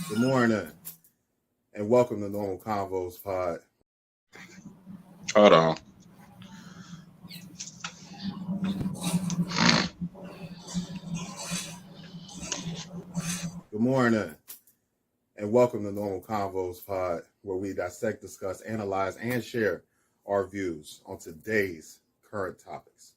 Good morning, and welcome to Normal Convos Pod. Hold on. Good morning, and welcome to Normal Convos Pod, where we dissect, discuss, analyze, and share our views on today's current topics.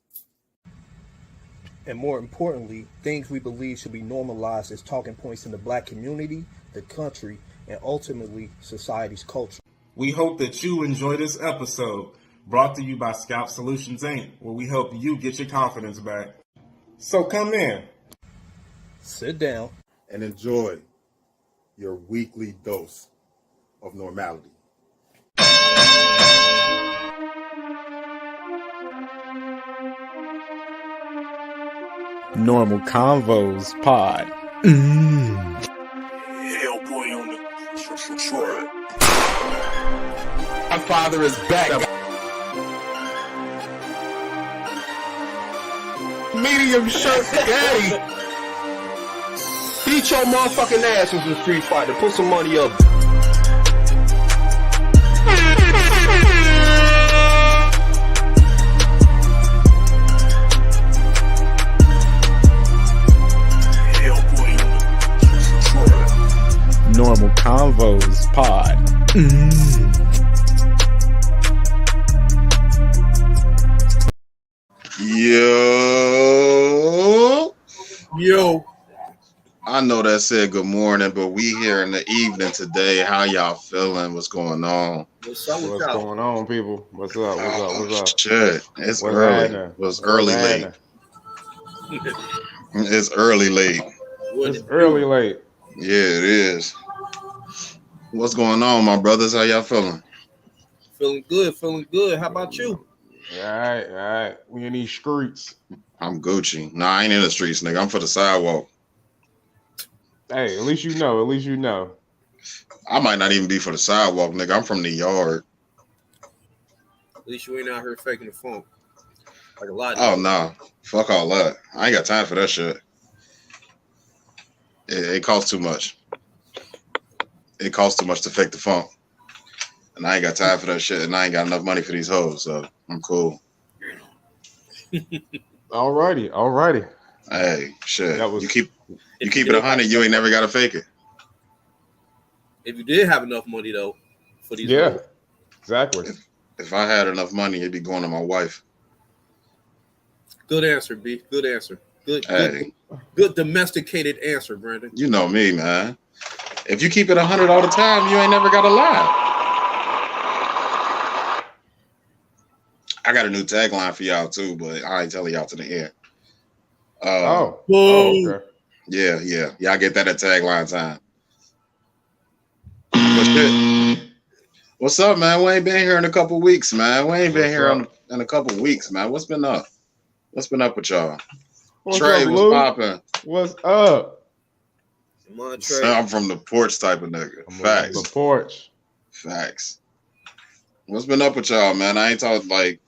And more importantly, things we believe should be normalized as talking points in the black community, the country, and ultimately society's culture. We hope that you enjoy this episode, brought to you by Scalp Solutions Inc., where we help you get your confidence back. So come in. Sit down. And enjoy your weekly dose of normality. Normal Convos Pod. Hellboy on the track. My father is back. Medium shirt daddy. Beat your motherfucking ass in some Street Fighter. Put some money up. Normal Convos Pod. Yo. I know that said good morning, but we here in the evening today. How y'all feeling? What's going on? What's going on, people? What's up? What's up? Shit. It's early. It's early late. It's early late. It's early late. Yeah, it is. What's going on, my brothers? How y'all feeling? Feeling good. How about you? All right. We in these streets. I'm Gucci. Nah, I ain't in the streets, nigga. I'm for the sidewalk. Hey, at least you know. I might not even be for the sidewalk, nigga. I'm from the yard. At least you ain't out here faking the phone. Like a lot. Oh, no. Fuck all that. I ain't got time for that shit. It costs too much. It costs too much to fake the phone. And I ain't got time for that shit. And I ain't got enough money for these hoes. So I'm cool. Alrighty. Hey, shit. You keep it 100, you ain't never got to fake it. If you did have enough money, though, for these hoes. Exactly. If I had enough money, it'd be going to my wife. Good answer, B. Good answer. Good domesticated answer, Brandon. You know me, man. If you keep it 100 all the time, you ain't never got to lie. I got a new tagline for y'all too, but I ain't telling y'all to the end. Okay. Yeah. Y'all get that at tagline time. But shit. What's up, man? We ain't been here in a couple weeks, man. In a couple weeks, man. What's been up? What's been up with y'all? Trey, what's popping? What's up? I'm from the porch type of nigga. Facts. The porch. Facts. What's been up with y'all, man? I ain't talking like.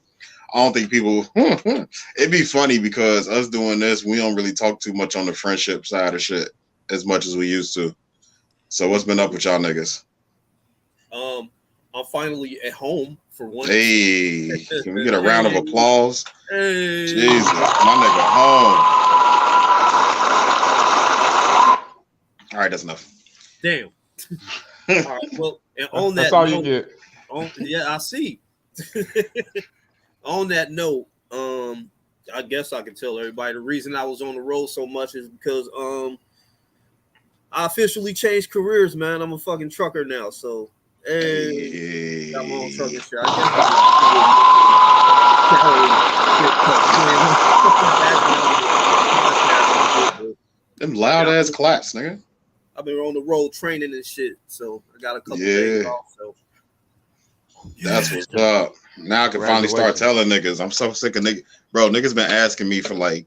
I don't think people. It'd be funny because us doing this, we don't really talk too much on the friendship side of shit as much as we used to. So what's been up with y'all niggas? I'm finally at home for one. Hey, can we get a round of applause? Hey. Jesus, my nigga home. All right, that's enough. Damn. All right, well, and on that that's all note, you get. Yeah, I see. On that note, I guess I can tell everybody the reason I was on the road so much is because I officially changed careers, man. I'm a fucking trucker now, so hey. Got my own trucking shit. Them loud ass claps, nigga. I've been on the road training and shit, so I got a couple days off. So that's what's up. Now I can finally start telling niggas. I'm so sick of niggas. Bro, niggas been asking me for like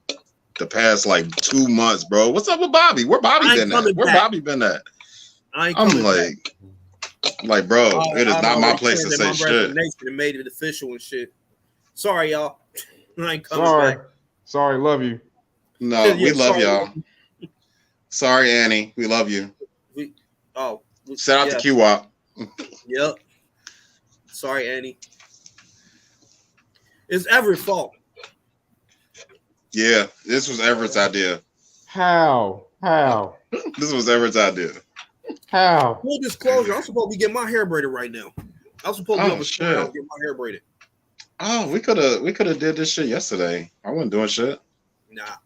the past like 2 months, bro. What's up with Bobby? Where Bobby been at? Bobby been at? I'm like, bro, it is not my place to say shit. And made it official and shit. Sorry, y'all. I ain't coming back. Sorry, love you. No, we love y'all. Sorry, Annie. We love you. Oh, Shout out to Q-Wop. Yep. Sorry, Annie. It's Everett's fault. Yeah, this was Everett's idea. How? This was Everett's idea. How? Full disclosure, I'm supposed to be getting my hair braided right now. I'm supposed to be up at shit. getting my hair braided. Oh, we could have did this shit yesterday. I wasn't doing shit. Nah,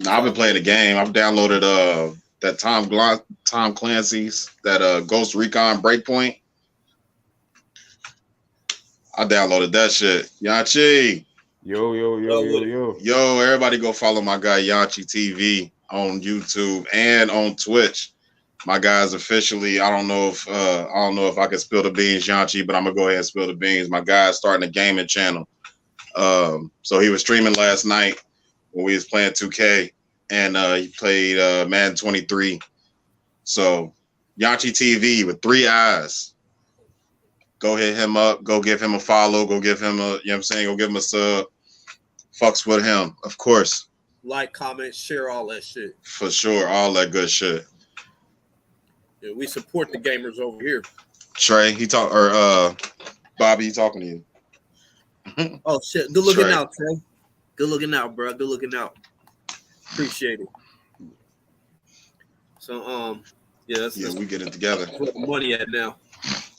I've been playing the game. I've downloaded that Tom Clancy's that Ghost Recon Breakpoint. I downloaded that shit. Yanchi. Yo. Everybody go follow my guy Yanchi TV on YouTube and on Twitch. My guy's officially, I don't know if I can spill the beans, Yanchi, but I'm gonna go ahead and spill the beans. My guy's starting a gaming channel. So he was streaming last night when we was playing 2K, and he played Madden 23. So Yanchi TV with 3 eyes. Go hit him up. Go give him a follow. Go give him a, go give him a sub. Fucks with him, of course. like, comment, share all that shit. For sure, all that good shit. Yeah, we support the gamers over here. Trey, Bobby, he talking to you. Oh shit! Good looking out, Trey. Good looking out, bro. Good looking out. Appreciate it. So, that's we get it together. Where the money at now?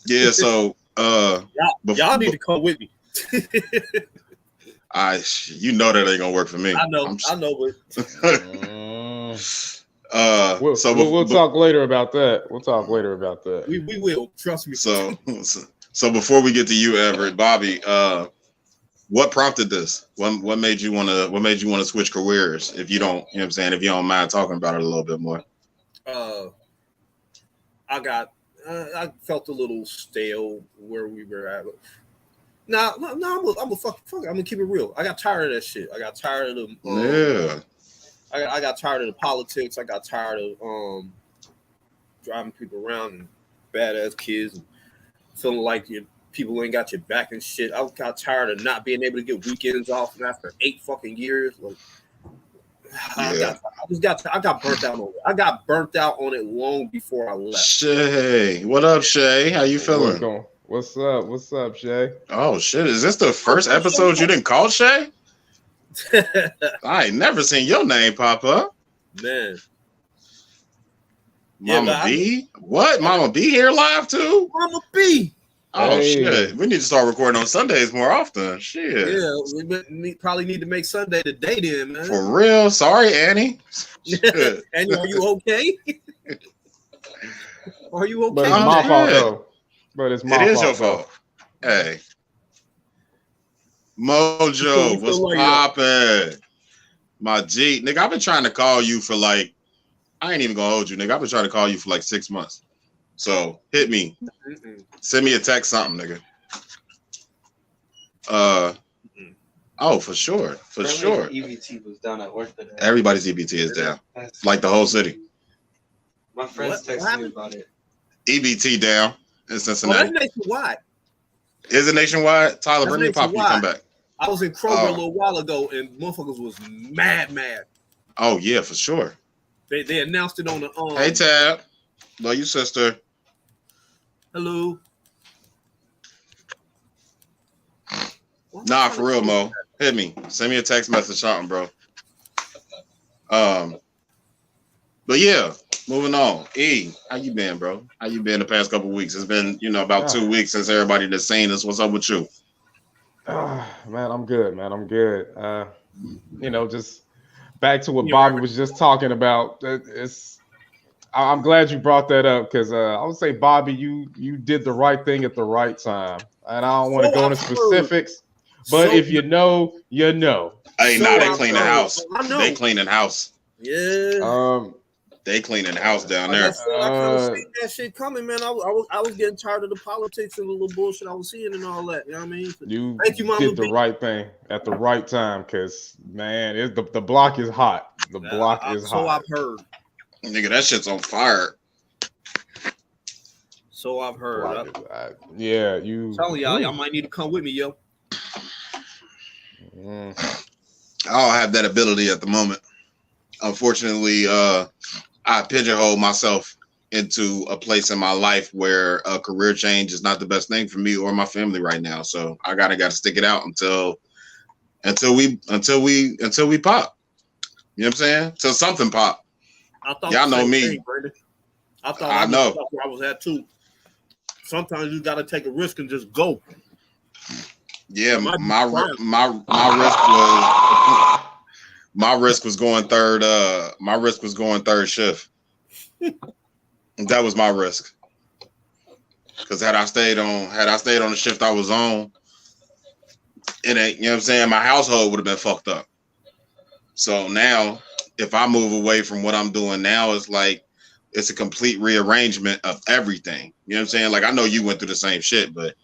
Yeah, so y'all need to come with me. You know that ain't gonna work for me. I know, but we'll talk later about that. We will, trust me. So before we get to you, Everett, Bobby, what prompted this? What made you want to switch careers? If you don't, if you don't mind talking about it a little bit more. I felt a little stale where we were at. No, I'm a fuck. I'm gonna keep it real. I got tired of that shit. I got tired of the I got tired of the politics. I got tired of driving people around and badass kids and feeling like people ain't got your back and shit. I got tired of not being able to get weekends off after 8 fucking years. Like, I got burnt out on it. I got burnt out on it long before I left. Shay, what up, Shay? How you feeling? What's up, Shay? Oh shit! Is this the first episode you didn't call Shay? I ain't never seen your name pop up, man. Mama B, what? Mama B here live too? Mama B. Oh shit! We need to start recording on Sundays more often. Shit. Yeah, we probably need to make Sunday the day then, man. For real. Sorry, Annie. Annie, are you okay? Are you okay? But it's my fault though. But it's my fault. It is your fault. Hey. Mojo, what's poppin'? My G. Nigga, I've been trying to call you for I ain't even gonna hold you, nigga. I've been trying to call you for 6 months. So hit me. Send me a text, something, nigga. Oh, for sure. For sure. EBT was down at work today. Everybody's EBT is down. Like the whole city. My friends texted me about it. EBT down in Cincinnati. Oh, that's nationwide. Is it nationwide? Tyler, bring me Pop. You come back. I was in Kroger a little while ago, and motherfuckers was mad. Oh yeah, for sure. They announced it on the Hey Tab, love you, sister. Hello. Nah, for real, Mo. Hit me. Send me a text message, something, bro. But yeah, moving on. E, how you been, bro? How you been the past couple of weeks? It's been, about 2 weeks since everybody that's seen us. What's up with you? Man, I'm good, man. I'm good. Just back to what Bobby was just talking about. I'm glad you brought that up because I would say, Bobby, you did the right thing at the right time. And I don't want to go into specifics, but if you know, you know. Hey, they cleaning the house. They cleaning house. Yeah. They cleaning the house down there. I kind of seen that shit coming, man. I was getting tired of the politics and the little bullshit I was seeing and all that. You know what I mean? Thank you, Mama did the right thing at the right time because, man, the block is hot. The block is hot. So I've heard. Nigga, that shit's on fire. So I've heard. You. Telling y'all might need to come with me, yo. I don't have that ability at the moment. Unfortunately, I pigeonhole myself into a place in my life where a career change is not the best thing for me or my family right now. So I gotta stick it out until we pop. You know what I'm saying? Till something pop. I thought Y'all the know same me. thing, Brandon. I thought I I was know. stuck where I was at too. Sometimes you got to take a risk and just go. Yeah, my risk was going third. My risk was going third shift. That was my risk. Because had I stayed on the shift I was on, it ain't, you know what I'm saying, my household would have been fucked up. So now, if I move away from what I'm doing now, it's like it's a complete rearrangement of everything. You know what I'm saying? Like I know you went through the same shit, but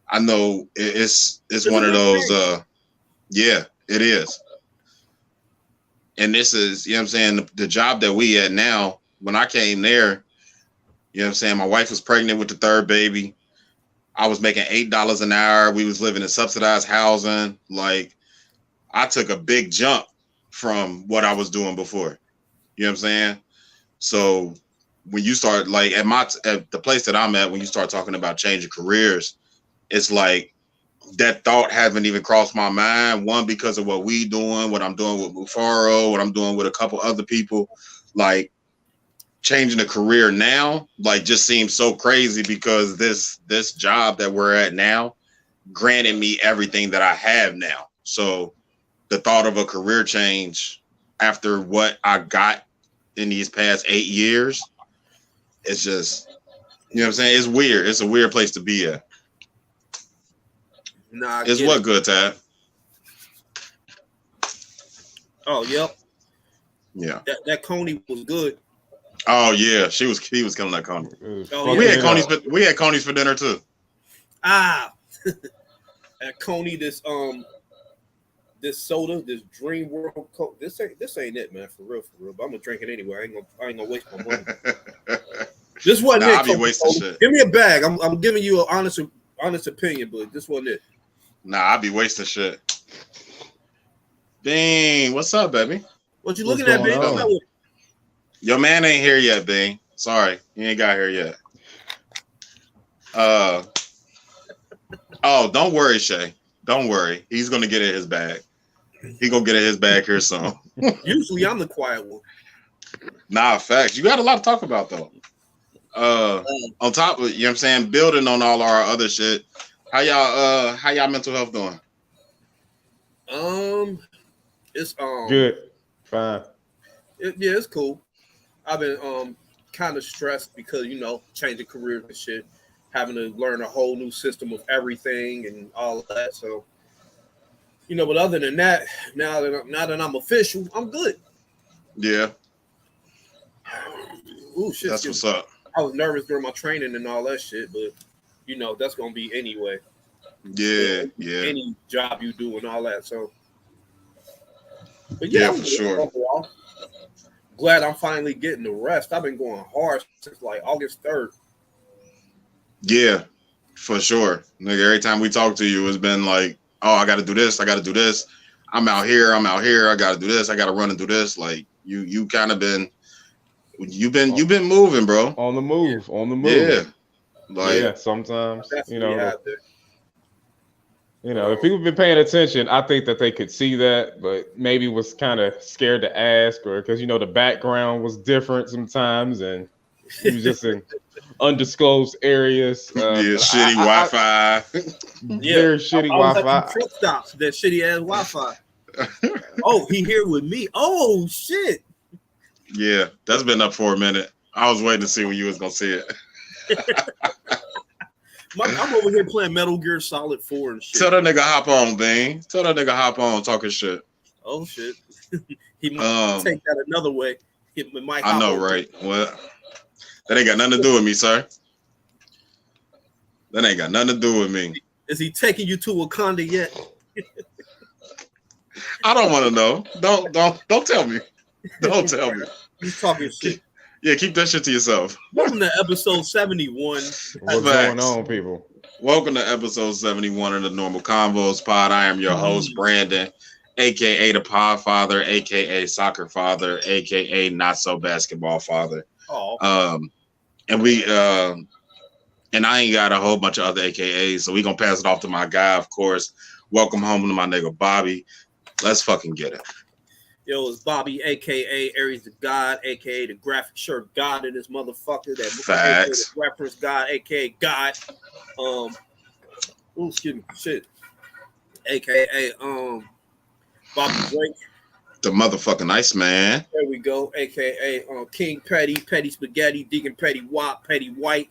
I know it's one of those. Yeah, it is. And this is, you know what I'm saying, the job that we at now. When I came there, you know what I'm saying, my wife was pregnant with the third baby. I was making $8 an hour. We was living in subsidized housing. Like I took a big jump from what I was doing before. You know what I'm saying? So when you start like at the place that I'm at, when you start talking about changing careers, it's like that thought hasn't even crossed my mind. One, because of what we doing, what I'm doing with Mufaro, what I'm doing with a couple other people, like changing a career now, like just seems so crazy because this job that we're at now granted me everything that I have now. So the thought of a career change after what I got in these past 8 years, it's just, you know what I'm saying? It's weird. It's a weird place to be at. Nah, it's what good, Tad? Oh, yep. Yeah. That Coney was good. Oh yeah, he was killing that Coney. Oh, we had Coney's for dinner too. Ah, at Coney, this soda, this Dream World Coke. This ain't it, man. For real. But I'm gonna drink it anyway. I ain't gonna waste my money. This wasn't it. I'll be wasting shit. Give me a bag. I'm giving you an honest opinion, but this wasn't it. Nah, I'll be wasting shit. Bing, what's up, baby? What you looking at, Bing? Your man ain't here yet, Bing. Sorry, he ain't got here yet. Oh, don't worry, Shay. Don't worry. He's gonna get in his bag. He gonna get in his bag here soon. Usually, I'm the quiet one. Nah, facts. You got a lot to talk about though. On top of, you know what I'm saying, building on all our other shit. How y'all mental health doing? It's good, fine. Yeah, it's cool. I've been kind of stressed because changing careers and shit, having to learn a whole new system of everything and all of that. So, but other than that, now that I'm official, I'm good. Yeah. Ooh, shit. That's what's up. I was nervous during my training and all that shit, but that's gonna be anyway. Yeah. Any job you do and all that. So, but yeah, for sure. Overall, glad I'm finally getting the rest. I've been going hard since like August 3rd. Yeah, for sure. Nigga, every time we talk to you, it's been like, oh, I gotta do this, I'm out here, I gotta do this, I gotta run and do this. Like you kind of been you've been moving, bro. On the move. Yeah. Like sometimes, if people have been paying attention, I think that they could see that, but maybe was kind of scared to ask, or because the background was different sometimes, and he was just in undisclosed areas. Shitty Wi-Fi. Very shitty Wi-Fi. Truck stops, that shitty ass Wi-Fi. Oh, he here with me. Oh shit. Yeah, that's been up for a minute. I was waiting to see when you was gonna see it. I'm over here playing Metal Gear Solid 4 and shit. Tell that nigga hop on, Bing. Tell that nigga hop on talking shit. Oh shit. He might take that another way. I know, right? Well, that ain't got nothing to do with me, sir. That ain't got nothing to do with me. Is he taking you to Wakanda yet? I don't want to know. Don't tell me. Don't tell me. He's talking shit. Yeah, keep that shit to yourself. Welcome to episode 71. What's going on, people? Welcome to episode 71 of the Normal Convos Pod. I am your host, Brandon, aka the Pod Father, aka Soccer Father, aka Not So Basketball Father. Oh. And and I ain't got a whole bunch of other AKAs, so we gonna pass it off to my guy, of course. Welcome home to my nigga Bobby. Let's fucking get it. Yo, it's Bobby, aka Aries the God, aka the graphic shirt God in this motherfucker. That Facts. reference God, aka God. Excuse me, shit. AKA Bobby Drake. The motherfucking Iceman. There we go. AKA King Petty, Petty Spaghetti, Deacon Petty Wop, Petty White.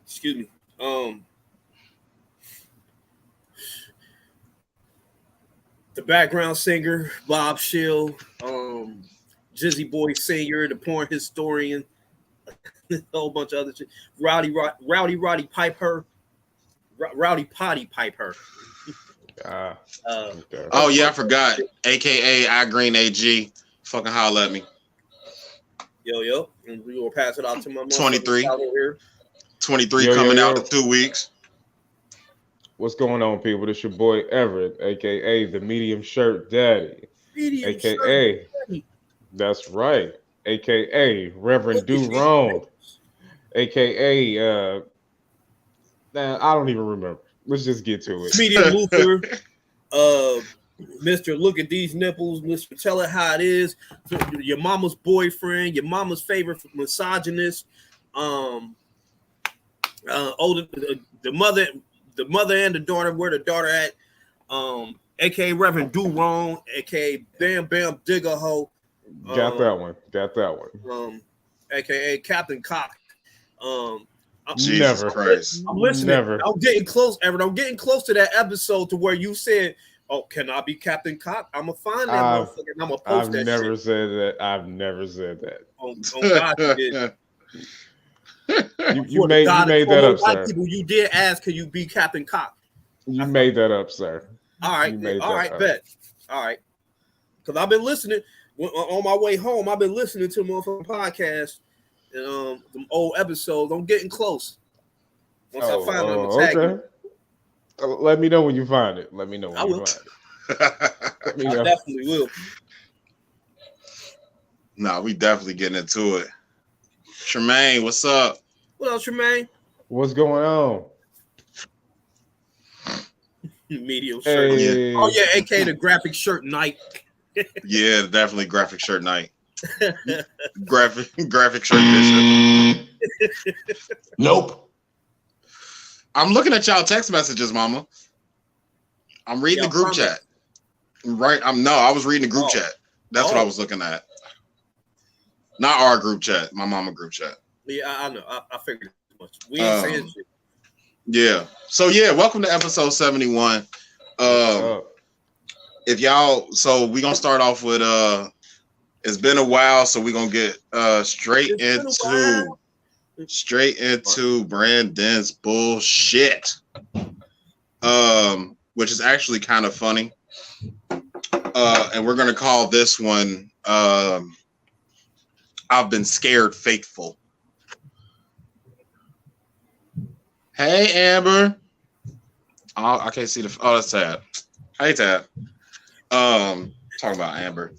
Excuse me. The background singer, Bob Shield, Jizzy Boy singer, the porn historian, a whole bunch of other shit. Rowdy Piper. Rowdy Potty Piper. Okay. Oh yeah, I forgot. AKA I Green AG. Fucking holla at me. Yo, and we will pass it out to my 23. Out here. 23 coming out in 2 weeks. What's going on, people? This your boy Everett, aka the Medium Shirt Daddy, aka that's right, aka Reverend Durone, aka I don't even remember. Let's just get to it. Medium Luther, Mr. Look at these nipples, Mr. Tell it how it is, your mama's boyfriend, your mama's favorite misogynist, older the mother and the daughter, where the daughter at, aka Reverend Durone, aka Bam Bam Digger Ho. Got that one. Aka Captain Cock. Jesus Christ. I'm listening. Never. I'm getting close, Everett. I'm getting close to that episode to where you said, "Oh, can I be Captain Cock? I'm gonna find that motherfucker and I'm gonna post that." I've never shit. said that. I've never said that. Oh God, you did. You made that up, sir. People, you did ask, "Can you be Captain Cock?" You made that up, sir. All right, bet. All right, because I've been listening on my way home. I've been listening to motherfucking podcasts and them old episodes. I'm getting close. Once I find them, I'm tagging. Let me know when you find it. Let me know when I you will. find it. I definitely will. Nah, we definitely getting into it. Tremaine, what's up? What else, Tremaine? What's going on? Medium shirt. Hey. Oh yeah, AK the graphic shirt night. Yeah, definitely graphic shirt night. graphic shirt bishop. Nope. I'm looking at y'all text messages, mama. I'm reading the group chat. Right. I was reading the group chat. That's what I was looking at. Not our group chat, my mama group chat. Yeah, I know. I figured as much. We ain't saying shit. Yeah. So yeah, welcome to episode 71. If y'all, so we're gonna start off with it's been a while, so we're gonna get straight into Brandon's bullshit. Which is actually kind of funny. And we're gonna call this one I've been scared faithful. Hey Amber. Oh, I can't see the that's Tab. Hey Tab. Talking about Amber.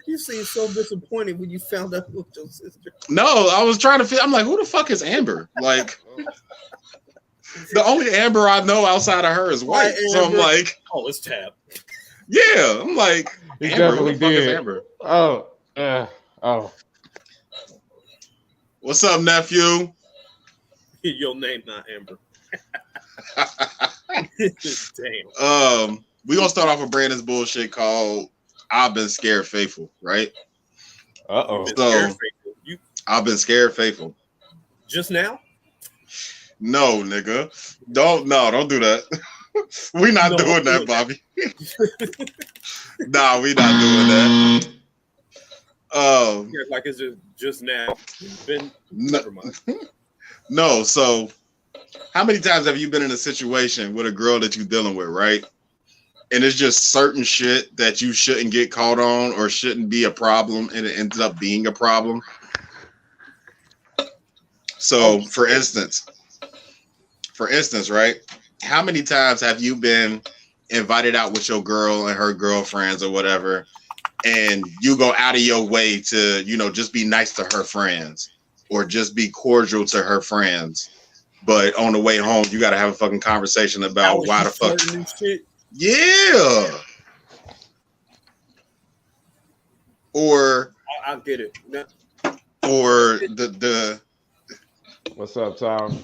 You seem so disappointed when you found out it was your sister. No, I was trying to I'm like, who the fuck is Amber? Like the only Amber I know outside of her is white. So I'm like, oh, it's Tab. Yeah, I'm like, he Amber, definitely who the fuck is did. Amber? Oh. What's up, nephew? Your name not Amber. Damn. We're gonna start off with Brandon's bullshit called I've Been Scared Faithful, right? So I've been scared faithful. Just now? No, nigga. Don't do that. We not doing that, Bobby. Nah, we not doing that. Like it's just now. Never mind. No, so how many times have you been in a situation with a girl that you're dealing with, right? And it's just certain shit that you shouldn't get caught on or shouldn't be a problem, and it ends up being a problem. So, for instance, right? How many times have you been invited out with your girl and her girlfriends or whatever, and you go out of your way to, you know, just be nice to her friends or just be cordial to her friends. But on the way home, you got to have a fucking conversation about why the fuck. Shit? Yeah. Or I get it. Or the. What's up, Tom?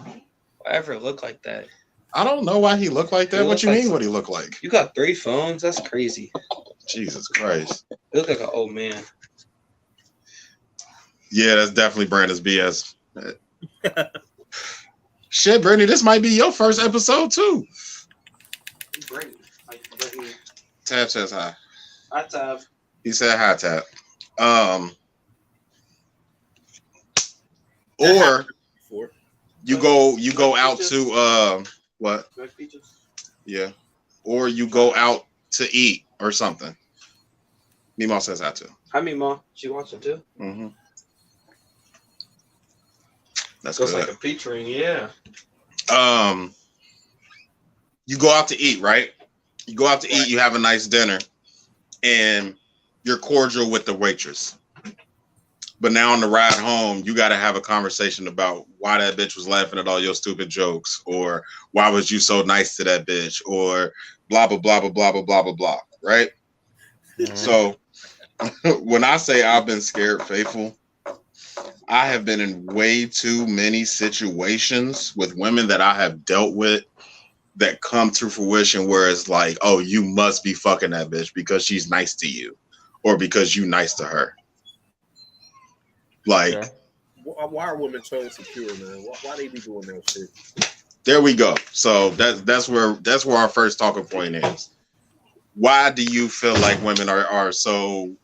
Why ever look like that? I don't know why he looked like that. What you mean? What he looked like? You got 3 phones? That's crazy. Jesus Christ. You look like an old man. Yeah, that's definitely Brandon's BS. Shit, Brittany, this might be your first episode too. Great. Tab says hi. Hi, Tab. He said hi, Tab. Or you go out to what? Yeah. Or you go out to eat or something. Mimo says hi too. Hi, Mimo. She wants it too. Mm-hmm. That's Goes good. like a featuring, yeah. You go out to eat, right? You go out to eat, you have a nice dinner, and you're cordial with the waitress. But now on the ride home, you got to have a conversation about why that bitch was laughing at all your stupid jokes, or why was you so nice to that bitch, or blah, blah, blah, blah, blah, blah, blah, blah, blah, right? Mm-hmm. So when I say I've been scared faithful, I have been in way too many situations with women that I have dealt with that come to fruition where it's like, oh, you must be fucking that bitch because she's nice to you or because you nice to her. Like, yeah. Why are women so insecure, man? Why they be doing that shit? There we go. So that's where our first talking point is. Why do you feel like women are so?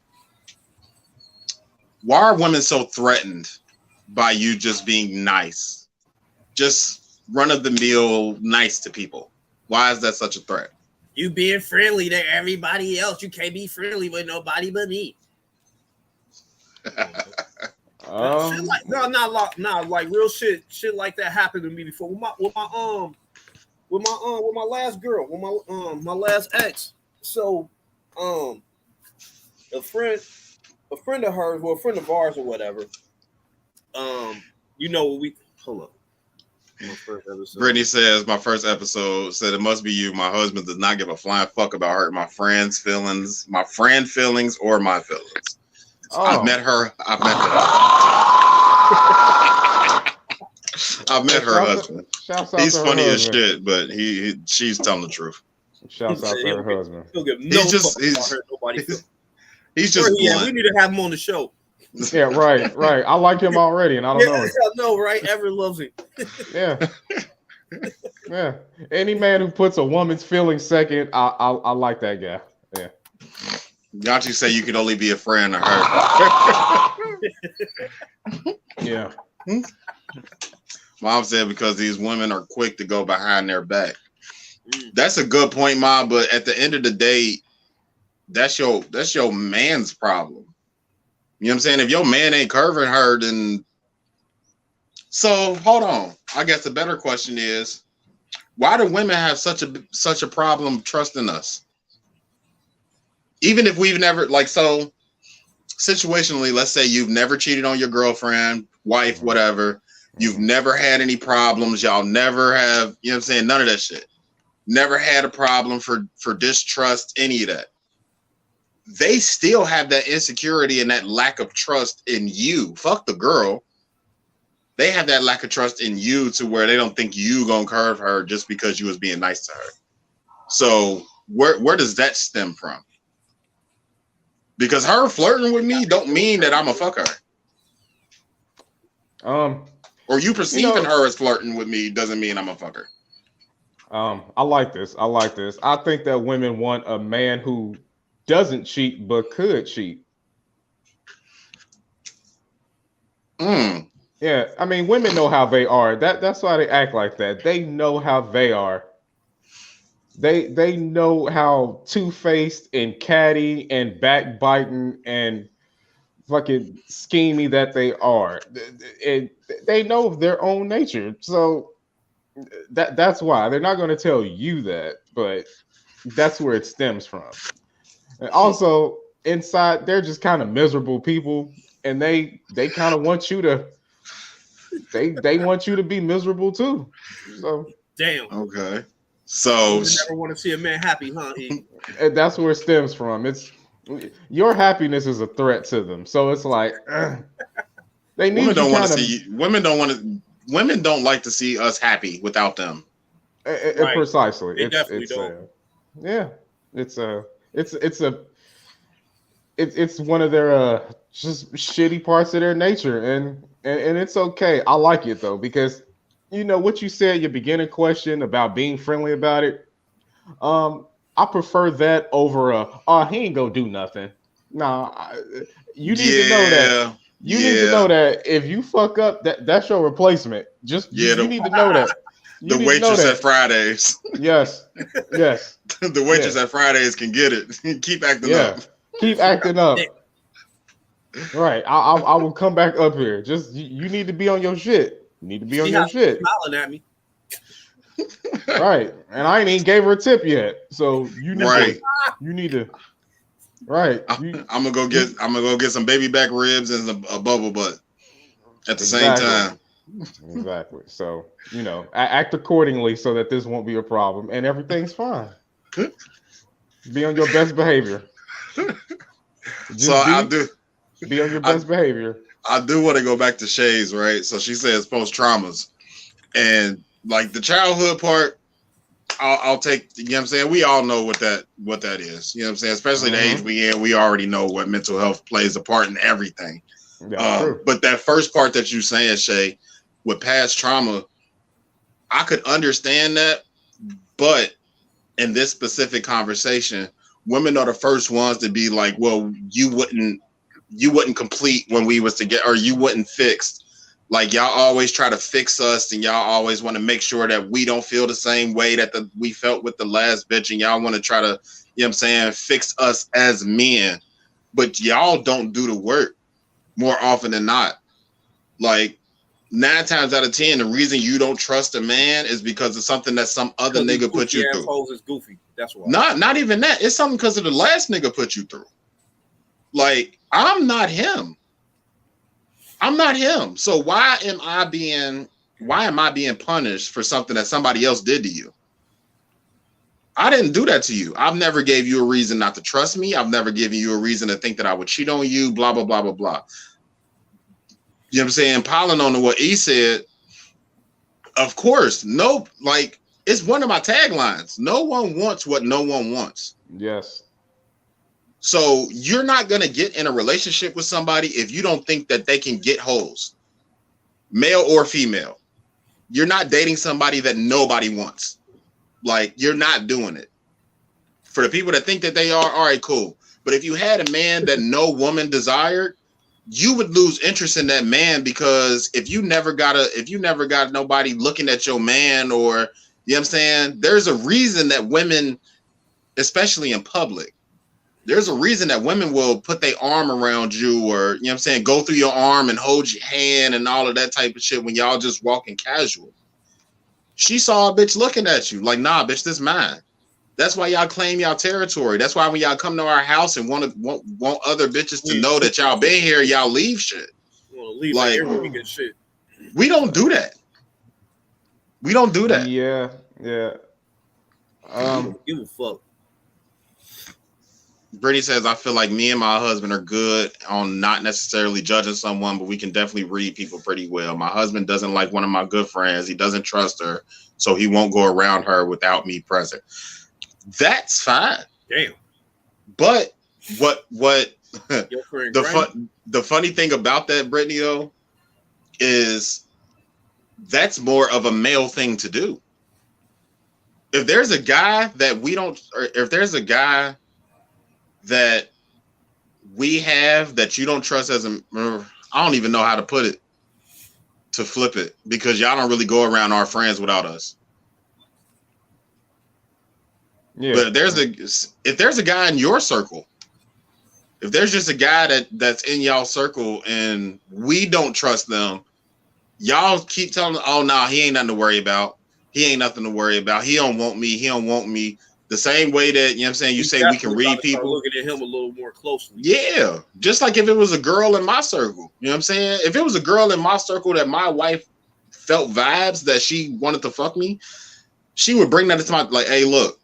Why are women so threatened by you just being nice, just run of the mill nice to people? Why is that such a threat? You being friendly to everybody else. You can't be friendly with nobody but me. Shit like, not like real shit like that happened to me before with my last girl, with my last ex. So a friend of hers, well, a friend of ours or whatever. You know, hold up. Brittany says my first episode said it must be you. My husband does not give a flying fuck about hurting my friend's feelings, my friend feelings, or my feelings. Oh. I've met her husband. He's funny as shit, but she's telling the truth. Shouts out to her husband. He's just blunt. We need to have him on the show. Yeah, right. I like him already, and I don't know him. I know, right? Everyone loves him. Yeah. Any man who puts a woman's feelings second, I like that guy. Yeah. Got you say you can only be a friend of her. Yeah. Mom said because these women are quick to go behind their back. That's a good point, Mom. But at the end of the day, that's your man's problem. You know what I'm saying? If your man ain't curving her, then so hold on. I guess the better question is, why do women have such a problem trusting us? Even if we've never so situationally, let's say you've never cheated on your girlfriend, wife, whatever. You've never had any problems. Y'all never have, you know what I'm saying? None of that shit. Never had a problem for distrust, any of that. They still have that insecurity and that lack of trust in you. Fuck the girl. They have that lack of trust in you to where they don't think you gonna curve her just because you was being nice to her. So where does that stem from? Because her flirting with me don't mean that I'm a fucker. Or you perceiving her as flirting with me doesn't mean I'm a fucker. I like this. I think that women want a man who doesn't cheat but could cheat. Yeah, I mean, women know how they are. That's why they act like that. They know how they are. They know how two-faced and catty and backbiting and fucking schemy that they are. And they know their own nature. So that's why they're not going to tell you that, but that's where it stems from. And also, inside they're just kind of miserable people, and they kind of want you to they want you to be miserable too. So Damn. Okay. So You never want to see a man happy, huh? E? and that's where it stems from. It's your happiness is a threat to them. So it's like they need women don't want to kind of see women don't like to see us happy without them. Right. Precisely. They definitely don't. Yeah. It's one of their just shitty parts of their nature, and it's okay. I like it though, because you know what you said, your beginning question about being friendly about it. I prefer that over he ain't gonna do nothing. Nah, you need to know that. You need to know that if you fuck up, that's your replacement. Just you need to know that. The waitress at Fridays. Yes. The waitress at Fridays can get it. Keep acting up. Keep acting up. Right. I will come back up here. Just you need to be on your shit. You need to be on your shit. Smiling at me. Right. And I ain't even gave her a tip yet. So you need to right. I'm gonna go get some baby back ribs and a bubble butt at the same time. Exactly. So, you know, act accordingly so that this won't be a problem and everything's fine. Be on your best behavior. Be on your best behavior. I do want to go back to Shay's, right? So she says post traumas, and like the childhood part, I'll take. You know what I'm saying? We all know what that is. You know what I'm saying? Especially the age we in, we already know what mental health plays a part in everything. But that first part that you saying, Shay, with past trauma, I could understand that, but in this specific conversation, women are the first ones to be like, well, you wouldn't complete when we was together, or you wouldn't fix. Like, y'all always try to fix us, and y'all always want to make sure that we don't feel the same way that we felt with the last bitch, and y'all want to try to, you know what I'm saying, fix us as men, but y'all don't do the work more often than not. Like, 9 times out of 10, the reason you don't trust a man is because of something that some other nigga put you through. Is goofy. That's why. Not even that. It's something because of the last nigga put you through. Like, I'm not him. So why am I being punished for something that somebody else did to you? I didn't do that to you. I've never gave you a reason not to trust me. I've never given you a reason to think that I would cheat on you, blah, blah, blah, blah, blah. You know what I'm saying? Piling on to what he said, of course, no, like, it's one of my taglines. No one wants what no one wants. Yes. So you're not going to get in a relationship with somebody if you don't think that they can get holes, male or female. You're not dating somebody that nobody wants. Like, you're not doing it. For the people that think that they are, all right, cool. But if you had a man that no woman desired, you would lose interest in that man, because if you never got nobody looking at your man, or, you know what I'm saying, there's a reason that women, especially in public, there's a reason that women will put their arm around you, or, you know what I'm saying, go through your arm and hold your hand and all of that type of shit when y'all just walking casual. She saw a bitch looking at you like, nah, bitch, this mine. That's why y'all claim y'all territory. That's why when y'all come to our house and want other bitches to know that y'all been here, y'all leave shit. Leave like, we get shit. We don't do that. Yeah. Give a fuck. Brittany says, I feel like me and my husband are good on not necessarily judging someone, but we can definitely read people pretty well. My husband doesn't like one of my good friends. He doesn't trust her, so he won't go around her without me present. That's fine. Damn. But what the funny thing about that, Brittany, though, is that's more of a male thing to do. If there's a guy that that we have that you don't trust as a, I don't even know how to put it, to flip it, because y'all don't really go around our friends without us. Yeah. But if there's a guy in your circle, if there's just a guy that's in y'all circle and we don't trust them, y'all keep telling them, oh, no, he ain't nothing to worry about. He ain't nothing to worry about. He don't want me. The same way that, you know what I'm saying, you say we can read people. Looking at him a little more closely. Yeah. Just like if it was a girl in my circle. You know what I'm saying? If it was a girl in my circle that my wife felt vibes that she wanted to fuck me, she would bring that to my, like, hey, look,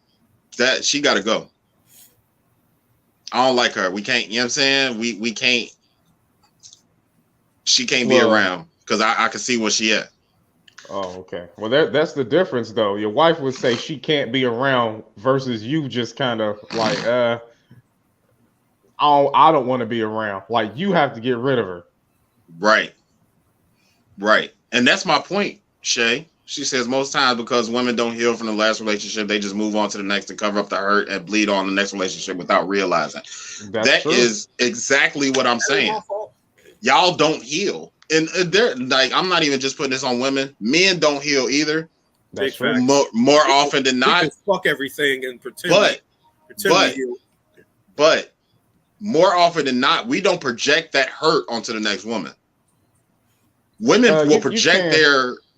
that she got to go. I don't like her. We can't, you know what I'm saying? We can't, she can't be around because I can see where she at. Oh, okay. Well, that's the difference, though. Your wife would say she can't be around versus you just kind of like, I don't want to be around. Like, you have to get rid of her. Right. And that's my point, Shay. She says most times because women don't heal from the last relationship, they just move on to the next to cover up the hurt and bleed on the next relationship without realizing. That is exactly what I'm saying. Y'all don't heal. And they're like, I'm not even just putting this on women. Men don't heal either. That's true. More often than not. Fuck everything and pretend. But more often than not, we don't project that hurt onto the next woman. Women will project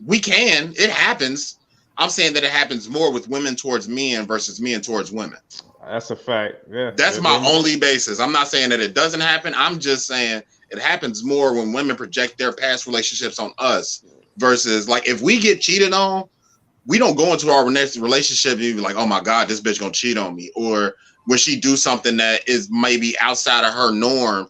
we can. It happens. I'm saying that it happens more with women towards men versus men towards women. That's a fact. Yeah. That's my only basis. I'm not saying that it doesn't happen. I'm just saying it happens more when women project their past relationships on us versus, like, if we get cheated on, we don't go into our next relationship and be like, oh my God, this bitch gonna cheat on me. Or when she do something that is maybe outside of her norm,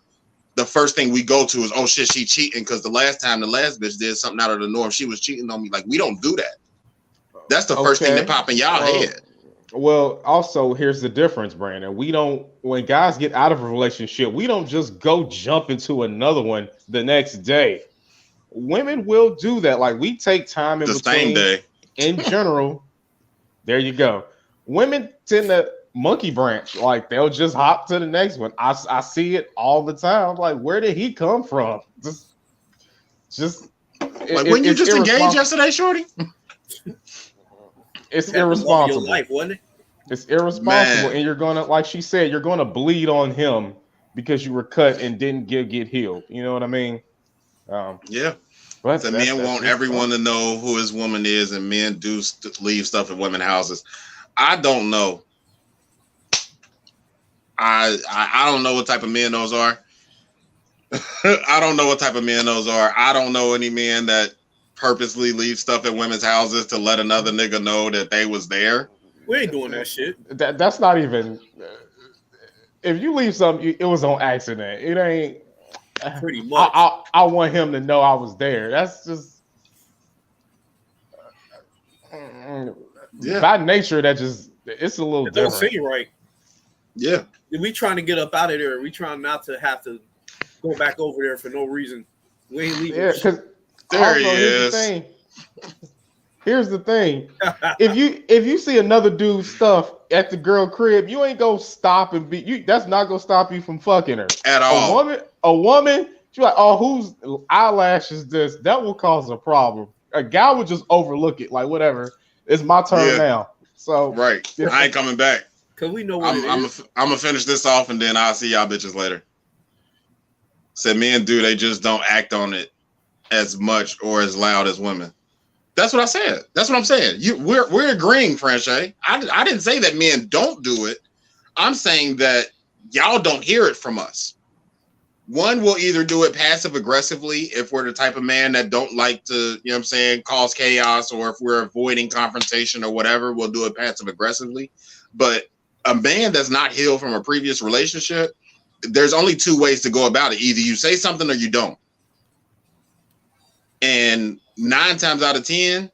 the first thing we go to is, oh shit, she cheating because the last bitch did something out of the norm. She was cheating on me. Like, we don't do that. That's the first thing that pop in y'all head. Well, also, here's the difference, Brandon. When guys get out of a relationship, we don't just go jump into another one the next day. Women will do that. Like, we take time in between. Same day. In general, there you go. Women tend to monkey branch. Like, they'll just hop to the next one. I see it all the time. I'm like, where did he come from? Just like, when you just engaged yesterday, shorty? It's irresponsible. Your life, wasn't it? It's irresponsible, and you're gonna, like she said, you're gonna bleed on him because you were cut and didn't get healed. You know what I mean? Yeah. But the men want everyone to know who his woman is, and men do leave stuff in women's houses. I don't know. I don't know what type of men those are. I don't know what type of men those are. I don't know any men that purposely leave stuff at women's houses to let another nigga know that they was there. We ain't doing that shit. That's not even. If you leave something, it was on accident. It ain't. Pretty much. I want him to know I was there. That's just. By nature, it's a little different. Don't seem right. Yeah. We trying to get up out of there. We trying not to have to go back over there for no reason. We ain't leaving. Yeah, because Here's the thing. If you see another dude's stuff at the girl crib, you ain't gonna stop and that's not gonna stop you from fucking her. At all. A woman, she's like, oh, whose eyelash is this? That will cause a problem. A guy would just overlook it, like, whatever. It's my turn now. So right. I ain't coming back. Cause we know I'm gonna finish this off and then I'll see y'all bitches later. Said men do, they just don't act on it as much or as loud as women. That's what I said. That's what I'm saying. We're agreeing, Franche. I didn't say that men don't do it. I'm saying that y'all don't hear it from us. One will either do it passive aggressively if we're the type of man that don't like to, you know what I'm saying, cause chaos, or if we're avoiding confrontation or whatever, we'll do it passive aggressively. But a man that's not healed from a previous relationship, there's only two ways to go about it. Either you say something or you don't. And 9 times out of 10,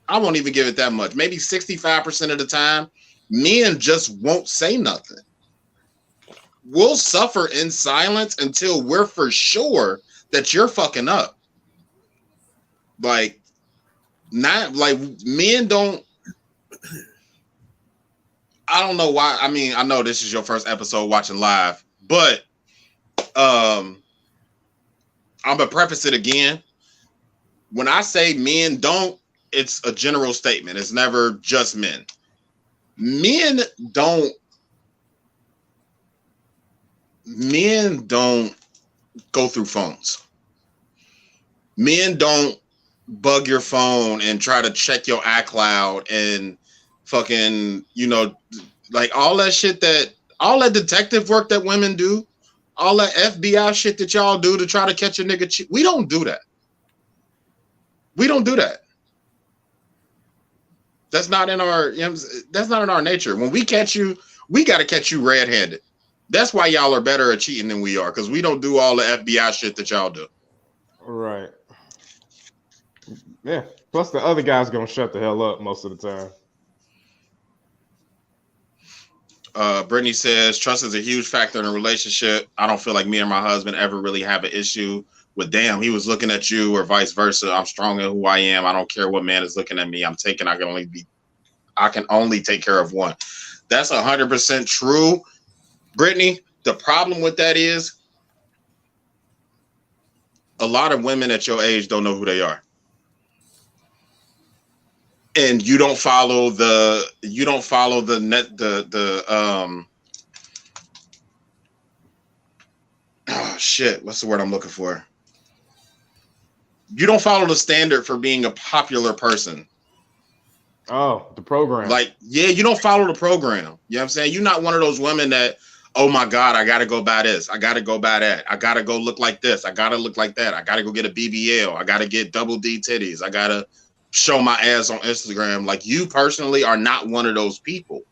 I won't even give it that much. Maybe 65% of the time, men just won't say nothing. We'll suffer in silence until we're for sure that you're fucking up. Like, not like men don't. I don't know why. I mean, I know this is your first episode watching live, but I'm gonna preface it again. When I say men don't, it's a general statement. It's never just men. Men don't go through phones. Men don't bug your phone and try to check your iCloud and fucking, Like all that detective work that women do, all that FBI shit that y'all do to try to catch a nigga. We don't do that. We don't do that. That's not in our. That's not in our nature. When we catch you, we got to catch you red-handed. That's why y'all are better at cheating than we are, because we don't do all the FBI shit that y'all do. Right. Yeah. Plus, the other guy's gonna shut the hell up most of the time. Brittany says trust is a huge factor in a relationship. I don't feel like me and my husband ever really have an issue with damn he was looking at you or vice versa. I'm strong in who I am. I don't care what man is looking at me. I can only take care of one. That's 100% true, Brittany. The problem with that is a lot of women at your age don't know who they are. And you don't follow the oh shit, what's the word I'm looking for? You don't follow the standard for being a popular person. Oh, the program. Like, yeah, you don't follow the program. You know what I'm saying? You're not one of those women that, oh my God, I gotta go buy this, I gotta go buy that, I gotta go look like this, I gotta look like that, I gotta go get a BBL, I gotta get double D titties, I gotta show my ass on Instagram. Like, you personally are not one of those people.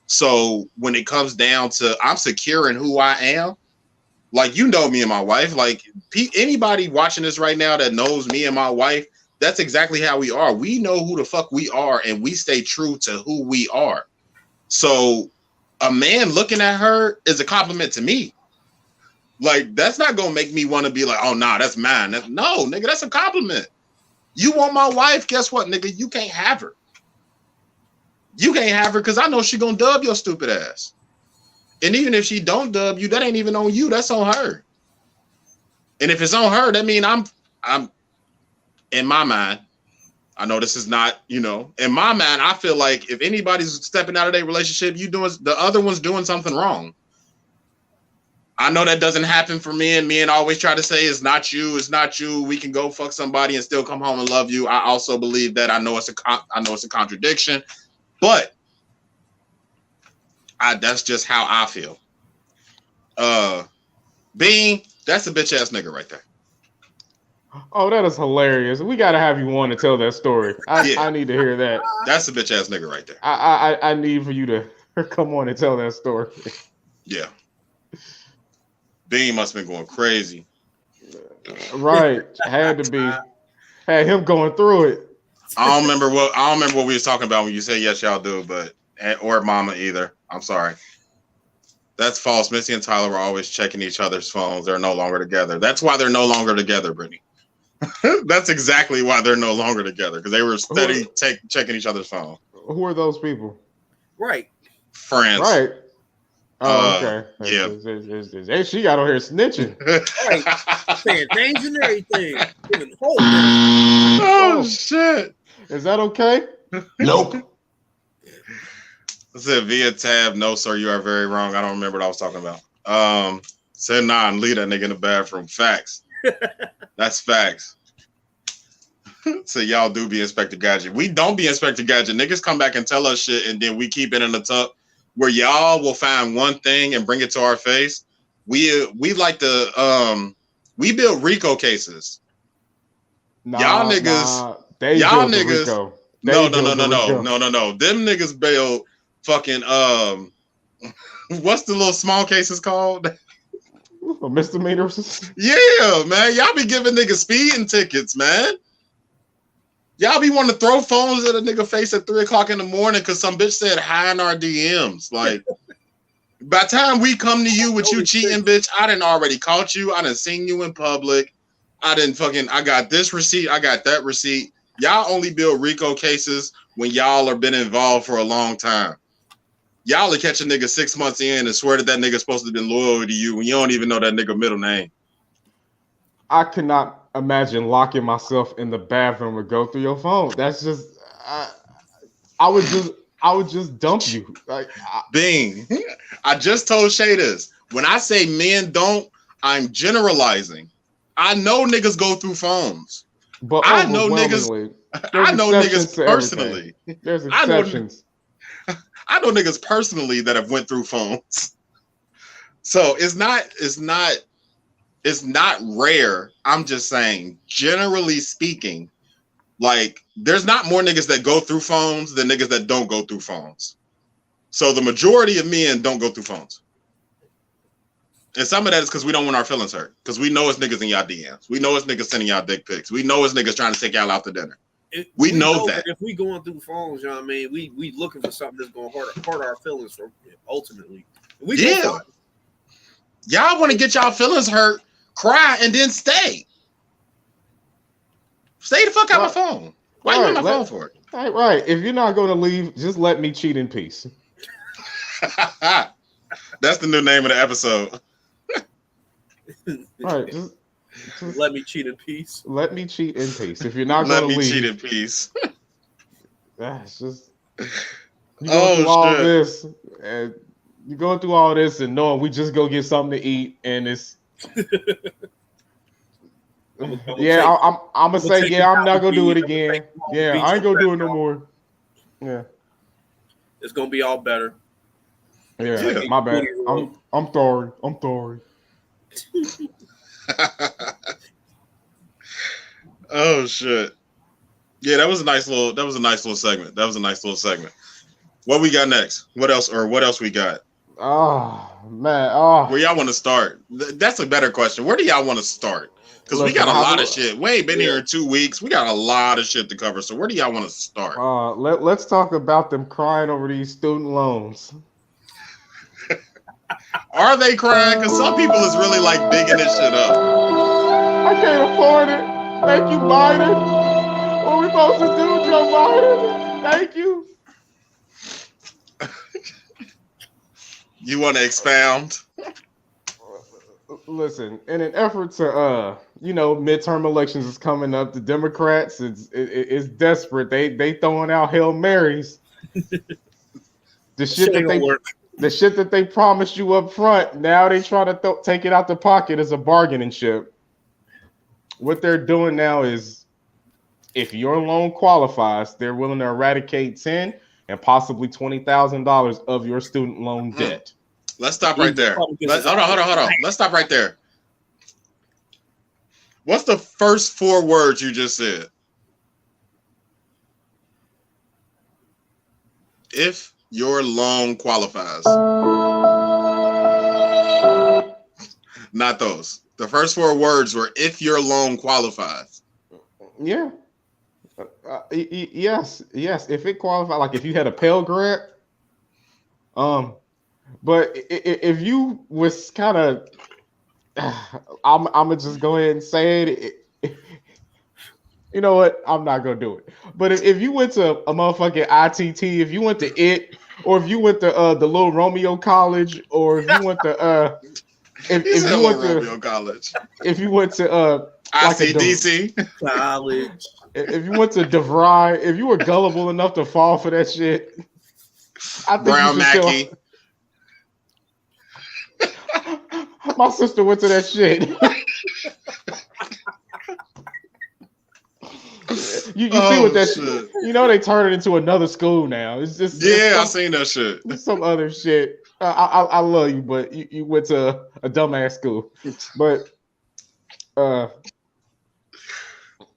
So when it comes down to I'm secure in who I am, like, you know me and my wife, like anybody watching this right now that knows me and my wife, that's exactly how we are. We know who the fuck we are and we stay true to who we are. So a man looking at her is a compliment to me. Like, that's not gonna make me want to be like, oh nah, that's mine. No, nigga, that's a compliment. You want my wife? Guess what, nigga? You can't have her. You can't have her because I know she gonna dub your stupid ass. And even if she don't dub you, that ain't even on you. That's on her. And if it's on her, that means I'm in my mind. I know this is not, in my mind, I feel like if anybody's stepping out of their relationship, the other one's doing something wrong. I know that doesn't happen for men. Men always try to say it's not you. We can go fuck somebody and still come home and love you. I also believe that. I know it's a contradiction, but that's just how I feel. Bean, that's a bitch ass nigga right there. Oh, that is hilarious. We got to have you on to tell that story. I need to hear that. That's a bitch ass nigga right there. I need for you to come on and tell that story. Yeah. Bean must have been going crazy. Right. Had to be. Had him going through it. I don't remember what we was talking about when you said yes, y'all do, or mama either. I'm sorry. That's false. Missy and Tyler were always checking each other's phones. They're no longer together. That's why they're no longer together, Brittany. That's exactly why they're no longer together, because they were steady checking each other's phone. Who are those people? Right. Friends. Right. Oh, okay. Yeah. She got on here snitching. Right. Saying names and everything. Oh, shit. Is that okay? Nope. I said via tab. No, sir, you are very wrong. I don't remember what I was talking about. Said nah and leave that nigga in the bathroom. Facts. That's facts. So y'all do be Inspector Gadget. We don't be Inspector Gadget. Niggas come back and tell us shit, and then we keep it in the tuck where y'all will find one thing and bring it to our face. We like to we build RICO cases. Y'all niggas. RICO. No. Them niggas build fucking what's the little small cases called? Misdemeanors. Yeah, man. Y'all be giving niggas speeding tickets, man. Y'all be wanting to throw phones at a nigga face at 3:00 in the morning because some bitch said hi in our DMs. Like, by the time we come to you with you cheating, bitch, I done already caught you. I done seen you in public. I got this receipt. I got that receipt. Y'all only build RICO cases when y'all have been involved for a long time. Y'all will catch a nigga 6 months in and swear that nigga's supposed to have been loyal to you when you don't even know that nigga middle name. I cannot imagine locking myself in the bathroom and go through your phone. That's just I would just dump you. Like, Bing. I just told Shay this. When I say men don't, I'm generalizing. I know niggas go through phones. But I know niggas personally. There's exceptions. I know niggas personally that have went through phones. So it's not rare. I'm just saying, generally speaking, like there's not more niggas that go through phones than niggas that don't go through phones. So the majority of men don't go through phones. And some of that is because we don't want our feelings hurt. Because we know it's niggas in y'all DMs. We know it's niggas sending y'all dick pics. We know it's niggas trying to take y'all out to dinner. We know that. If we going through phones, you know what I mean? We looking for something that's going to hurt our feelings ultimately. Yeah. Y'all want to get y'all feelings hurt, cry, and then stay. Stay the fuck out my phone. Why you on my phone for it? Right. If you're not going to leave, just let me cheat in peace. That's the new name of the episode. Right. Just let me cheat in peace. Let me cheat in peace. If you're not going to leave, let me cheat in peace. That's just you go through all this, and you going through all this, and knowing we just go get something to eat, and it's I'm gonna say I'm not gonna do it again. Yeah, I ain't gonna do it no more. Yeah, it's gonna be all better. Yeah, my bad. I'm sorry. I'm sorry. Oh shit. Yeah, that was a nice little segment. What we got next? What else we got? Oh man. Where y'all want to start? That's a better question. Where do y'all want to start? Because we got a lot of shit. We ain't been here in 2 weeks. We got a lot of shit to cover. So where do y'all want to start? Let's talk about them crying over these student loans. Are they crying? Because some people is really like digging this shit up. I can't afford it. Thank you, Biden. What are we supposed to do, Joe Biden? Thank you. You want to expound? Listen, in an effort to, midterm elections is coming up. The Democrats is desperate. They throwing out Hail Marys. The shit that they promised you up front, now they try to take it out the pocket as a bargaining chip. What they're doing now is, if your loan qualifies, they're willing to eradicate $10,000 and possibly $20,000 of your student loan debt. Let's stop right there. Hold on. Let's stop right there. What's the first 4 words you just said? If your loan qualifies. Not those. The first 4 words were if your loan qualifies. Yeah. Yes. If it qualifies, like if you had a Pell Grant, but if you was kind of, I'm gonna just go ahead and say it. You know what? I'm not gonna do it. But if you went to a motherfucking ITT, if you went to it, or if you went to the Little Romeo College, or if you went to if you went to Romeo College, if you went to ICDC college, if you went to DeVry, if you were gullible enough to fall for that shit, I think Brown Mackey. My sister went to that shit. You see what that shit? You know they turned it into another school now. It's just I seen that shit. Some other shit. I love you, but you went to a dumbass school. But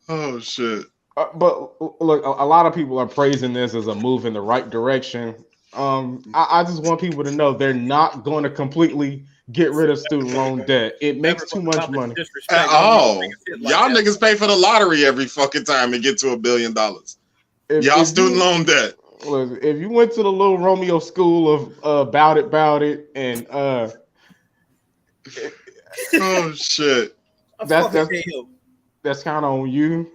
oh shit. But look, a lot of people are praising this as a move in the right direction. I just want people to know they're not going to completely get rid of student loan debt. It makes too much money. At all. Y'all niggas pay for the lottery every fucking time and get to $1 billion. Y'all student loan debt. Look, if you went to the Little Romeo school of about it, and oh shit, that's kind of on you.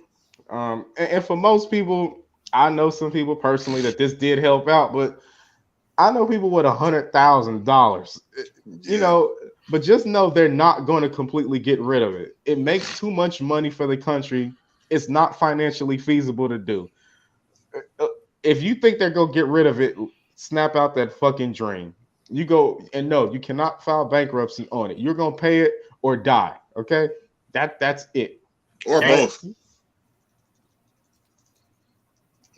And for most people, I know some people personally that this did help out, but I know people with $100,000, you know, but just know they're not going to completely get rid of it. It makes too much money for the country. It's not financially feasible to do. If you think they're going to get rid of it, snap out that fucking dream. You go and no, you cannot file bankruptcy on it. You're going to pay it or die. Okay. That's it. Or both.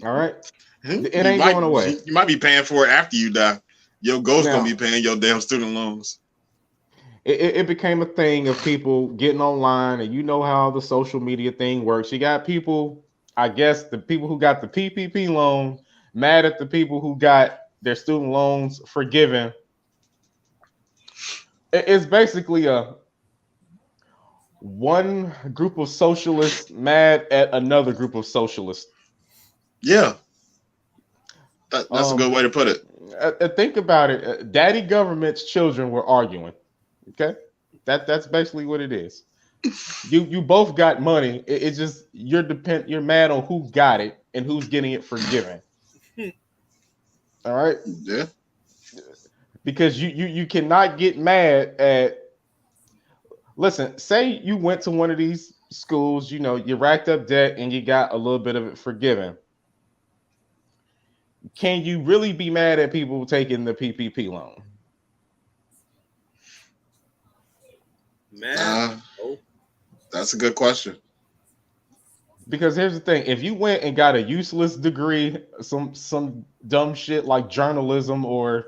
All right. It ain't going away. You might be paying for it after you die. Your ghost Now, gonna be paying your damn student loans. It became a thing of people getting online, and you know how the social media thing works. You got people, I guess, the people who got the PPP loan mad at the people who got their student loans forgiven. It's basically a one group of socialists mad at another group of socialists. Yeah, that's a good way to put it. Think about it. Daddy government's children were arguing. Okay, that's basically what it is. You both got money. It's just you're mad on who got it and who's getting it forgiven. All right. Yeah. Because you cannot get mad at. Listen, say you went to one of these schools, you know, you racked up debt and you got a little bit of it forgiven. Can you really be mad at people taking the PPP loan? Man, that's a good question. Because here's the thing: if you went and got a useless degree, some dumb shit like journalism or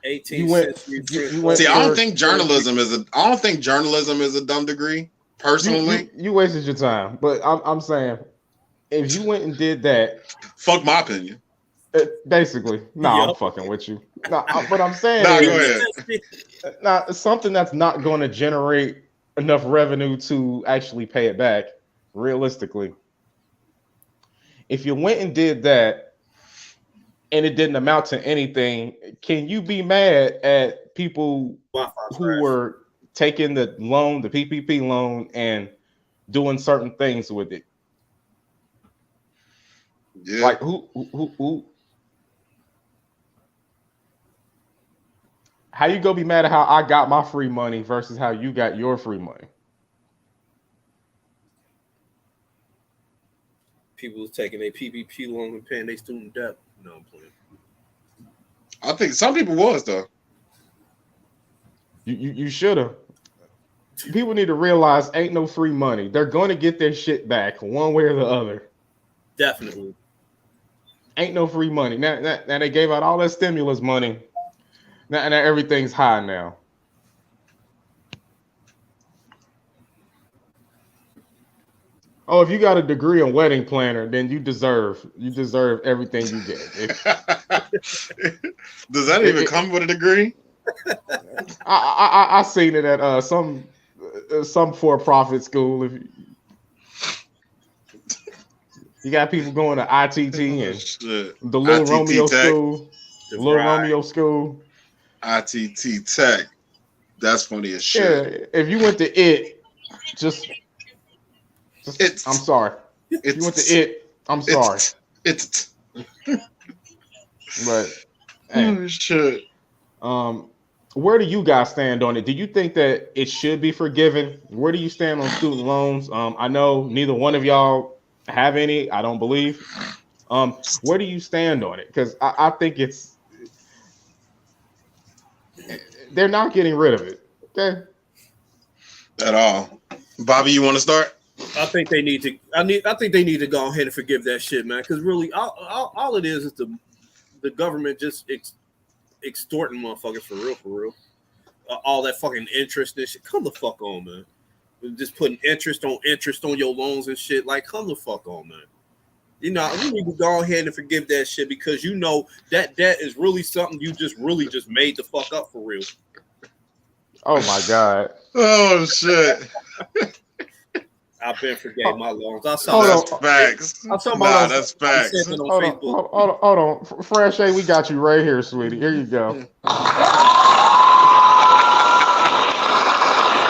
18th century. See, I don't think journalism is a dumb degree. Personally, you wasted your time. But I'm saying, if you went and did that, fuck my opinion. Basically, I'm fucking with you. But I'm saying, go ahead. Something that's not going to generate enough revenue to actually pay it back. Realistically, if you went and did that and it didn't amount to anything, can you be mad at people who were taking the loan, the PPP loan, and doing certain things with it? Yeah. Like who? How you gonna be mad at how I got my free money versus how you got your free money? People was taking their PPP loan and paying their student debt. No, I'm playing. I think some people was though. You should have. People need to realize ain't no free money. They're going to get their shit back one way or the other. Definitely. Ain't no free money. Now they gave out all that stimulus money. Now everything's high now. Oh, if you got a degree in wedding planner, then you deserve everything you get. Does that even come with a degree? I seen it at some for-profit school. If you got people going to ITT and the Little Romeo Tech. School, Romeo School, ITT Tech. That's funny as shit. Yeah, if you went to it, just I'm sorry. If you went to it, I'm sorry. It's but hey, shit. Where do you guys stand on it? Do you think that it should be forgiven? Where do you stand on student loans? I know neither one of y'all have any. I don't believe. Where do you stand on it? Because I think they're not getting rid of it. Okay. At all. Bobby, you want to start? I think they need to. I think they need to go ahead and forgive that shit, man. Because really, all it is the government just extorting motherfuckers for real. All that fucking interest and shit. Come the fuck on, man. Just putting interest on your loans and shit. Like, come the fuck on, man. You know, we need to go ahead and forgive that shit because you know that is really something you just made the fuck up for real. Oh my god. Oh shit. I've been forgave my loans. I saw that's facts. That's facts. Hold on. Fresh A, we got you right here, sweetie. Here you go.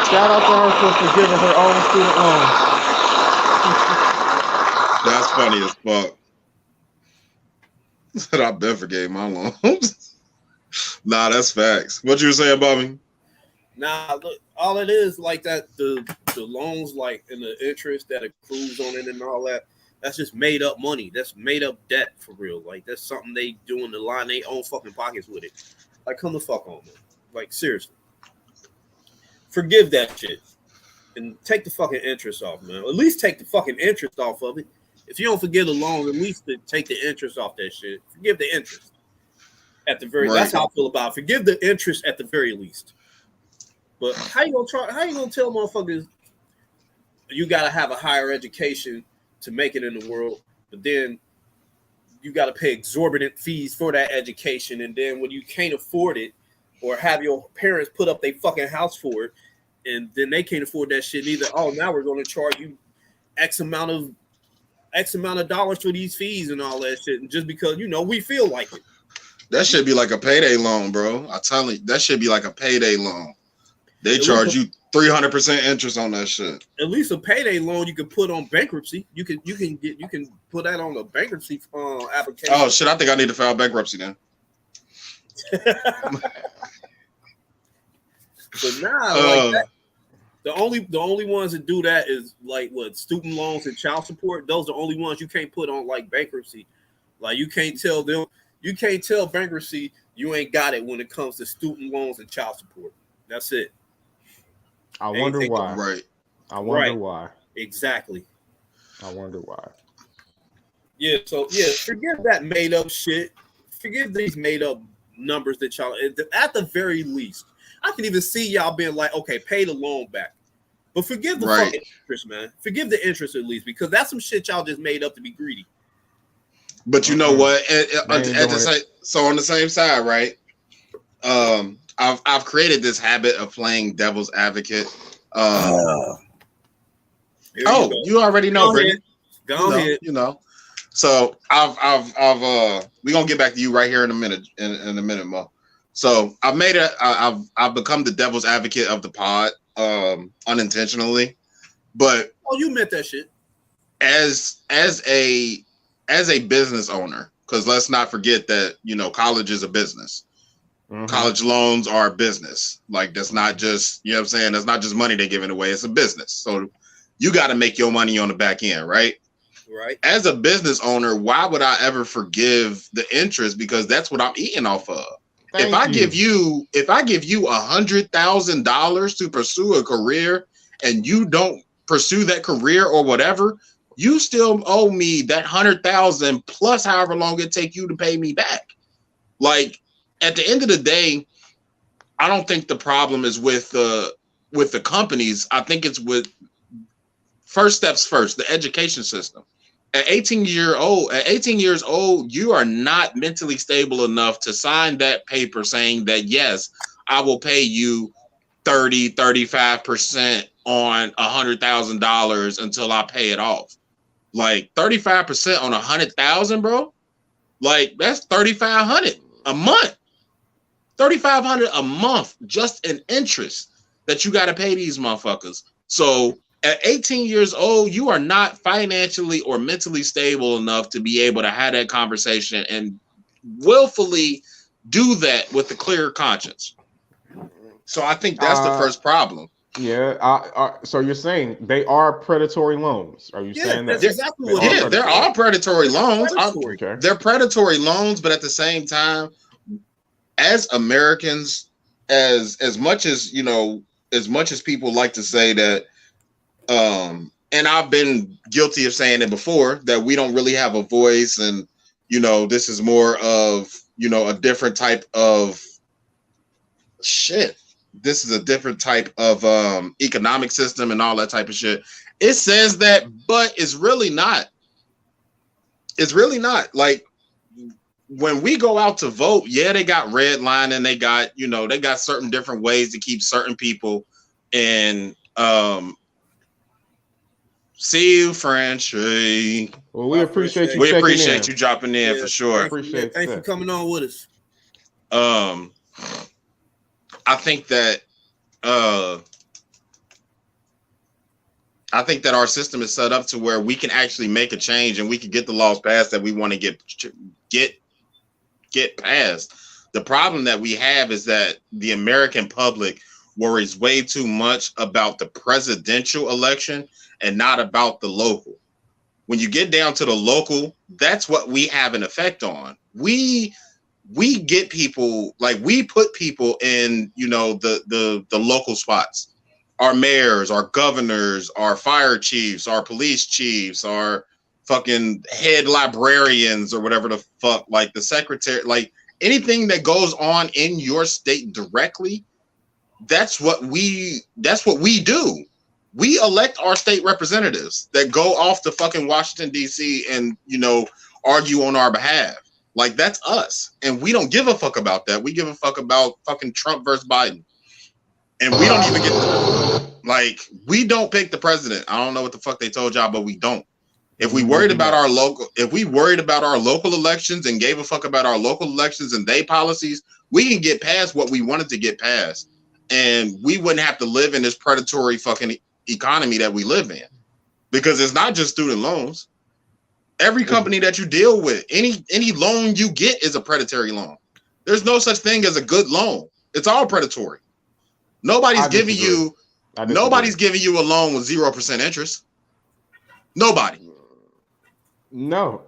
Shout out to her for forgiving her own student loans. That's funny as fuck. Said I been forgave my loans. Nah, that's facts. What you were saying, Bobby? Nah, look, all it is like that, the loans, like, and the interest that accrues on it and all that, that's just made up money. That's made up debt for real. Like, that's something they doing to line their own fucking pockets with it. Like, come the fuck on, man. Like, seriously. Forgive that shit. And take the fucking interest off, man. At least take the fucking interest off of it. If you don't forgive the loan, at least to take the interest off that shit. Forgive the interest at the very. Right. That's how I feel about it. Forgive the interest at the very least. But how you gonna try? How you gonna tell motherfuckers you gotta have a higher education to make it in the world, but then you gotta pay exorbitant fees for that education, and then when you can't afford it, or have your parents put up their fucking house for it, and then they can't afford that shit either. Oh, now we're gonna charge you X amount of dollars for these fees and all that shit, and just because we feel like it. That should be like a payday loan, bro. I tell you, that should be like a payday loan. They charge you 300% interest on that shit. At least a payday loan you can put on bankruptcy. You can put that on a bankruptcy application. Oh shit! I think I need to file bankruptcy then. But nah, the only ones that do that is like what, student loans and child support. Those are the only ones you can't put on like bankruptcy. Like you can't tell bankruptcy you ain't got it when it comes to student loans and child support. That's it. I wonder why. Right. I wonder why. Exactly. I wonder why. Yeah. So yeah, forget that made up shit. Forget these made up numbers that y'all. At the very least, I can even see y'all being like, okay, pay the loan back, but forgive the fucking interest, man. Forgive the interest at least, because that's some shit y'all just made up to be greedy. But you know what? So on the same side, right? I've created this habit of playing devil's adwe're you already know, Brittany. Go ahead. So we're gonna get back to you right here in a minute, in a minute, Mo. So I've become the devil's advocate of the pod, unintentionally, but you meant that shit. As a business owner, because let's not forget that college is a business. Mm-hmm. College loans are a business. Like that's not just what I'm saying. That's not just money they're giving away. It's a business. So you got to make your money on the back end, right? Right. As a business owner, why would I ever forgive the interest? Because that's what I'm eating off of. If I give you $100,000 to pursue a career and you don't pursue that career or whatever, you still owe me that $100,000 plus however long it take you to pay me back. Like at the end of the day, I don't think the problem is with the companies. I think it's with first steps first, the education system. At 18 years old, you are not mentally stable enough to sign that paper saying that, yes, I will pay you 35% on $100,000 until I pay it off. Like 35% on 100,000, bro. Like that's 3,500 a month. 3,500 a month just in interest that you got to pay these motherfuckers. So at 18 years old, you are not financially or mentally stable enough to be able to have that conversation and willfully do that with a clear conscience. So I think that's the first problem. Yeah. So you're saying they are predatory loans? Are you saying that? That's exactly what it is. There are predatory loans. Okay. They're predatory loans, but at the same time, as Americans, as much as people like to say that, and I've been guilty of saying it before, that we don't really have a voice, and this is more of a different type of shit. This is a different type of economic system and all that type of shit. It says that, but it's really not. It's really not. Like when we go out to vote, yeah, they got redlining, they got they got certain different ways to keep certain people in. See you, Frenchie. Well, we appreciate you. We appreciate you dropping in for sure. Thanks for coming on with us. I think that our system is set up to where we can actually make a change and we can get the laws passed that we want to get passed. The problem that we have is that the American public worries way too much about the presidential election and not about the local. When you get down to the local, that's what we have an effect on. We get people, like we put people in, the local spots. Our mayors, our governors, our fire chiefs, our police chiefs, our fucking head librarians or whatever the fuck, like the secretary, like anything that goes on in your state directly, that's what we do. We elect our state representatives that go off to fucking Washington, D.C. and, you know, argue on our behalf. Like, that's us. And we don't give a fuck about that. We give a fuck about fucking Trump versus Biden. And we don't even get we don't pick the president. I don't know what the fuck they told y'all, but we don't. If we worried about our local elections and gave a fuck about our local elections and they policies, we can get past what we wanted to get past. And we wouldn't have to live in this predatory fucking economy that we live in. Because it's not just student loans. Every company that you deal with, any loan you get is a predatory loan. There's no such thing as a good loan. It's all predatory. Nobody's giving you a loan with 0% interest. Nobody. No,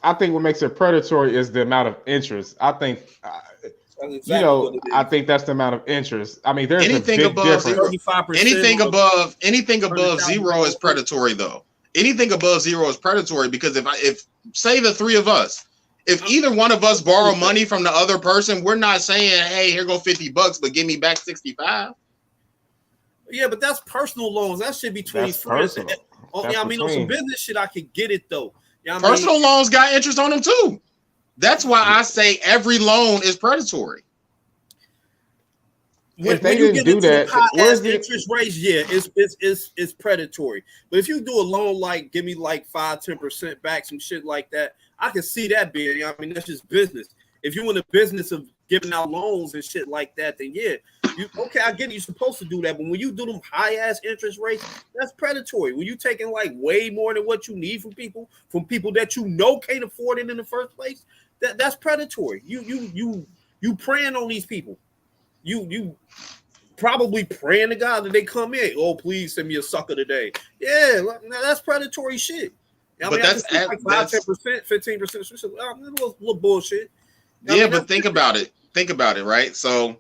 I think what makes it predatory is the amount of interest. I think, I think that's the amount of interest. I mean, there's anything above 35%. Anything above zero is predatory, though. Anything above zero is predatory because if say the three of us, if either one of us borrow money from the other person, we're not saying, "Hey, here go $50, but give me back 65." Yeah, but that's personal loans. That should be 20 friends. On some business shit, I could get it though. Personal loans got interest on them too. That's why I say every loan is predatory. When you get into the high-ass interest rates, yeah, it's predatory. But if you do a loan like give me like 5-10% back, some shit like that, I can see that being. I mean, that's just business. If you're in the business of giving out loans and shit like that, then yeah, I get it. You're supposed to do that. But when you do them high-ass interest rates, that's predatory. When you taking like way more than what you need from people that you know can't afford it in the first place, that's predatory. You preying on these people. You probably praying to God that they come in. Oh, please send me a sucker today. Yeah, that's predatory shit. But that's like 5-10%, 15%, little bullshit. But think about it. Think about it, right? So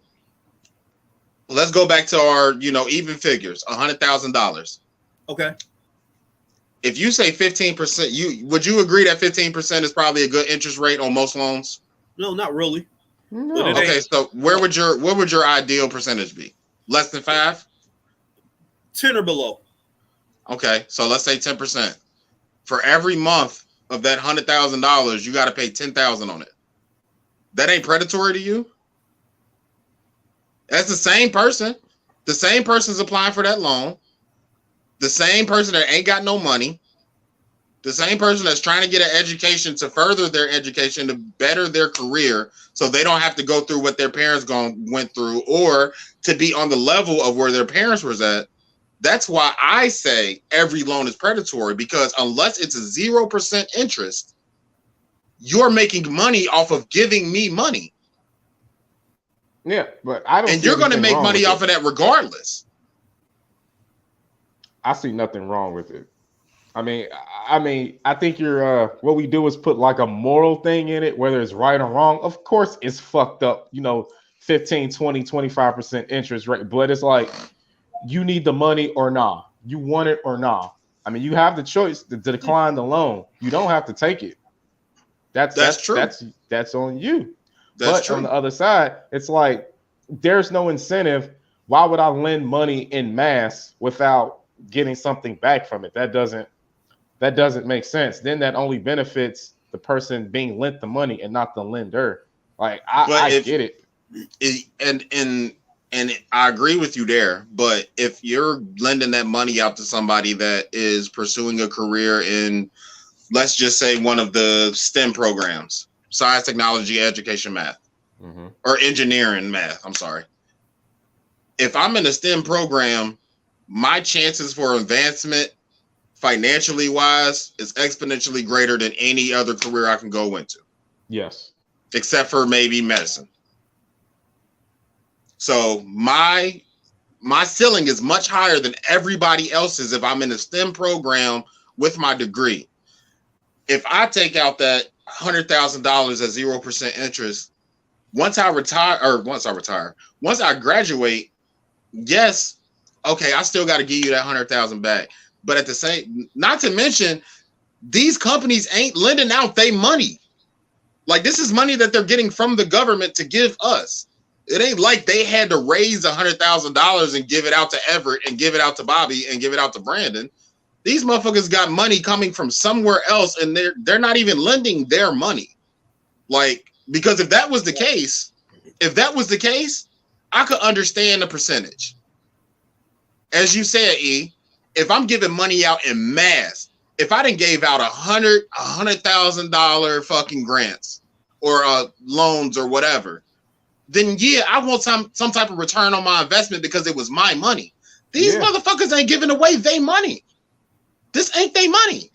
let's go back to our, even figures, $100,000. Okay. If you say 15%, would you agree that 15% is probably a good interest rate on most loans? No, not really. No. Okay, so what would your ideal percentage be? Less than 5? 10 or below. Okay, so let's say 10%. For every month of that $100,000, you got to pay $10,000 on it. That ain't predatory to you? That's the same person. The same person's applying for that loan. The same person that ain't got no money. The same person that's trying to get an education to further their education, to better their career, so they don't have to go through what their parents went through, or to be on the level of where their parents was at. That's why I say every loan is predatory, because unless it's a 0% interest, you're making money off of giving me money. Yeah, but I don't. And you're going to make money off of that regardless. I see nothing wrong with it. I mean, I think you're. What we do is put like a moral thing in it, whether it's right or wrong. Of course, it's fucked up. 15, 20, 25% interest rate, but it's like you need the money or nah. You want it or nah. I mean, you have the choice to decline the loan. You don't have to take it. That's true. That's on you. But true. On the other side, it's like there's no incentive. Why would I lend money in mass without getting something back from it? That doesn't make sense. Then that only benefits the person being lent the money and not the lender. Like I get it. And I agree with you there. But if you're lending that money out to somebody that is pursuing a career in, let's just say, one of the STEM programs, science, technology, education, math, or engineering, math. I'm sorry. If I'm in a STEM program, my chances for advancement financially wise is exponentially greater than any other career I can go into. Yes. Except for maybe medicine. So my ceiling is much higher than everybody else's if I'm in a STEM program with my degree. If I take out that $100,000 at 0% interest, once I graduate, yes, okay, I still got to give you that $100,000 back. But at the same, not to mention, these companies ain't lending out their money. Like, this is money that they're getting from the government to give us. It ain't like they had to raise $100,000 and give it out to Everett and give it out to Bobby and give it out to Brandon. These motherfuckers got money coming from somewhere else, and they're not even lending their money. Like, because if that was the case, I could understand the percentage. As you said, E, if I'm giving money out in mass, if I didn't gave out $100,000 fucking grants or loans or whatever, then yeah, I want some type of return on my investment because it was my money. These motherfuckers ain't giving away their money. This ain't their money.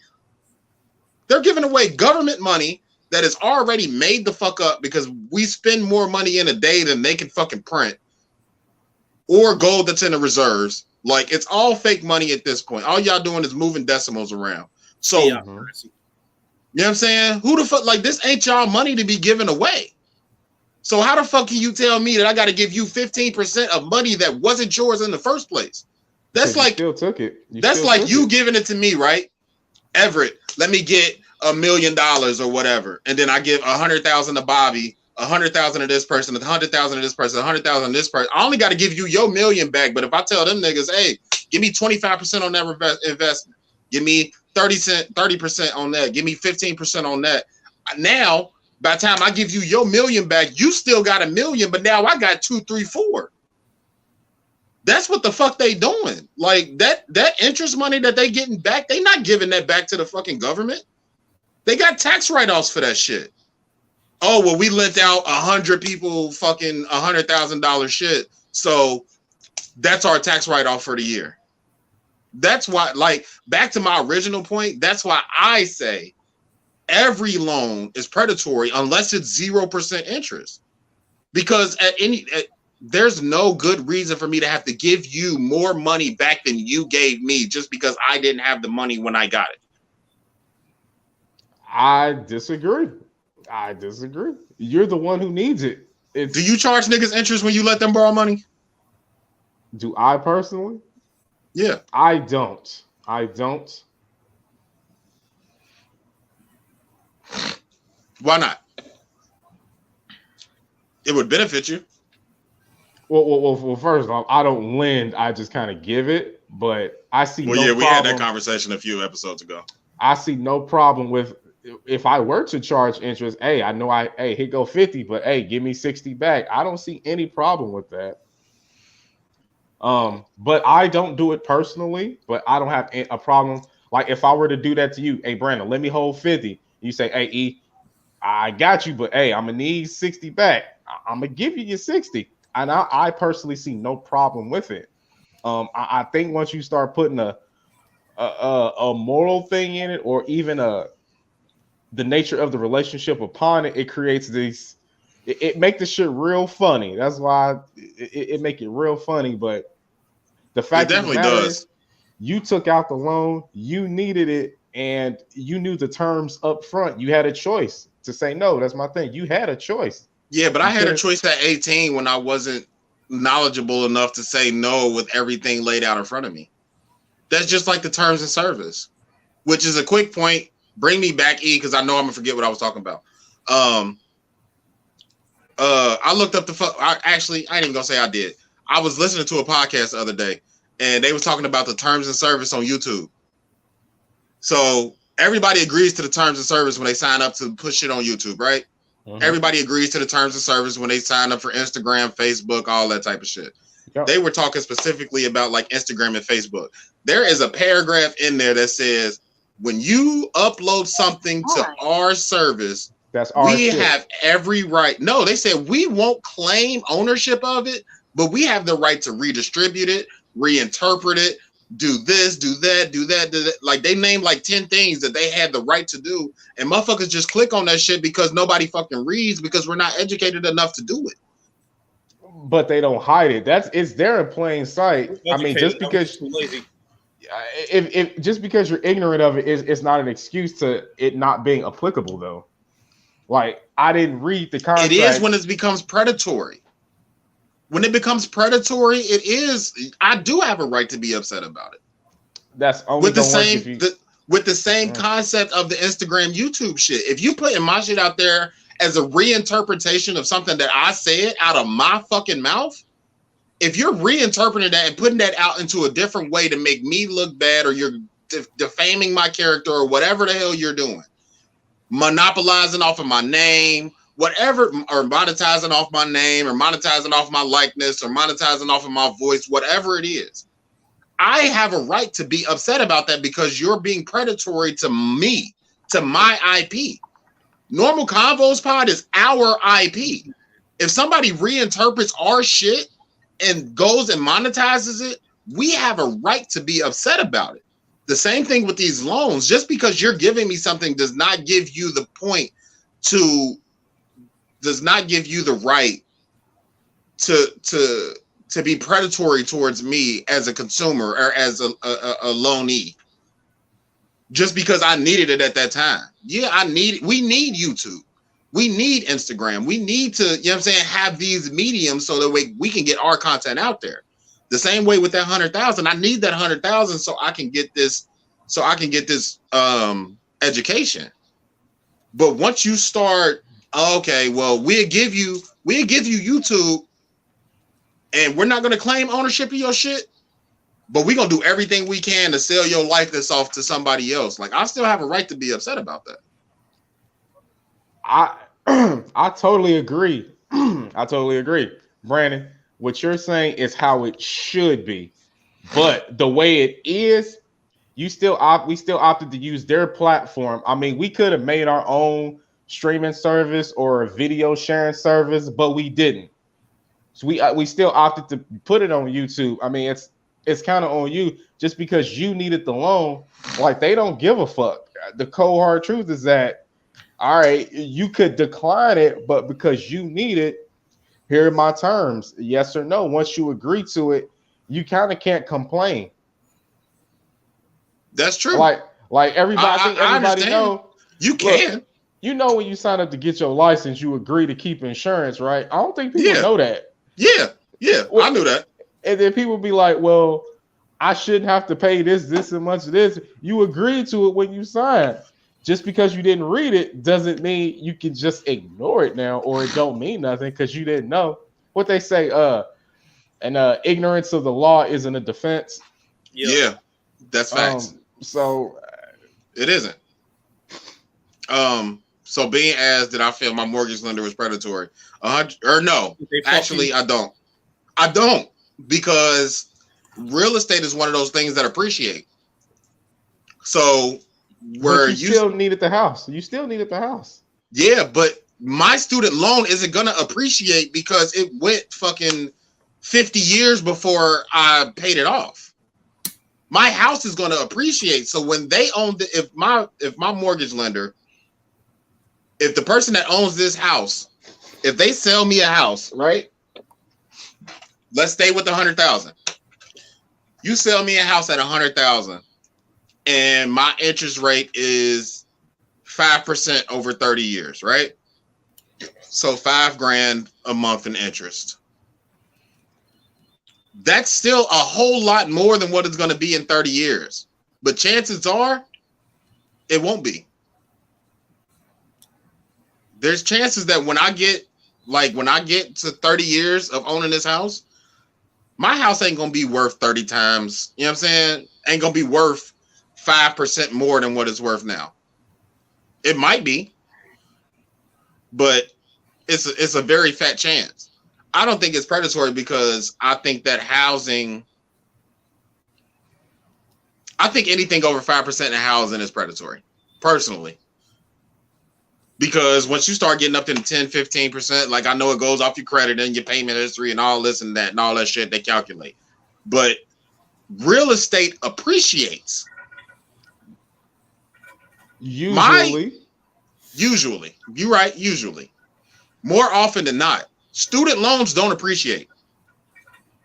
They're giving away government money that is already made the fuck up because we spend more money in a day than they can fucking print, or gold that's in the reserves. Like, it's all fake money at this point. All y'all doing is moving decimals around. So, you know what I'm saying? Who the fuck, like, this ain't y'all money to be given away. So how the fuck can you tell me that I got to give you 15% of money that wasn't yours in the first place? That's like, still took it. That's like you giving it to me, right? Everett, let me get $1 million or whatever, and then I give 100,000 to Bobby, 100,000 to this person, 100,000 to this person, 100,000 to this person. I only got to give you your million back. But if I tell them niggas, hey, give me 25% on that investment, give me 30% on that, give me 15% on that. Now, by the time I give you your million back, you still got $1 million, but now I got 2, 3, 4. That's what the fuck they doing. Like, that interest money that they getting back, they not giving that back to the fucking government. They got tax write-offs for that shit. Oh, well, we lent out 100 people fucking $100,000 shit, so that's our tax write-off for the year. That's why, like, back to my original point, that's why I say every loan is predatory unless it's 0% interest. Because there's no good reason for me to have to give you more money back than you gave me just because I didn't have the money when I got it. I disagree. You're the one who needs it. Do you charge niggas interest when you let them borrow money? Do I personally? Yeah. I don't. Why not? It would benefit you. Well, first off, I don't lend. I just kind of give it. But I see we had that conversation a few episodes ago. I see no problem with if I were to charge interest. Hey, I know here go 50, but hey, give me 60 back. I don't see any problem with that. But I don't do it personally. But I don't have a problem. Like, if I were to do that to you, hey, Brandon, let me hold 50. You say, hey, E, I got you, but hey, I'm gonna need 60 back. I'm gonna give you your 60, and I personally see no problem with it. I think once you start putting a moral thing in it, or even the nature of the relationship upon it, it creates these. It make the shit real funny. That's why it make it real funny. But the fact it definitely does. Is, you took out the loan, you needed it, and you knew the terms up front. You had a choice to say no. That's my thing. You had a choice. Yeah, but I had a choice at 18 when I wasn't knowledgeable enough to say no with everything laid out in front of me. That's just like the terms of service, which is a quick point. Bring me back, E, because I know I'm gonna forget what I was talking about. I looked up I ain't even gonna say I did. I was listening to a podcast the other day, and they was talking about the terms of service on YouTube. So everybody agrees to the terms of service when they sign up to put shit on YouTube, right? Mm-hmm. Everybody agrees to the terms of service when they sign up for Instagram, Facebook, all that type of shit. Yep. They were talking specifically about like Instagram and Facebook. There is a paragraph in there that says, when you upload something to our service, that's our shit. Have every right. No, they said we won't claim ownership of it, but we have the right to redistribute it, reinterpret it, do this, do that, do that, do that. Like, they named like 10 things that they had the right to do, and motherfuckers just click on that shit because nobody fucking reads, because we're not educated enough to do it. But they don't hide it. It's there in plain sight. I mean, just because if just because you're ignorant of it, it's not an excuse to it not being applicable, though. Like, I didn't read the contract. It is when it becomes predatory. When it becomes predatory, it is. I do have a right to be upset about it. That's only with the with the same concept of the Instagram, YouTube shit. If you putting my shit out there as a reinterpretation of something that I said out of my fucking mouth, if you're reinterpreting that and putting that out into a different way to make me look bad, or you're defaming my character, or whatever the hell you're doing, monopolizing off of my name, whatever, or monetizing off my name, or monetizing off my likeness, or monetizing off of my voice, whatever it is, I have a right to be upset about that because you're being predatory to me, to my IP. Normal Convos Pod is our IP. If somebody reinterprets our shit and goes and monetizes it, we have a right to be upset about it. The same thing with these loans. Just because you're giving me something does not give you the right to be predatory towards me as a consumer or as a loanee. Just because I needed it at that time. Yeah, we need YouTube. We need Instagram. We need to, you know what I'm saying, have these mediums so that we can get our content out there. The same way with that 100,000. I need that 100,000 so I can get this education. But once you start, okay, well, we'll give you YouTube, and we're not going to claim ownership of your shit, but we're going to do everything we can to sell your likeness off to somebody else. Like, I still have a right to be upset about that. I totally agree. I totally agree. Brandon, what you're saying is how it should be. But the way it is, we still opted to use their platform. I mean, we could have made our own streaming service or a video sharing service, but we didn't. So we still opted to put it on YouTube. I mean, it's kind of on you just because you needed the loan. Like, they don't give a fuck. The cold hard truth is that, all right, you could decline it, but because you need it, here are my terms. Yes or no. Once you agree to it, you kind of can't complain. That's true. Like everybody, I think everybody know. You can. Look, you know, when you sign up to get your license, you agree to keep insurance, right? I don't think people know that. Yeah, I knew that. And then people be like, well, I shouldn't have to pay this and much of this. You agreed to it when you signed. Just because you didn't read it doesn't mean you can just ignore it now, or it don't mean nothing because you didn't know. What they say, ignorance of the law isn't a defense. Yeah, that's facts. So it isn't. So being asked, did I feel my mortgage lender was predatory? Or no, actually, I don't. I don't, because real estate is one of those things that appreciate. So where you still needed the house. You still needed the house. Yeah, but my student loan isn't going to appreciate because it went fucking 50 years before I paid it off. My house is going to appreciate. So when they own if my mortgage lender, if the person that owns this house, if they sell me a house, right? Let's stay with the 100,000. You sell me a house at 100,000, and my interest rate is 5% over 30 years, right? So $5,000 a month in interest. That's still a whole lot more than what it's going to be in 30 years. But chances are, it won't be. There's chances that when I get to 30 years of owning this house, my house ain't going to be worth 30 times. You know what I'm saying? Ain't going to be worth 5% more than what it's worth now. It might be, but it's a very fat chance. I don't think it's predatory because I think that I think anything over 5% in housing is predatory, personally. Because once you start getting up to 10, 15%, like, I know it goes off your credit and your payment history and all this and that and all that shit they calculate. But real estate appreciates. Usually. You're right, usually. More often than not. Student loans don't appreciate.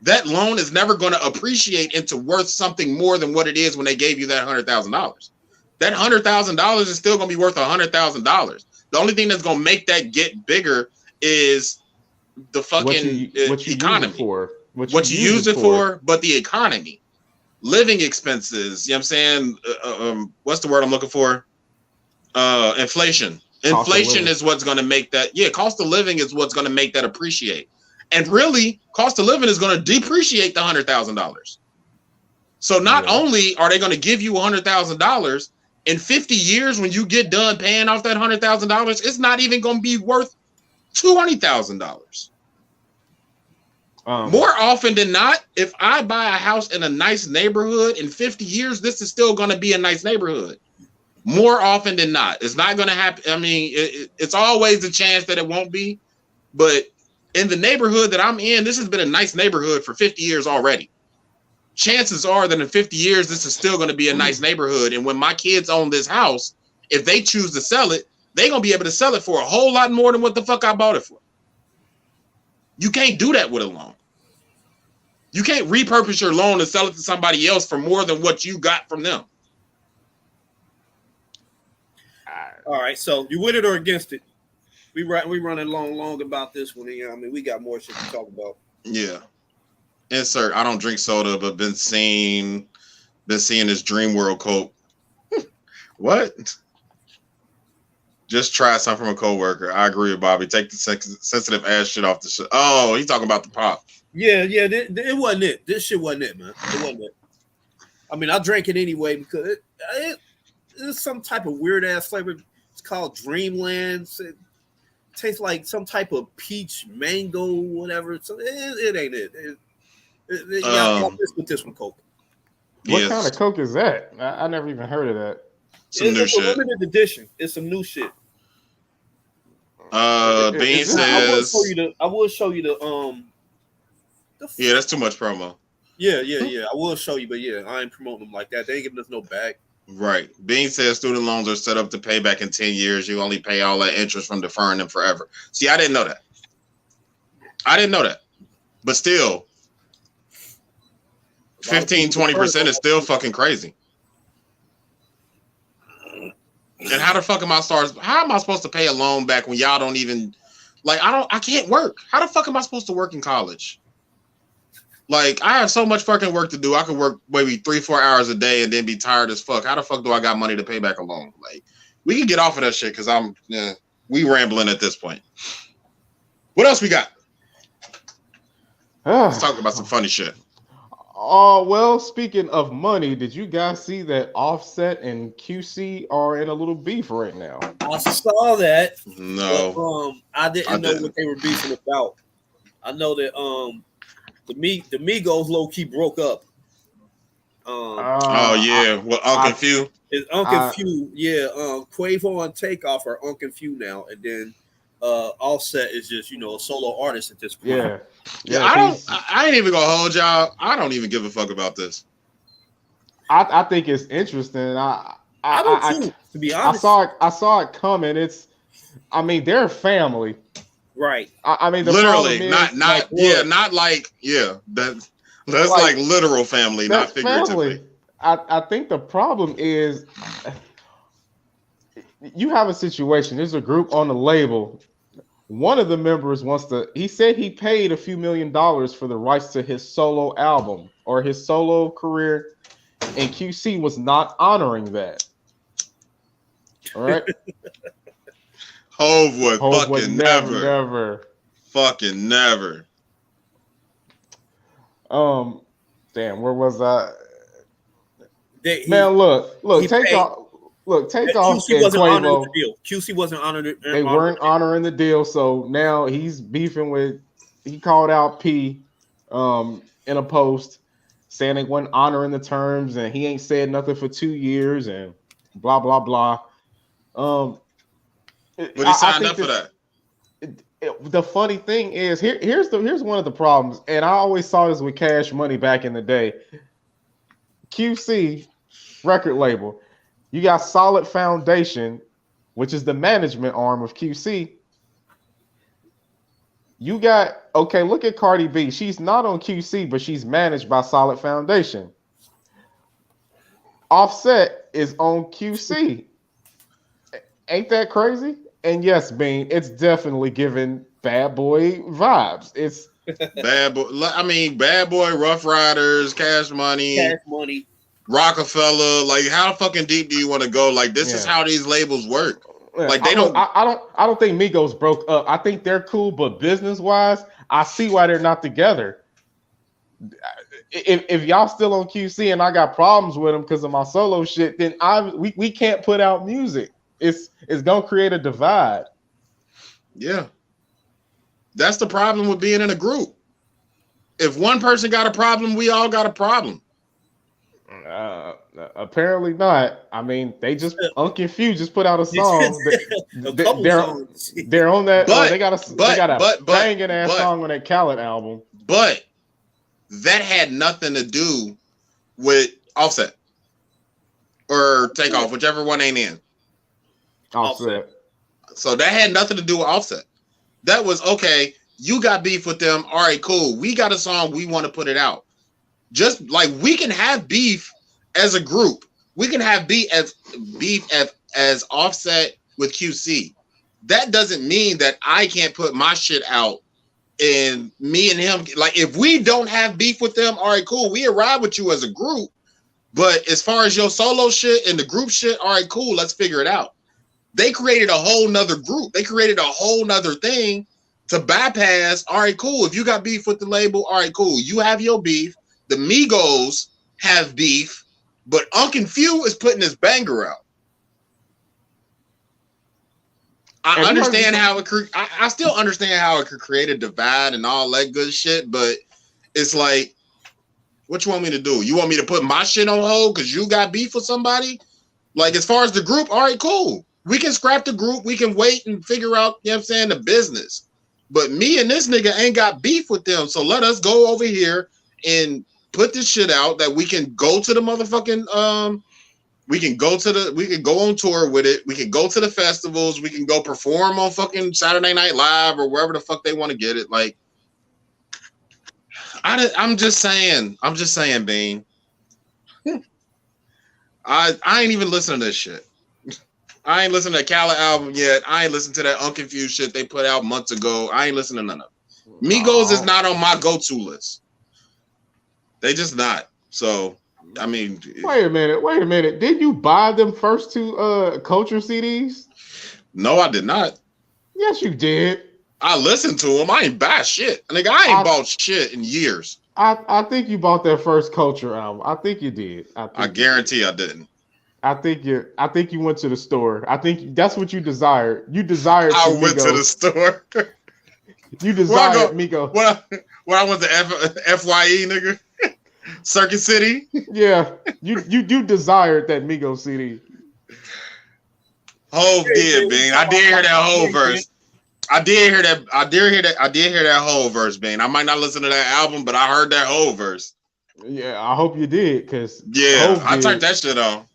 That loan is never going to appreciate into worth something more than what it is when they gave you that $100,000. That $100,000 is still going to be worth $100,000. The only thing that's going to make that get bigger is the fucking economy. What you use it for, but the economy. living expenses. You know what I'm saying? What's the word I'm looking for? Inflation. Inflation is what's going to make that. Yeah, cost of living is what's going to make that appreciate. And really, cost of living is going to depreciate the $100,000. So not only are they going to give you $100,000 in 50 years, when you get done paying off that $100,000, it's not even going to be worth $200,000. More often than not, if I buy a house in a nice neighborhood in 50 years, this is still going to be a nice neighborhood. More often than not, it's not going to happen. I mean, it's always a chance that it won't be. But in the neighborhood that I'm in, this has been a nice neighborhood for 50 years already. Chances are that in 50 years, this is still going to be a nice neighborhood. And when my kids own this house, if they choose to sell it, they're going to be able to sell it for a whole lot more than what the fuck I bought it for. You can't do that with a loan. You can't repurpose your loan and sell it to somebody else for more than what you got from them. All right, so you with it or against it? We running long about this one. I mean, we got more shit to talk about. Yeah. Insert. I don't drink soda, but been seeing this Dream World Coke. What? Just try something from a coworker. I agree with Bobby. Take the sensitive ass shit off the shit. Oh, he's talking about the pop. Yeah. It wasn't it. This shit wasn't it, man. It wasn't it. I mean, I drank it anyway because it's some type of weird ass flavor. It's called Dreamlands. It tastes like some type of peach, mango, whatever. So it ain't it. Y'all miss with this one, Coke. What kind of Coke is that? I never even heard of that. It's a limited edition. It's some new shit. Bean says I will show you the yeah, that's too much promo. Yeah. I will show you, but yeah, I ain't promoting them like that. They ain't giving us no bag. Right. Bean says student loans are set up to pay back in 10 years. You only pay all that interest from deferring them forever. See, I didn't know that. But still, 15-20% is still fucking crazy. And how the fuck am I supposed to pay a loan back when y'all don't even I can't work. How the fuck am I supposed to work in college? Like, I have so much fucking work to do. I could work maybe 3-4 hours a day and then be tired as fuck. How the fuck do I got money to pay back a loan? Like, we can get off of that shit because we rambling at this point. What else we got? Let's talk about some funny shit. Oh, well, speaking of money, did you guys see that Offset and QC are in a little beef right now? I saw that. No. But, I didn't know what they were beefing about. I know that the Migos low key broke up. Well, Uncle Few. It's Uncle Few, Quavo and Takeoff are Uncle Few now, and then Offset is just a solo artist at this point. Yeah. I ain't even gonna hold y'all. I don't even give a fuck about this. I think it's interesting. I do too, to be honest. I saw it coming. They're a family. Right. I mean, literally, that's like literal family, not figuratively. Family. I think the problem is you have a situation. There's a group on the label. One of the members he said he paid a few $1 million for the rights to his solo album or his solo career, and QC was not honoring that. All right. Hove would fucking never. Fucking never. Damn, where was I? Take off. QC wasn't honoring the deal. QC wasn't honoring. They weren't honoring the deal, so now he's beefing with. He called out P, in a post saying they weren't honoring the terms, and he ain't said nothing for 2 years, and blah blah blah. But he signed up for that. The funny thing is, here's one of the problems, and I always saw this with Cash Money back in the day. QC record label, you got Solid Foundation, which is the management arm of QC. You got look at Cardi B. She's not on QC, but she's managed by Solid Foundation. Offset is on QC. Ain't that crazy? And yes, Bean, it's definitely giving Bad Boy vibes. Bad Boy. I mean, Bad Boy, Rough Riders, Cash Money, Rockefeller. Like, how fucking deep do you want to go? Like, this is how these labels work. Like, they don't. I don't think Migos broke up. I think they're cool, but business wise, I see why they're not together. If y'all still on QC and I got problems with them because of my solo shit, then we can't put out music. It's gonna create a divide. Yeah, that's the problem with being in a group. If one person got a problem, we all got a problem. Apparently not. I mean, they just Unconfused just put out a song. They're on that. They got a banging ass song on that Khaled album. But that had nothing to do with Offset or Takeoff, whichever one ain't in. Offset. So that had nothing to do with Offset. That was okay. You got beef with them. All right, cool. We got a song. We want to put it out. Just like we can have beef as a group. We can have beef as Offset with QC. That doesn't mean that I can't put my shit out. And me and him, like, if we don't have beef with them, all right, cool. We arrive with you as a group. But as far as your solo shit and the group shit, all right, cool. Let's figure it out. They created a whole nother group. They created a whole nother thing to bypass. All right, cool. If you got beef with the label, all right, cool. You have your beef. The Migos have beef, but Unconfused is putting this banger out. I understand how it could. I still understand how it could create a divide and all that good shit, but it's like, what you want me to do? You want me to put my shit on hold because you got beef with somebody? Like, as far as the group, all right, cool. We can scrap the group. We can wait and figure out, you know what I'm saying, the business. But me and this nigga ain't got beef with them, so let us go over here and put this shit out that we can go to the motherfucking we can go on tour with it. We can go to the festivals. We can go perform on fucking Saturday Night Live or wherever the fuck they want to get it. Like, I'm just saying, Bean. I ain't even listening to this shit. I ain't listened to the Khaled album yet. I ain't listened to that Unconfused shit they put out months ago. I ain't listening to none of it. Migos is not on my go-to list. They just not. So, I mean, wait a minute. Did you buy them first two Culture CDs? No, I did not. Yes, you did. I listened to them. I ain't buy shit. I ain't bought shit in years. I think you bought that first Culture album. I think you did. I guarantee I didn't. I think you went to the store. I think that's what you desired. You desired. I went to the store. You desired Migos. When I went to FYE, nigga. Circuit City. Yeah, you desired that Migos CD. Hove did, Bean. I did hear that whole verse. I did hear that whole verse, Bean. I might not listen to that album, but I heard that whole verse. Yeah, I hope you did, cause I turned that shit on.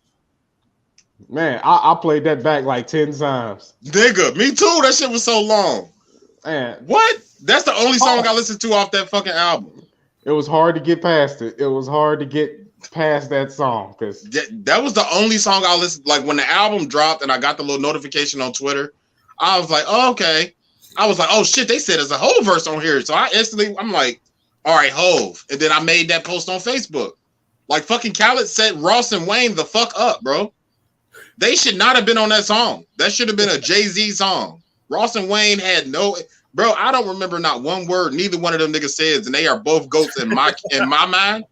Man, I played that back like 10 times. Nigga, me too. That shit was so long. Man, what? That's the only song I listened to off that fucking album. It was hard to get past it. It was hard to get past that song because that was the only song I listened. Like when the album dropped and I got the little notification on Twitter, I was like, oh, okay. I was like, oh shit, they said there's a whole verse on here. So I'm like, all right, Hove. And then I made that post on Facebook. Like fucking Khaled set Ross and Wayne the fuck up, bro. They should not have been on that song. That should have been a Jay-Z song. Ross and Wayne had no. Bro, I don't remember not one word neither one of them niggas says, and they are both goats in my mind.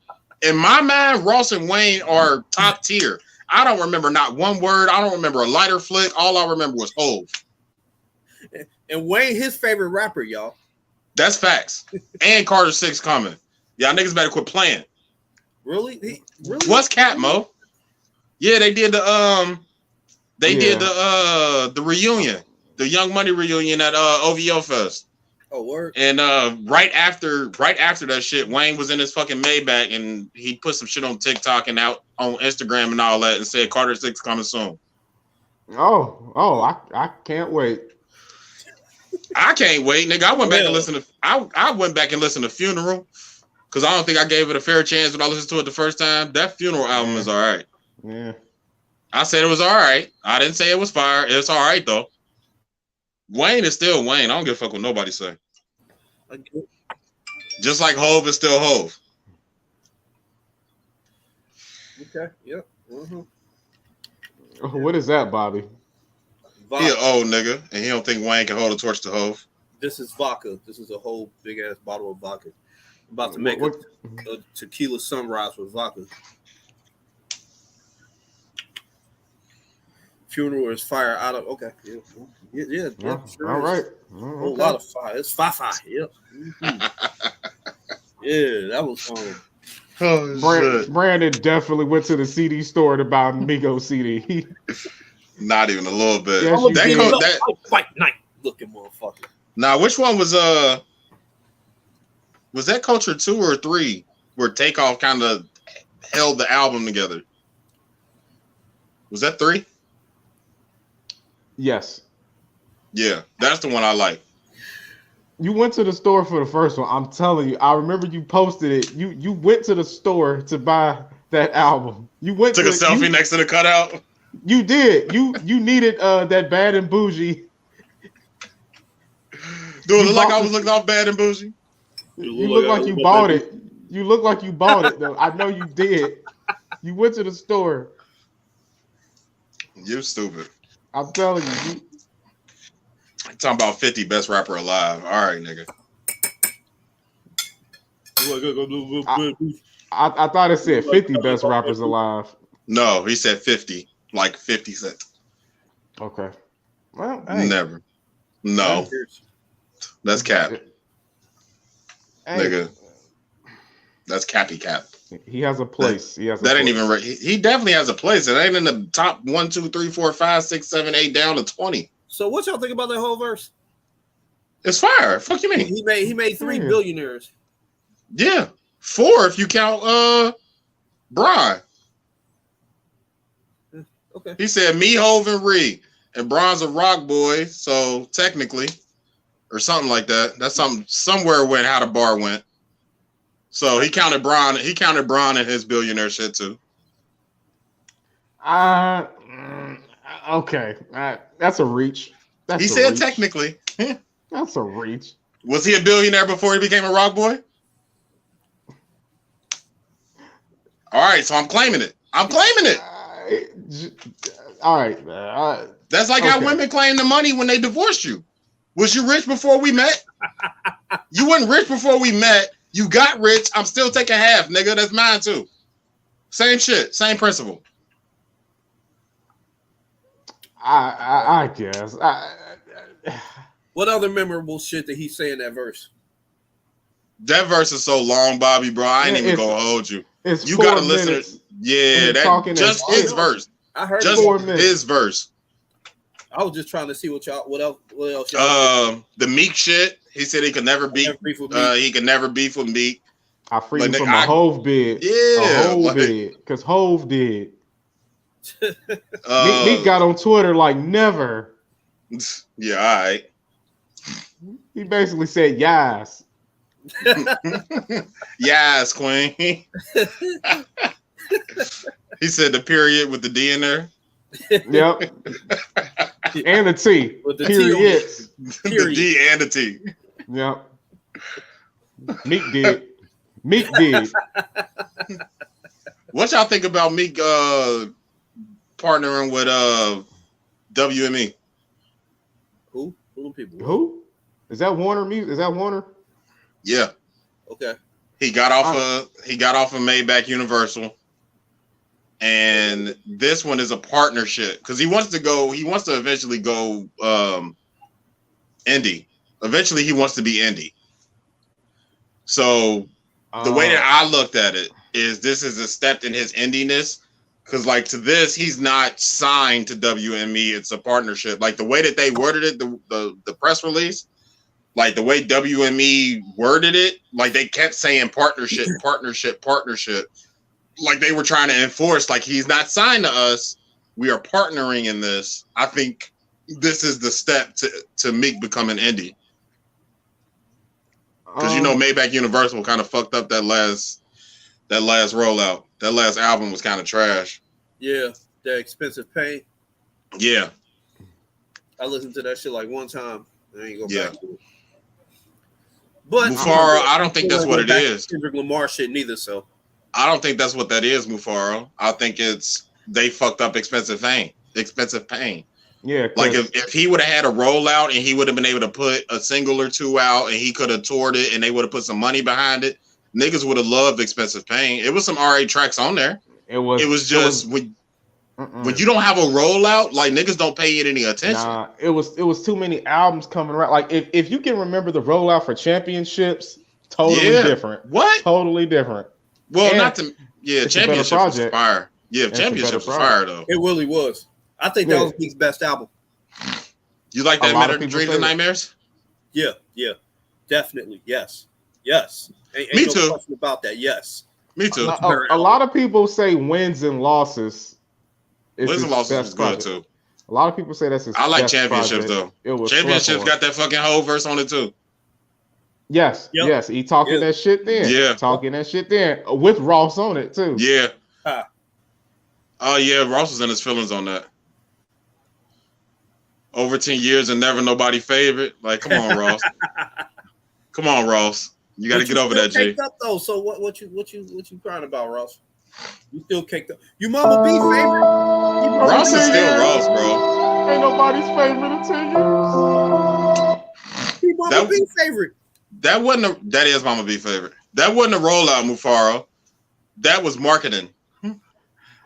In my mind, Ross and Wayne are top tier. I don't remember not one word. I don't remember a lighter flick. All I remember was Hove. And Wayne, his favorite rapper, y'all. That's facts. And Carter 6 coming. Y'all niggas better quit playing. Really? What's Cat, Mo? Yeah, they did the the reunion. The Young Money reunion at OVO Fest. Oh, word. And right after that shit, Wayne was in his fucking Maybach and he put some shit on TikTok and out on Instagram and all that and said Carter 6 coming soon. I can't wait. I can't wait, nigga. I went back and listened to Funeral because I don't think I gave it a fair chance when I listened to it the first time. That Funeral album is all right. Yeah. I said it was all right. I didn't say it was fire. It's all right though. Wayne is still Wayne. I don't give a fuck what nobody say. Just like Hove is still Hove. Okay. Yep. Mm-hmm. What is that, Bobby? He an old nigga, and he don't think Wayne can hold a torch to Hove. This is vodka. This is a whole big ass bottle of vodka. I'm about to make a tequila sunrise with vodka. Funeral is fire out of yeah. Sure all right. A whole lot of fire. It's fire. Yep. Mm-hmm. Yeah, that was Brandon definitely went to the CD store to buy Migo CD. Not even a little bit. Yes, that fight night looking motherfucker. Now, which one was that Culture 2 or 3 where Takeoff kind of held the album together? Was that 3? Yes. Yeah, that's the one I like. You went to the store for the first one. I'm telling you. I remember you posted it. You went to the store to buy that album. You went took a selfie next to the cutout. You did. You needed that Bad and Bougie. Do it look like I was looking off Bad and Bougie? You look like you bought it. You look like you bought it though. I know you did. You went to the store. You stupid. I'm telling you. Talking about 50 best rapper alive. All right, nigga. I thought it said 50 best rappers alive. No, he said 50, like 50 Cent. Okay. Well, hey. Never. No. That's cap. Hey. Nigga. That's Cappy Cap. He has a place. He ain't even right. He definitely has a place. It ain't in the top 1, 2, 3, 4, 5, 6, 7, 8 down to 20. So what y'all think about that whole verse? It's fire. Fuck you mean? He made 3 billionaires. Yeah. 4 if you count Brian. Okay. He said me, Hove, and Ree. And Bron's a rock boy, so technically, or something like that. That's somewhere when how the bar went. So he counted Bron. He counted Bron in his billionaire shit too. Okay. That's a reach. He said technically. That's a reach. Was he a billionaire before he became a rock boy? All right, so I'm claiming it. I'm claiming it. All right. That's like how women claim the money when they divorced you. Was you rich before we met? You wasn't rich before we met. You got rich. I'm still taking half, nigga. That's mine too. Same shit. Same principle. I guess. What other memorable shit did he say in that verse? That verse is so long, Bobby, bro. I ain't even gonna hold you. You gotta listen to that. Just his verse. I heard just his verse. I was just trying to see what else y'all the Meek shit. He said he could never beef. He could never beef with Meek. I freed him from a Hove bid. Yeah, a Hove bid, because Hove did. Meek got on Twitter like never. Yeah, all right. He basically said yes. Yes, Queen. He said the period with the D in there. Yep. And the T. With the period. The D and the T. Yep. Meek did. Meek did. What y'all think about Meek partnering with WME? Who people? Who? Is that Warner Music? Is that Warner? Yeah. Okay. He got off of Maybach Universal. And this one is a partnership because he wants to eventually go indie. Eventually he wants to be indie. So the way that I looked at it is this is a step in his indiness. Because like to this, he's not signed to WME. It's a partnership. Like the way that they worded it, the press release, like the way WME worded it, like they kept saying partnership, partnership, partnership. Like they were trying to enforce, like he's not signed to us. We are partnering in this. I think this is the step to Meek becoming indie. Because Maybach Universal kind of fucked up that last rollout. That last album was kind of trash. Yeah, that Expensive Pain. Yeah. I listened to that shit like one time. I ain't go back to it. But Mufaro, I don't think that's what it is. Kendrick Lamar shit neither. So I don't think that's what that is, Mufaro. I think it's they fucked up expensive pain. Yeah, like if he would have had a rollout and he would have been able to put a single or two out and he could have toured it and they would have put some money behind it, niggas would have loved expensive pain. It was some RA tracks on there. It was just when you don't have a rollout, like niggas don't pay it any attention. Nah, it was too many albums coming around. Like if you can remember the rollout for Championships, totally different. What? Totally different. Well, and not to Championships was fire. Yeah, Championships was fire though. It really was. I think that was Meek's best album. You like that better than Dreams and Nightmares? Yeah, definitely. Yes. Ain't Me no too. question about that. Yes. Me too. A lot of people say Wins and Losses. Wins and Losses was good too. A lot of people say that's his I like best Championships project. though. Championships got that fucking whole verse on it too. Yes, yes. He talking that shit then. Yeah. Talking that shit then with Ross on it too. Yeah. Oh yeah, Ross was in his feelings on that. Over 10 years and never nobody favorite. Like, come on, Ross. Come on, Ross. You got to get over that, G. Up though. So what you crying about, Ross? You still caked up. You Mama B favorite? Ross is still Ross, bro. Ain't nobody's favorite in 10 years. You Mama B favorite. That is Mama B favorite. That wasn't a rollout, Mufaro. That was marketing.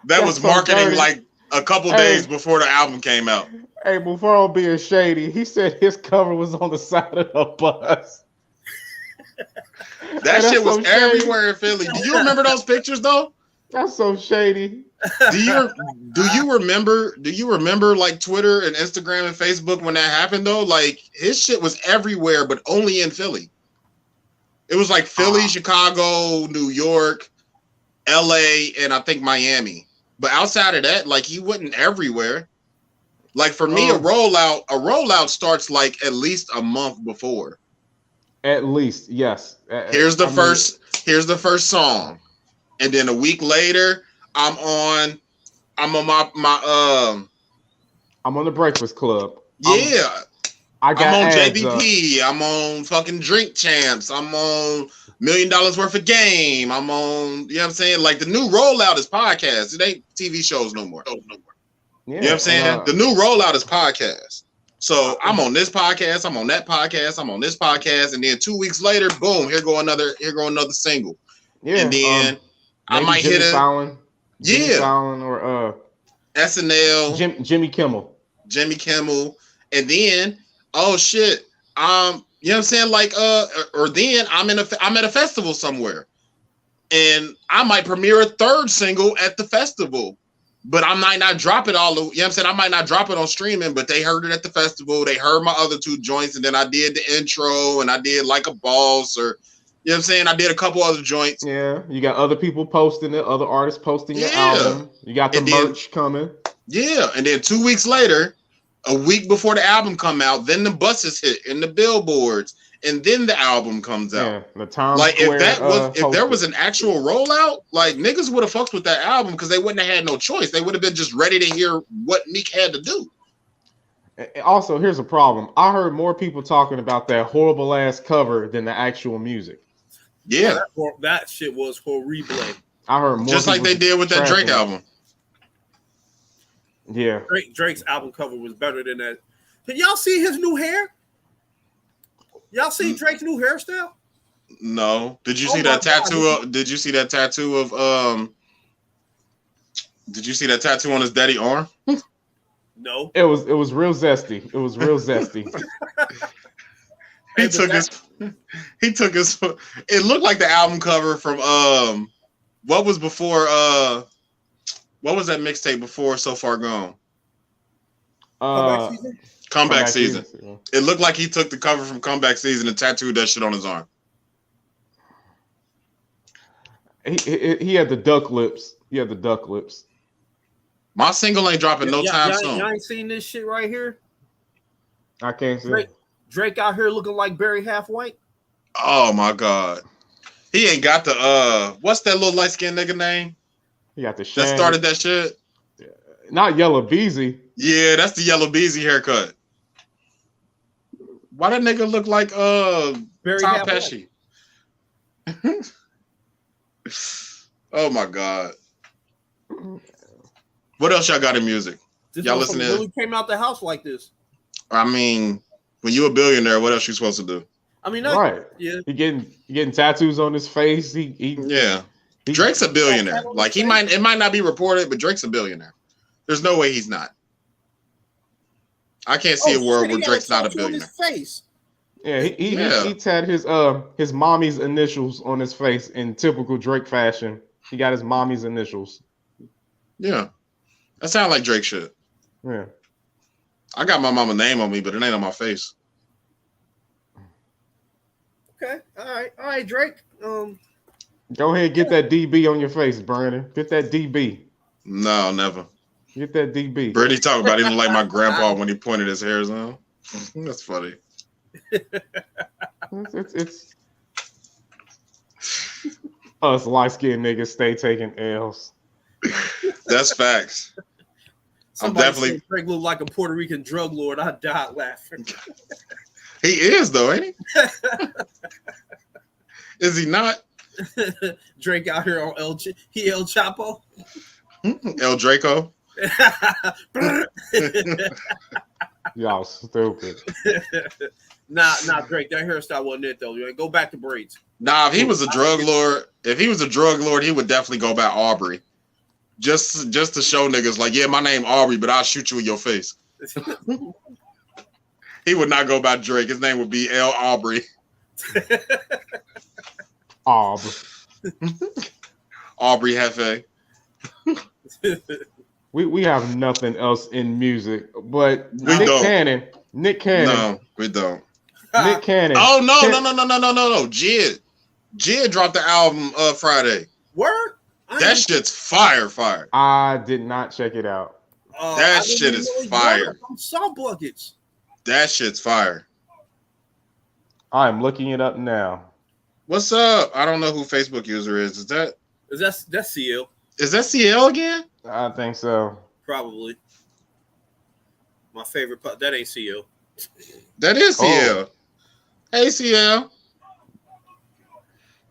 That was marketing like a couple days before the album came out. Hey, Mufaro being shady, he said his cover was on the side of the bus. That shit was everywhere in Philly. Do you remember those pictures though? That's so shady. Do you remember like Twitter and Instagram and Facebook when that happened though? Like his shit was everywhere, but only in Philly. It was like Philly, Chicago, New York, LA, and I think Miami. But outside of that, like he wasn't everywhere. Like for me, a rollout starts like at least a month before. At least, yes. Here's the first song, and then a week later, I'm on the Breakfast Club. Yeah, I'm on JBP. I'm on fucking Drink Champs. I'm on $1 Million Worth of Game. I'm on, you know what I'm saying? Like the new rollout is podcasts. It ain't TV shows no more. Yeah, you know what I'm saying? The new rollout is podcasts. So I'm on this podcast, I'm on that podcast, I'm on this podcast, and then 2 weeks later, boom, here go another single. Yeah. And then I might hit it. Jimmy Fallon or SNL. Jimmy Kimmel. And then, oh shit. You know what I'm saying? Like, or then I'm at a festival somewhere. And I might premiere a third single at the festival. But I might not drop it all. You know what I'm saying? I might not drop it on streaming, but they heard it at the festival. They heard my other two joints, and then I did the intro, and I did like a boss, or you know what I'm saying? I did a couple other joints. Yeah, you got other people posting it, other artists posting your album. You got the merch coming. Yeah, and then 2 weeks later, a week before the album come out, then the buses hit and the billboards, and then the album comes out. Yeah, the Times like Square, if there was an actual rollout, like niggas would have fucked with that album because they wouldn't have had no choice. They would have been just ready to hear what Meek had to do. Also, here's a problem. I heard more people talking about that horrible ass cover than the actual music. Yeah, that shit was horrible. I heard more, just like they did with that Drake album. Yeah, Drake's album cover was better than that. Did y'all see his new hair? Y'all see Drake's new hairstyle? No. Did you see that tattoo? Did you see that tattoo of Did you see that tattoo on his daddy arm? No. It was real zesty. It was real zesty. He took his. It looked like the album cover from what was before what was that mixtape before So Far Gone? Comeback season. It looked like he took the cover from Comeback Season and tattooed that shit on his arm. He had the duck lips. He had the duck lips. My single ain't dropping no time soon. Y'all ain't seen this shit right here? I can't see. Drake out here looking like Barry Half White. Oh my god. He ain't got the what's that little light skinned nigga name? He got the shame. That started that shit. Yeah. Not Yellow Beezy. Yeah, that's the Yellow Beezy haircut. Why that nigga look like Barry Tom had Pesci. Oh my God. What else y'all got in music? This Y'all motherfucker listening? really came out the house like this. I mean, when you a billionaire, what else you supposed to do? I mean, Right. yeah. He getting tattoos on his face. Yeah. Drake's a billionaire. Like it might not be reported, but Drake's a billionaire. There's no way he's not. I can't see a world where Drake's not a billionaire. On his face. Yeah, he tattooed his mommy's initials on his face in typical Drake fashion. He got his mommy's initials. Yeah. That sounds like Drake shit. Yeah. I got my mama's name on me, but it ain't on my face. Okay. All right, Drake. Go ahead and get that DB on your face, Brandon. Get that DB. No, never. Get that DB. Brittany talking about even like my grandpa when he pointed his hairs on. That's funny. It's us light-skinned niggas stay taking L's. That's facts. Somebody I'm definitely. said Drake looked like a Puerto Rican drug lord. I died laughing. He is though, ain't he? Is he not? Drake out here on El Chapo. El Draco. Y'all stupid. Nah, Drake. That hairstyle wasn't it though. You go back to braids. Nah, if he was a drug lord, he would definitely go by Aubrey. Just to show niggas like, yeah, my name Aubrey, but I'll shoot you in your face. He would not go by Drake. His name would be L. Aubrey. Aubrey. Aubrey Hefe. We have nothing else in music, but We Nick don't. Cannon. No, we don't. Nick Cannon. Oh no. Jid dropped the album Friday. Word? That shit's fire. I did not check it out. That shit is fire. Salt buckets. That shit's fire. I am looking it up now. What's up? I don't know who Facebook user is. That's CL? Is that CL again? I think so. Probably. My favorite. That ain't CL. That is CL. Hey CL.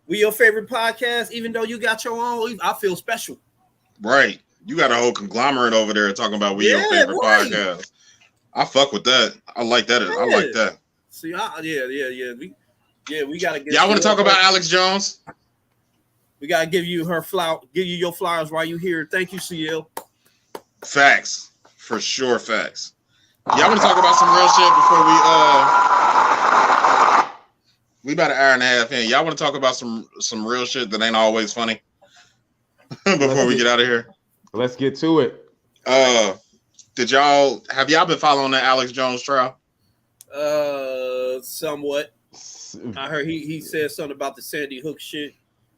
We your favorite podcast, even though you got your own. I feel special. Right. You got a whole conglomerate over there talking about we your favorite podcast. I fuck with that. I like that. I like that. See, we gotta get. Y'all want to talk about Alex Jones? We gotta give you your flowers while you here. Thank you, CL. Facts, for sure. Facts. Y'all want to talk about some real shit before we about an hour and a half in. Y'all want to talk about some real shit that ain't always funny before we get out of here? Let's get to it. Have y'all been following that Alex Jones trial? Somewhat. I heard he said something about the Sandy Hook shit.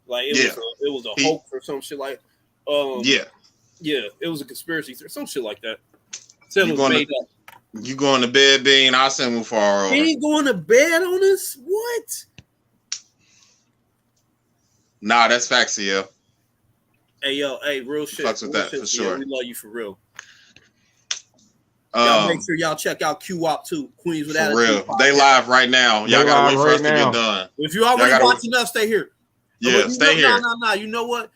Like it was a hoax or some shit like. It was a conspiracy, some shit like that. Said it was made up. You going to bed, Bean? I'll send him far over. He ain't going to bed on us? What? Nah, that's facts, yeah. Hey, real shit. Fucks with that, for sure. We love you for real. Y'all make sure y'all check out QWOP too. Queens with Attitude. For real. They live right now. Y'all gotta wait for us to get done. If you already watching us, stay here. Stay here. No. You know what?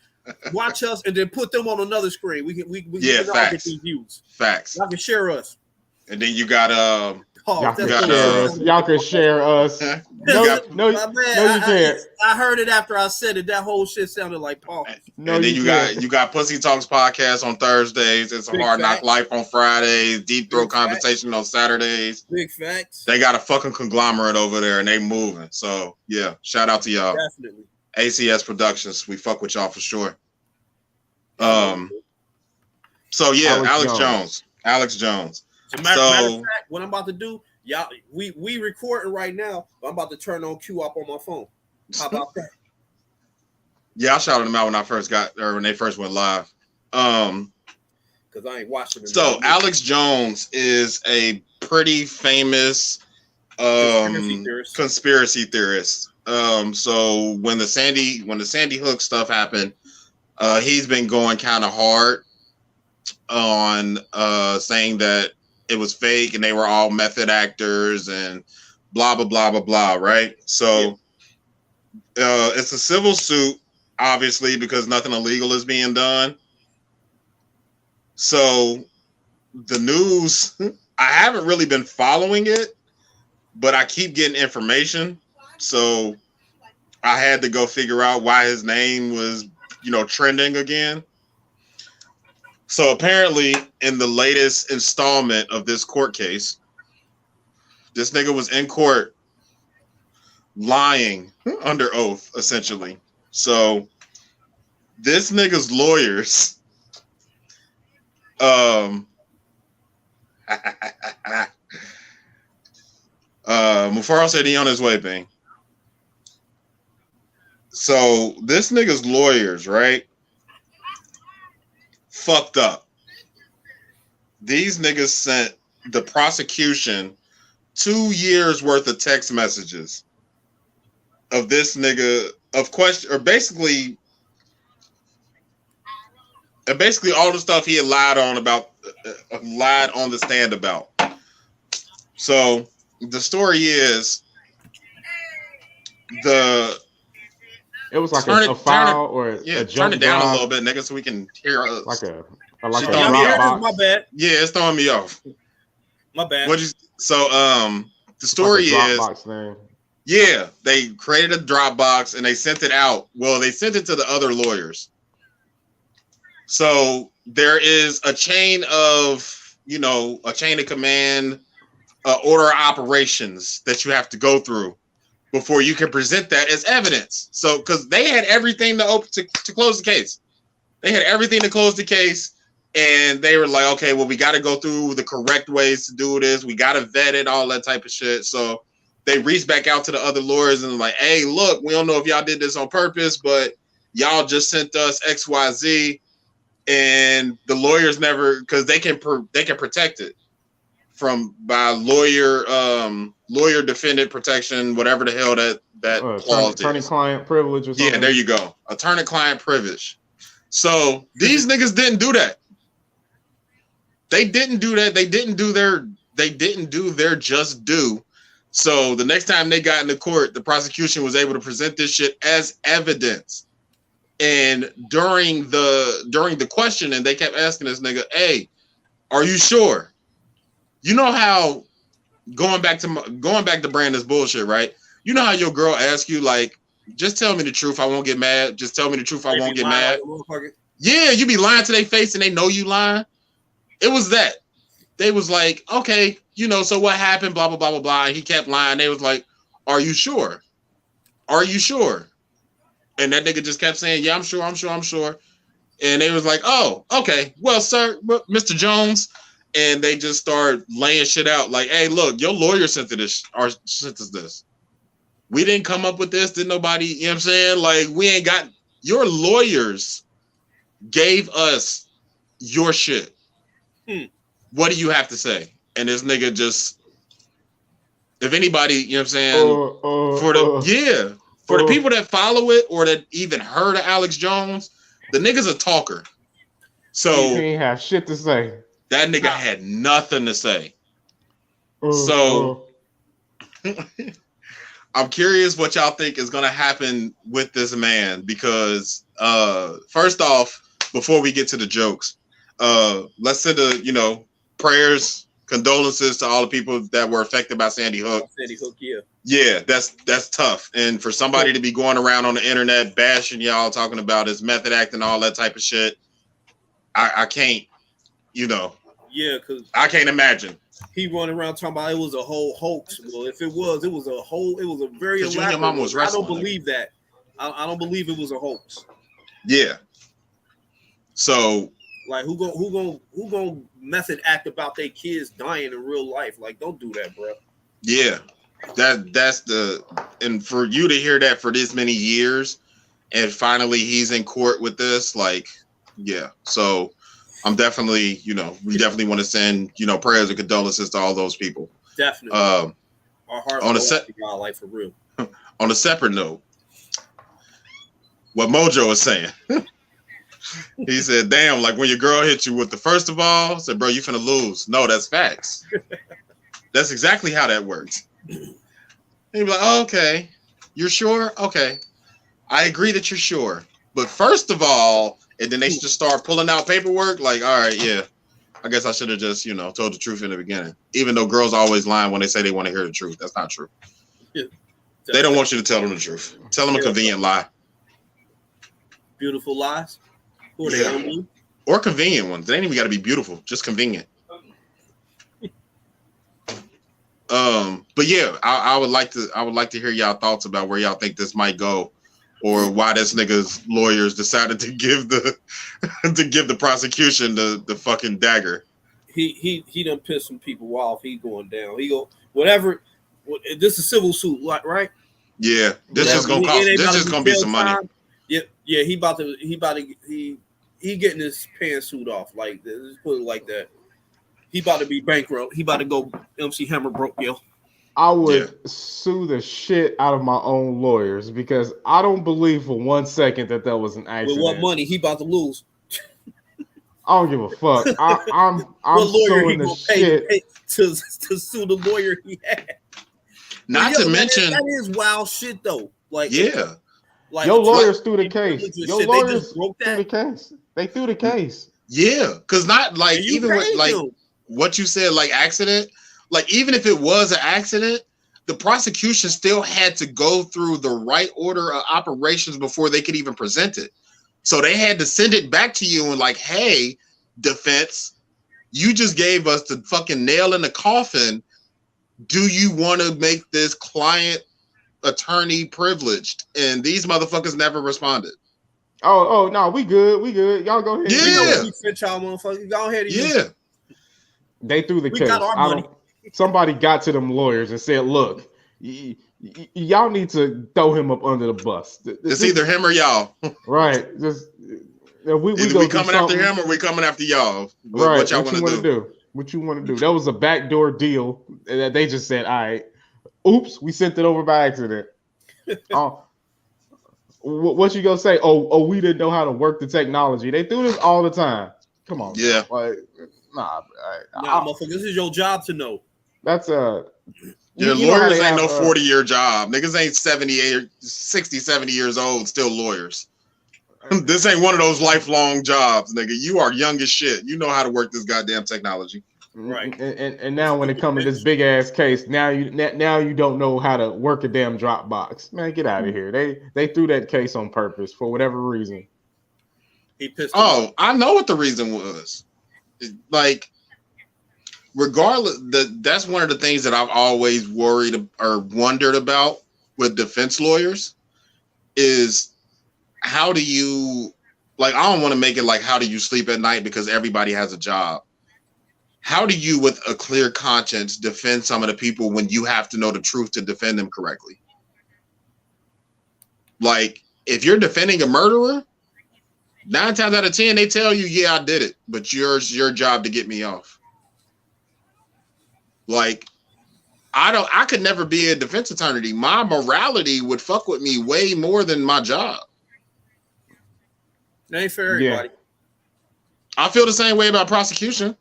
Watch us and then put them on another screen. We can facts. all get these views. Facts. Y'all can share us. And then you got y'all can share us. No, you can't. I heard it after I said it. That whole shit sounded like Paul. No, and then you got Pussy Talks podcast on Thursdays. It's a Hard Knock Life on Fridays. Deep Throat Conversation on Saturdays. Big facts. They got a fucking conglomerate over there and they moving. So yeah, shout out to y'all. Definitely. ACS Productions. We fuck with y'all for sure. So yeah, Alex Jones. As a matter of fact, what I'm about to do, y'all, we recording right now. But I'm about to turn on QWOP on my phone. How about that? Yeah, I shouted them out when they first went live. Because I ain't watching them. So Alex Jones is a pretty famous conspiracy theorist. So when the Sandy Hook stuff happened, he's been going kind of hard on saying that it was fake and they were all method actors and blah blah blah blah blah. Right? So it's a civil suit, obviously, because nothing illegal is being done. So the news, I haven't really been following it, but I keep getting information. So I had to go figure out why his name was, trending again. So apparently, in the latest installment of this court case, this nigga was in court lying under oath, essentially. So this nigga's lawyers, Mufaro said he on his way, Bing. So this nigga's lawyers, right? Fucked up. These niggas sent the prosecution 2 years worth of text messages of this nigga of question, or basically all the stuff he had lied on the stand about. So the story is it was like a file or a jump turn it down drive, a little bit, nigga, so we can hear us. like a My bad. Yeah, it's throwing me off. My bad. The story is thing. Yeah, they created a Dropbox and they sent it out. Well, they sent it to the other lawyers. So there is a chain of command, order of operations that you have to go through before you can present that as evidence. So, because they had everything to close the case. They had everything to close the case, and they were like, okay, well, we got to go through the correct ways to do this. We got to vet it, all that type of shit. So they reached back out to the other lawyers and like, hey, look, we don't know if y'all did this on purpose, but y'all just sent us XYZ. And the lawyers never, because they can protect it by lawyer defendant protection, whatever the hell that clause is. Attorney-client privilege or something. Yeah, there you go. Attorney-client privilege. So these niggas didn't do that. They didn't do that. They didn't do their just due. So the next time they got into court, the prosecution was able to present this shit as evidence. And during the questioning, they kept asking this nigga, "Hey, are you sure?" You know how going back to Brandon's bullshit, right? You know how your girl asks you like, "Just tell me the truth, I won't get mad. Just tell me the truth, I won't get mad." Yeah, you be lying to their face and they know you lying. It was that. They was like, "Okay, so what happened? Blah blah blah blah blah." And he kept lying. They was like, "Are you sure? Are you sure?" And that nigga just kept saying, "Yeah, I'm sure. And they was like, "Oh, okay. Well, sir, Mr. Jones." And they just started laying shit out like, "Hey, look, your lawyer sent us this. We didn't come up with this. Didn't nobody, you know what I'm saying? Like, we ain't got, your lawyers gave us your shit. What do you have to say?" And this nigga just, if anybody, you know what I'm saying? For the people that follow it or that even heard of Alex Jones, the nigga's a talker. So he ain't have shit to say. That nigga had nothing to say. So I'm curious what y'all think is gonna happen with this man, because first off, before we get to the jokes, let's send prayers, condolences to all the people that were affected by Sandy Hook. Sandy Hook, yeah. Yeah, that's tough. And for somebody to be going around on the internet bashing y'all, talking about his method acting, all that type of shit, I can't, Yeah, because I can't imagine. He running around talking about it was a whole hoax. Well, if it was a very elaborate. Your mom was wrestling. I don't believe that. I don't believe it was a hoax. Yeah. So, like, who gonna method act about their kids dying in real life? Like, don't do that, bro. Yeah, and for you to hear that for this many years, and finally he's in court with this, like, yeah. So I'm definitely, we definitely want to send, prayers and condolences to all those people. Definitely. Our hearts on a like for real. On a separate note, what Mojo is saying. He said, "Damn, like when your girl hit you with the first of all," said, "Bro, you finna lose." No, that's facts. That's exactly how that works. And he'd be like, oh, okay, you're sure? Okay, I agree that you're sure. But first of all, and then they just start pulling out paperwork. Like, all right, yeah, I guess I should have just, told the truth in the beginning. Even though girls always lie when they say they want to hear the truth. That's not true. Yeah. They don't want you to tell them the truth. Tell them a convenient lie. Beautiful lies. Who are they on you? Or convenient ones. They ain't even got to be beautiful. Just convenient. But yeah, I would like to hear y'all thoughts about where y'all think this might go, or why this nigga's lawyers decided to give the prosecution the fucking dagger. He done pissed some people off. He going down. He go whatever. This is civil suit, right? Yeah, this is gonna cost. This is gonna be some money. Yeah. He getting his pantsuit off. Like, let's put it like that. He about to be bankrupt. He about to go MC Hammer broke, yo. I would sue the shit out of my own lawyers because I don't believe for 1 second that was an accident. With what money he about to lose? I don't give a fuck. I'm suing the shit to sue the lawyer he had. Not to mention that is wild shit though. Like, yeah, like your lawyers threw the case. Your lawyers threw the case. They threw the case. Yeah, because not like even with like what you said, like accident. Like, even if it was an accident, the prosecution still had to go through the right order of operations before they could even present it. So they had to send it back to you and like, hey, defense, you just gave us the fucking nail in the coffin. Do you want to make this client attorney privileged? And these motherfuckers never responded. Oh no, we good. Y'all go ahead. Yeah. Y'all motherfuckers. Go ahead. Yeah. They threw the case. Got our money. Somebody got to them lawyers and said, look, y'all need to throw him up under the bus. It's either him or y'all. Right. Just we coming after him or we coming after y'all. Right. What y'all want to do? What you want to do? That was a backdoor deal that they just said, all right, oops, we sent it over by accident. What you gonna say? Oh, we didn't know how to work the technology. They do this all the time. Come on. Yeah. Like, nah, motherfucker, this is your job to know. That's your lawyers ain't no 40-year job. Niggas ain't 60, 70 years old, still lawyers. This ain't one of those lifelong jobs, nigga. You are young as shit. You know how to work this goddamn technology. Right. And now when it comes to this big ass case, now you don't know how to work a damn Dropbox. Man, get out of here. They threw that case on purpose for whatever reason. He pissed off. I know what the reason was. Like, regardless, that's one of the things that I've always worried or wondered about with defense lawyers is how do you, like, I don't want to make it like how do you sleep at night because everybody has a job. How do you, with a clear conscience, defend some of the people when you have to know the truth to defend them correctly? Like, if you're defending a murderer, 9 times out of 10, they tell you, yeah, I did it, but your job to get me off. Like, I could never be a defense attorney. My morality would fuck with me way more than my job. That ain't for everybody. Yeah. I feel the same way about prosecution.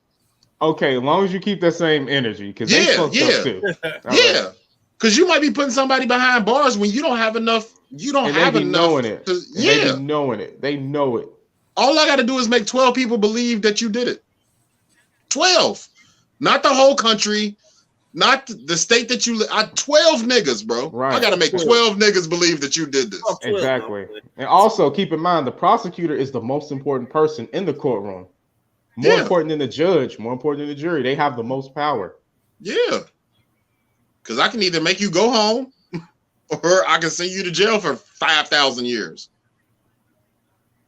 Okay, as long as you keep that same energy, because they fucked up too. Yeah, because you might be putting somebody behind bars when you don't have enough. You don't have enough. Knowing it. They be knowing it. They know it. All I got to do is make 12 people believe that you did it. 12, not the whole country, not the state that you live. 12 niggas, bro. Right. I got to make 12 niggas believe that you did this. Exactly. And also keep in mind, the prosecutor is the most important person in the courtroom. More important than the judge, more important than the jury. They have the most power. Yeah. Because I can either make you go home or I can send you to jail for 5,000 years.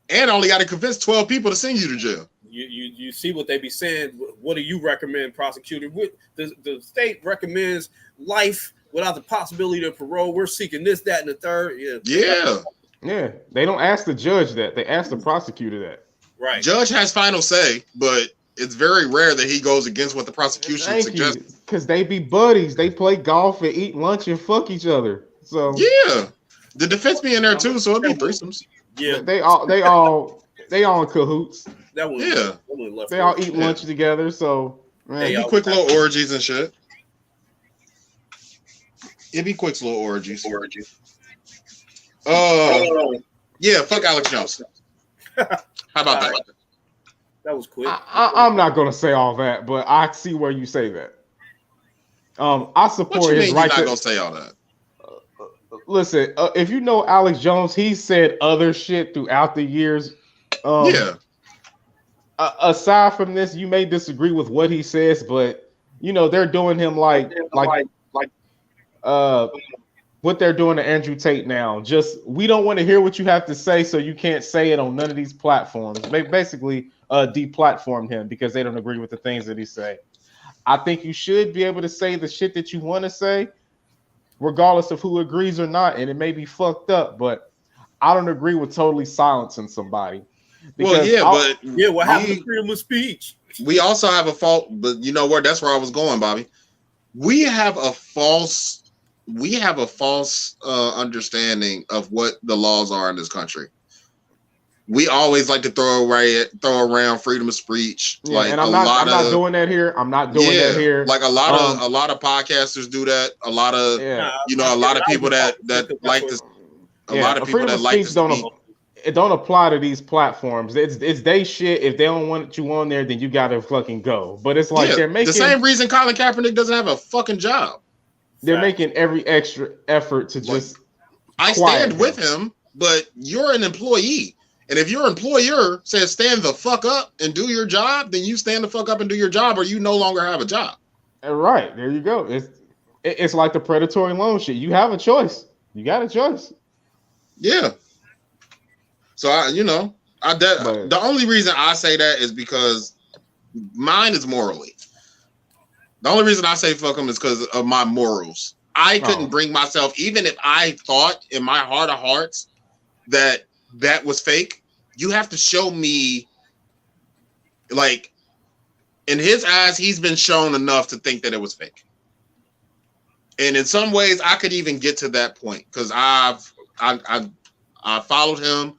And I only got to convince 12 people to send you to jail. You see what they be saying. What do you recommend, prosecutor? The state recommends life without the possibility of parole. We're seeking this, that, and the third. Yeah. They don't ask the judge that. They ask the prosecutor that. Right. Judge has final say, but it's very rare that he goes against what the prosecution suggests. Because they be buddies. They play golf and eat lunch and fuck each other. So yeah, the defense be in there too, so it'd be threesomes. Yeah, they all in cahoots. That one, yeah, they all eat lunch together. So quick little orgies and shit. It'd be Quick's little orgies. Yeah, fuck Alex Jones. How about that? That was quick. I'm not gonna say all that, but I see where you say that. I What support you his mean right you're not to gonna say all that? listen. If you know Alex Jones, he said other shit throughout the years. Yeah. Aside from this, you may disagree with what he says, but you know they're doing him like what they're doing to Andrew Tate now. Just we don't want to hear what you have to say, so you can't say it on none of these platforms. They basically deplatformed him because they don't agree with the things that he say. I think you should be able to say the shit that you want to say, regardless of who agrees or not, and it may be fucked up, but I don't agree with totally silencing somebody. Well, yeah, but what happened to freedom of speech? We also have a fault, but you know what? That's where I was going, Bobby. We have a false understanding of what the laws are in this country. We always like to throw around freedom of speech. Yeah, like and I'm not doing that here. I'm not doing that here. Like a lot of podcasters do that. A lot of a lot of people that like to a lot of people that like to speak. It don't apply to these platforms. It's they shit. If they don't want you on there, then you gotta fucking go. But it's like they're making the same reason Colin Kaepernick doesn't have a fucking job. They're making every extra effort to just. I stand with him, but you're an employee. And if your employer says stand the fuck up and do your job, then you stand the fuck up and do your job, or you no longer have a job. Right. There you go. It's like the predatory loan shit. You have a choice. You got a choice. Yeah. So the only reason I say that is because mine is morally. The only reason I say fuck them is because of my morals. I couldn't bring myself, even if I thought in my heart of hearts that was fake. You have to show me, like, in his eyes, he's been shown enough to think that it was fake. And in some ways, I could even get to that point because I followed him.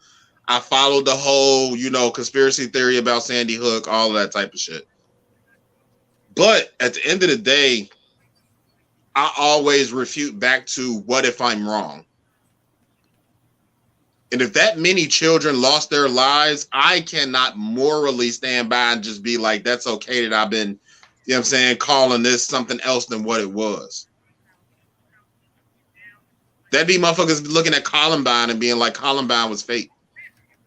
I followed the whole, conspiracy theory about Sandy Hook, all of that type of shit. But at the end of the day, I always refute back to what if I'm wrong? And if that many children lost their lives, I cannot morally stand by and just be like, that's okay that I've been, calling this something else than what it was. That'd be motherfuckers looking at Columbine and being like, Columbine was fake.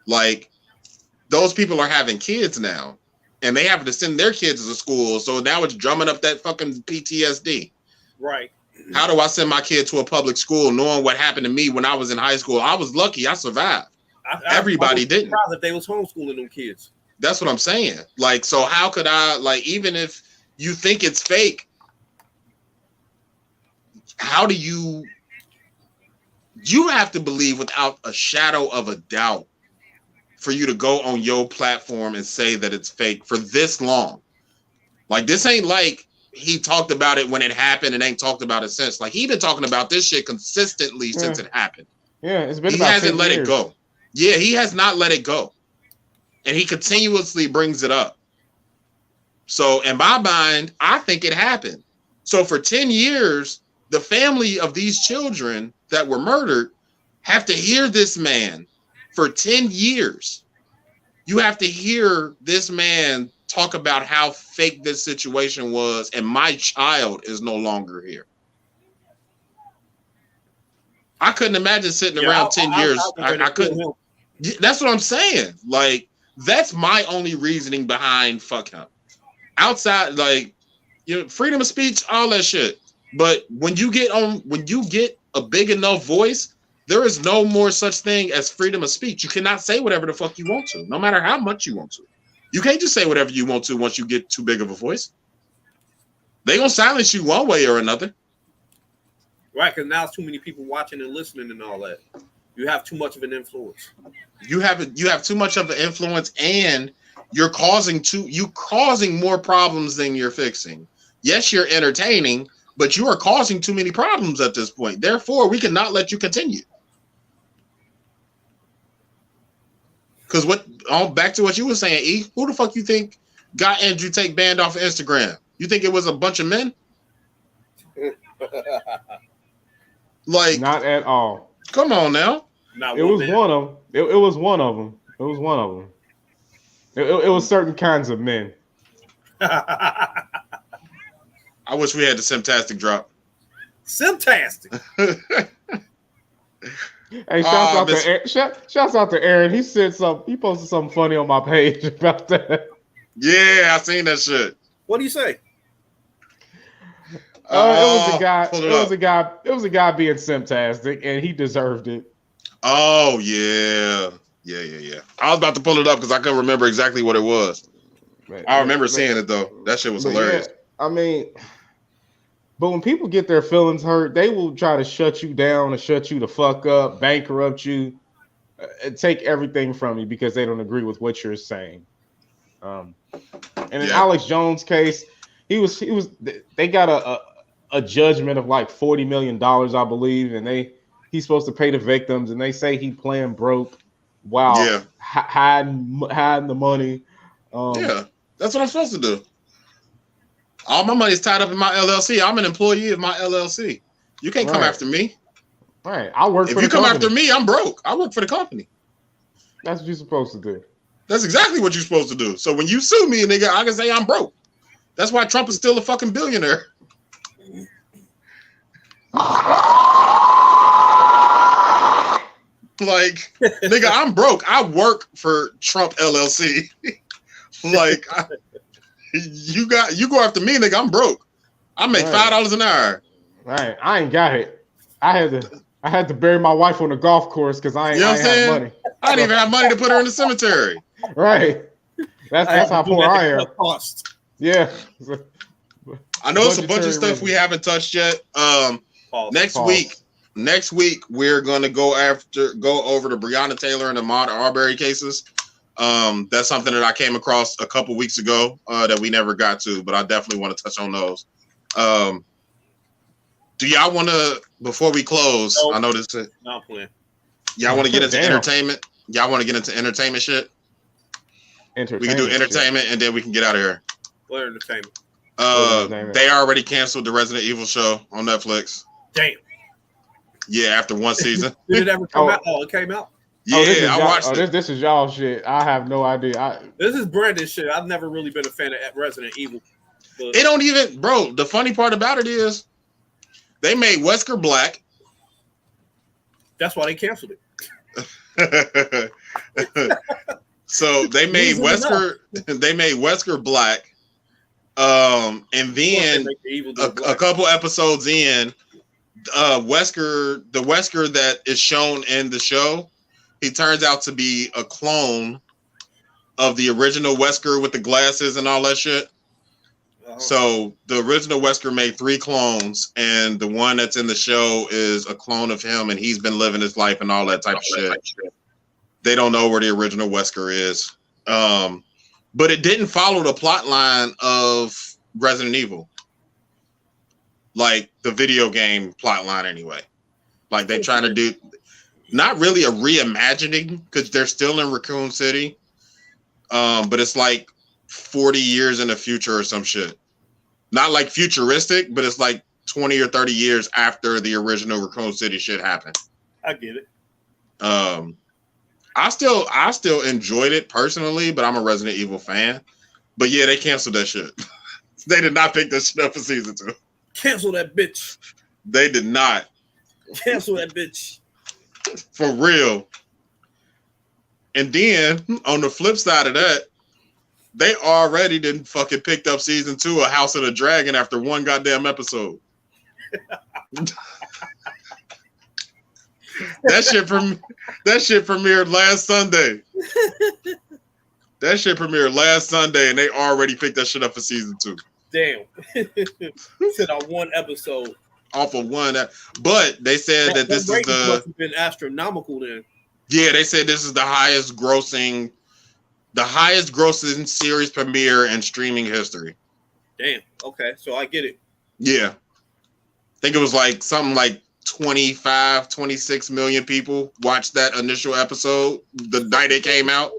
Like, those people are having kids now, and they have to send their kids to school. So now it's drumming up that fucking PTSD. Right. How do I send my kid to a public school knowing what happened to me when I was in high school? I was lucky. I survived. Everybody didn't. That they was homeschooling them kids. That's what I'm saying. Like, so how could I, like, even if you think it's fake, how do you have to believe without a shadow of a doubt for you to go on your platform and say that it's fake for this long. Like, this ain't like he talked about it when it happened and ain't talked about it since. Like, he been talking about this shit consistently since it happened. Yeah, it's been he about hasn't 10 let years. it go. Yeah, he has not let it go. And he continuously brings it up. So in my mind, I think it happened. So for 10 years, the family of these children that were murdered have to hear this man for 10 years. You have to hear this man talk about how fake this situation was, and my child is no longer here. I couldn't imagine sitting around 10 years. I couldn't. That's what I'm saying. Like, that's my only reasoning behind fuck him. Outside, like, freedom of speech, all that shit. But when you get a big enough voice, there is no more such thing as freedom of speech. You cannot say whatever the fuck you want to, no matter how much you want to. You can't just say whatever you want to once you get too big of a voice. They gonna silence you one way or another. Right, because now it's too many people watching and listening and all that. You have too much of an influence. You have too much of an influence, and you're causing more problems than you're fixing. Yes, you're entertaining, but you are causing too many problems at this point. Therefore, we cannot let you continue. Because back to what you were saying, E, who the fuck you think got Andrew Tate banned off of Instagram? You think it was a bunch of men? Like, not at all. Come on now. Not It was one of them. It was one of them. It was one of them. It was certain kinds of men. I wish we had the Simtastic drop. Simtastic. Hey, shouts out to Aaron. He said something. He posted something funny on my page about that. Yeah, I seen that shit. What do you say? It was a guy. Pull It was a guy. It was a guy being Simtastic, and he deserved it. Oh yeah. I was about to pull it up because I couldn't remember exactly what it was. Man, I remember seeing it though. That shit was hilarious. Yeah, I mean, but when people get their feelings hurt, they will try to shut you down and shut you the fuck up, bankrupt you, and take everything from you because they don't agree with what you're saying. And in Alex Jones' case, he was. They got a judgment of like $40 million, I believe, and he's supposed to pay the victims, and they say he playing broke while hiding the money. That's what I'm supposed to do. All my money's tied up in my LLC. I'm an employee of my LLC. You can't come after me. Right. I work for the company. If you come after me, I'm broke. I work for the company. That's what you're supposed to do. That's exactly what you're supposed to do. So when you sue me, nigga, I can say I'm broke. That's why Trump is still a fucking billionaire. Like, nigga, I'm broke. I work for Trump LLC. Like, you go after me, nigga. I'm broke. I make $5 an hour. Right. I ain't got it. I had to bury my wife on the golf course because I ain't have money. I didn't even have money to put her in the cemetery. Right. That's how poor I am. Yeah. I know it's a bunch of stuff we haven't touched yet. Next week we're gonna go over the Breonna Taylor and Ahmaud Arbery cases. That's something that I came across a couple weeks ago that we never got to, but I definitely want to touch on those. Do y'all want to, before we close? Nope. I know this. Not playing. Y'all want to get into entertainment? Y'all want to get into entertainment shit? We can do entertainment and then we can get out of here. What entertainment? They already canceled the Resident Evil show on Netflix. Damn. Yeah, after one season. Did it ever come out? Oh, it came out. Yeah, I watched it. This is y'all shit. I have no idea. This is Brandon shit. I've never really been a fan of Resident Evil. But it don't even, bro. The funny part about it is, they made Wesker black. That's why they canceled it. So they made Wesker. They made Wesker black. And then a couple episodes in, the Wesker that is shown in the show, he turns out to be a clone of the original Wesker with the glasses and all that shit. So the original Wesker made 3 clones, and the one that's in the show is a clone of him, and he's been living his life and all that type of shit. They don't know where the original Wesker is. But it didn't follow the plot line of Resident Evil. Like the video game plot line anyway. Like they're trying to do not really a reimagining because they're still in Raccoon City. But it's like 40 years in the future or some shit. Not like futuristic, but it's like 20 or 30 years after the original Raccoon City shit happened. I get it. I still enjoyed it personally, but I'm a Resident Evil fan. But yeah, they canceled that shit. They did not pick this shit up for season 2. Cancel that bitch. They did not. Cancel that bitch. For real. And then on the flip side of that, they already didn't fucking picked up season 2 of House of the Dragon after one goddamn episode. That shit premiered last Sunday. That shit premiered last Sunday, and they already picked that shit up for season 2. Damn. Said on one episode. Off of one, but they said that this is must have been astronomical then. Yeah, they said this is the highest grossing series premiere in streaming history. Damn. Okay, so I get it. Yeah. I think it was like something like 25, 26 million people watched that initial episode the night it came out.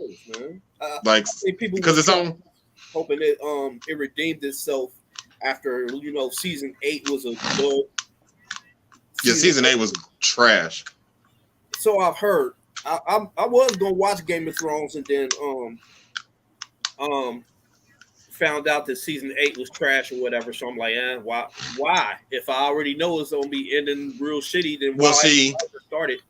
Like, because it's on. Hoping it redeemed itself after season 8 was a good. Yeah, season 8 was trash. So I've heard. I was gonna watch Game of Thrones and then found out that season 8 was trash or whatever. So I'm like, why? Why? If I already know it's gonna be ending real shitty, then Well, why see, started?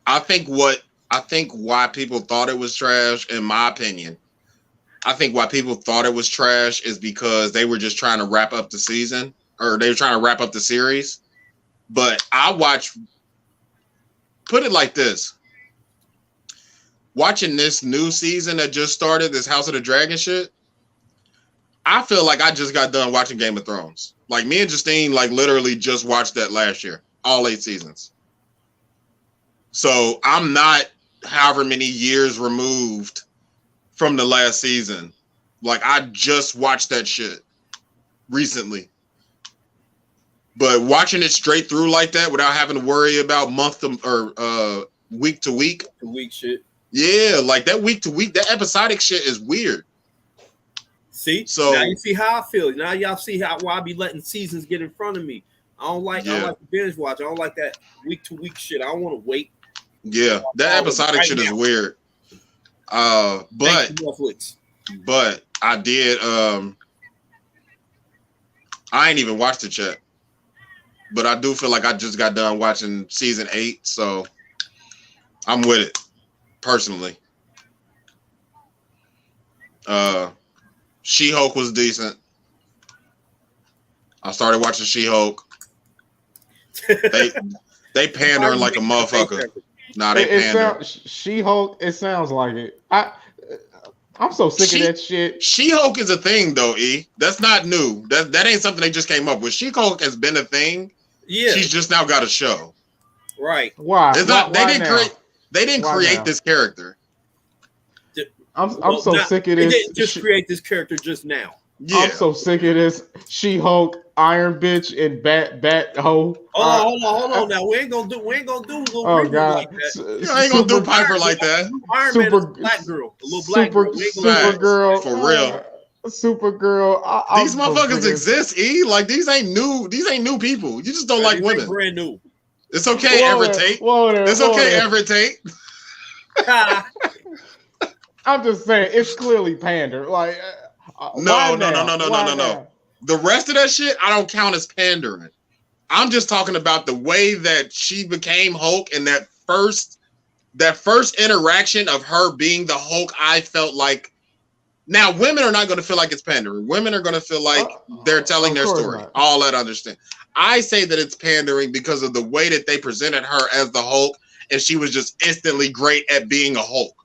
I think why people thought it was trash, in my opinion, I think why people thought it was trash is because they were just trying to wrap up the season, or they were trying to wrap up the series. But put it like this. Watching this new season that just started, this House of the Dragon shit, I feel like I just got done watching Game of Thrones. Like, me and Justine, like, literally just watched that last year, all 8 seasons. So I'm not however many years removed from the last season. Like, I just watched that shit recently. But watching it straight through like that without having to worry about week to week shit. Yeah, like that week to week, that episodic shit is weird. See, so now you see how I feel. Now y'all see why I be letting seasons get in front of me. I don't like to binge watch. I don't like that week to week shit. I don't want to wait. Yeah, that episodic shit is weird. But I did. I ain't even watched it yet. But I do feel like I just got done watching season 8, so I'm with it personally. She-Hulk was decent. I started watching She-Hulk. They pandering like a motherfucker. Nah, they pander. She-Hulk, it sounds like it. I'm so sick of that shit. She-Hulk is a thing though, E. That's not new. That ain't something they just came up with. She-Hulk has been a thing. Yeah. She's just now got a show. Right. Why? It's not, why they didn't create this character. I'm so sick of this. They didn't just create this character just now. Yeah. I'm so sick of this She-Hulk, Iron Bitch, and Bat Ho. Hold on. Now we ain't gonna do little God. like that. You ain't gonna do Piper like that. Iron Man is a black girl, a little black girl. Supergirl for real. Supergirl. These motherfuckers exist, E. Like these ain't new people. You just don't like women. Brand new. It's okay, Everett Tate. It's okay, Everett Tate. I'm just saying, it's clearly pander. Like, no. The rest of that shit, I don't count as pandering. I'm just talking about the way that she became Hulk and that first interaction of her being the Hulk. I felt like, now women are not going to feel like it's pandering. Women are going to feel like they're telling their story. Not. All that I understand. I say that it's pandering because of the way that they presented her as the Hulk, and she was just instantly great at being a Hulk.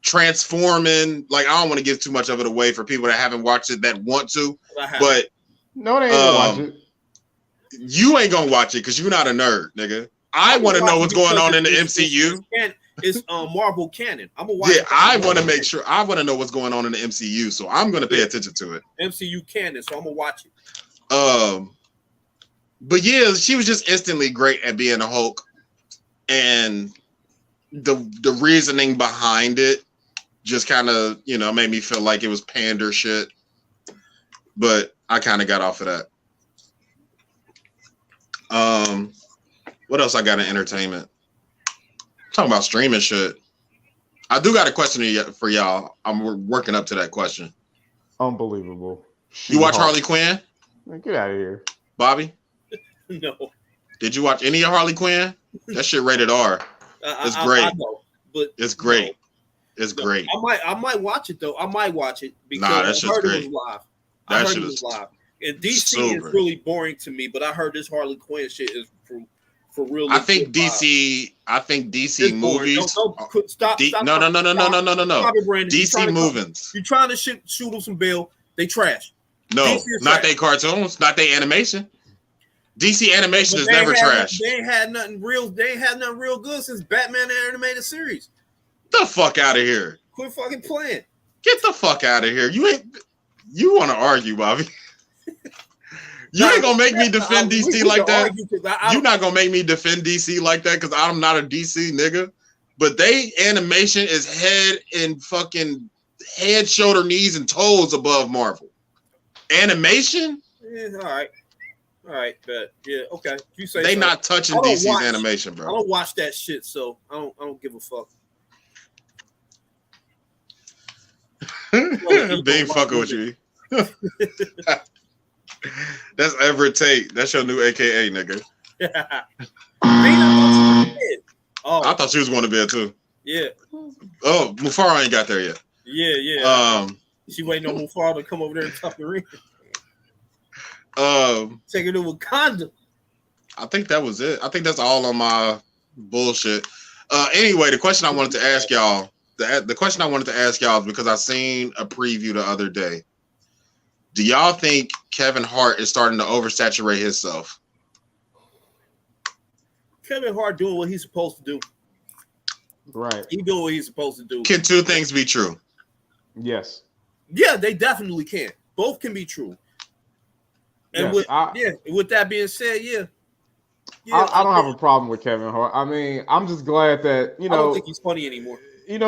Transforming, like, I don't want to give too much of it away for people that haven't watched it that want to, but no, they ain't gonna watch it. You ain't gonna watch it because you're not a nerd, nigga. I want to know what's going on in the MCU. It's Marvel canon. I'm gonna watch. Yeah, I want to make sure. I want to know what's going on in the MCU, so I'm gonna pay attention to it. MCU canon, so I'm gonna watch it. But yeah, she was just instantly great at being a Hulk, and the reasoning behind it just kind of, made me feel like it was pander shit. But I kind of got off of that. What else I got in entertainment? Talking about streaming shit. I do got a question for y'all. I'm working up to that question. Unbelievable. You watch Harley Quinn? Man, get out of here. Bobby? No. Did you watch any of Harley Quinn? That shit rated R. It's great. I know, but it's great. No. It's great. I might watch it though. I might watch it because that I heard great. It was live. That shit is live. And DC is really boring to me, but I heard this Harley Quinn shit is for real. I think DC movies. Stop. No. DC movies. You're trying to shoot them some bill. They trash. No, not they cartoons, not they animation. DC animation is never trash. They ain't had nothing real. They ain't had nothing real good since Batman animated series. The fuck out of here! Quit fucking playing. Get the fuck out of here! You want to argue, Bobby? You ain't gonna make me defend DC like that. You're not gonna make me defend DC like that because I'm not a DC nigga. But they animation is head, shoulder, knees, and toes above Marvel. Animation? Yeah, all right. All right, bet. Yeah, okay. You say They so. not touching DC's animation, I bro. don't watch that shit, so I don't give a fuck. Being fucking with you. That's Everett Tate. That's your new AKA, nigga. I thought she was going to bed too. Yeah. Oh, Mufara ain't got there yet. Yeah. She waiting on Mufara to come over there and tuck her in. Take her to Wakanda. I think that was it. I think that's all on my bullshit. Anyway, the question I wanted to ask y'all, the question I wanted to ask y'all is because I seen a preview the other day. Do y'all think Kevin Hart is starting to oversaturate himself? Kevin Hart doing what he's supposed to do. Right. He doing what he's supposed to do. Can two things be true? Yes. Yeah, they definitely can. Both can be true. And with that being said, I don't have a problem with Kevin Hart. I mean, I'm just glad that I don't think he's funny anymore.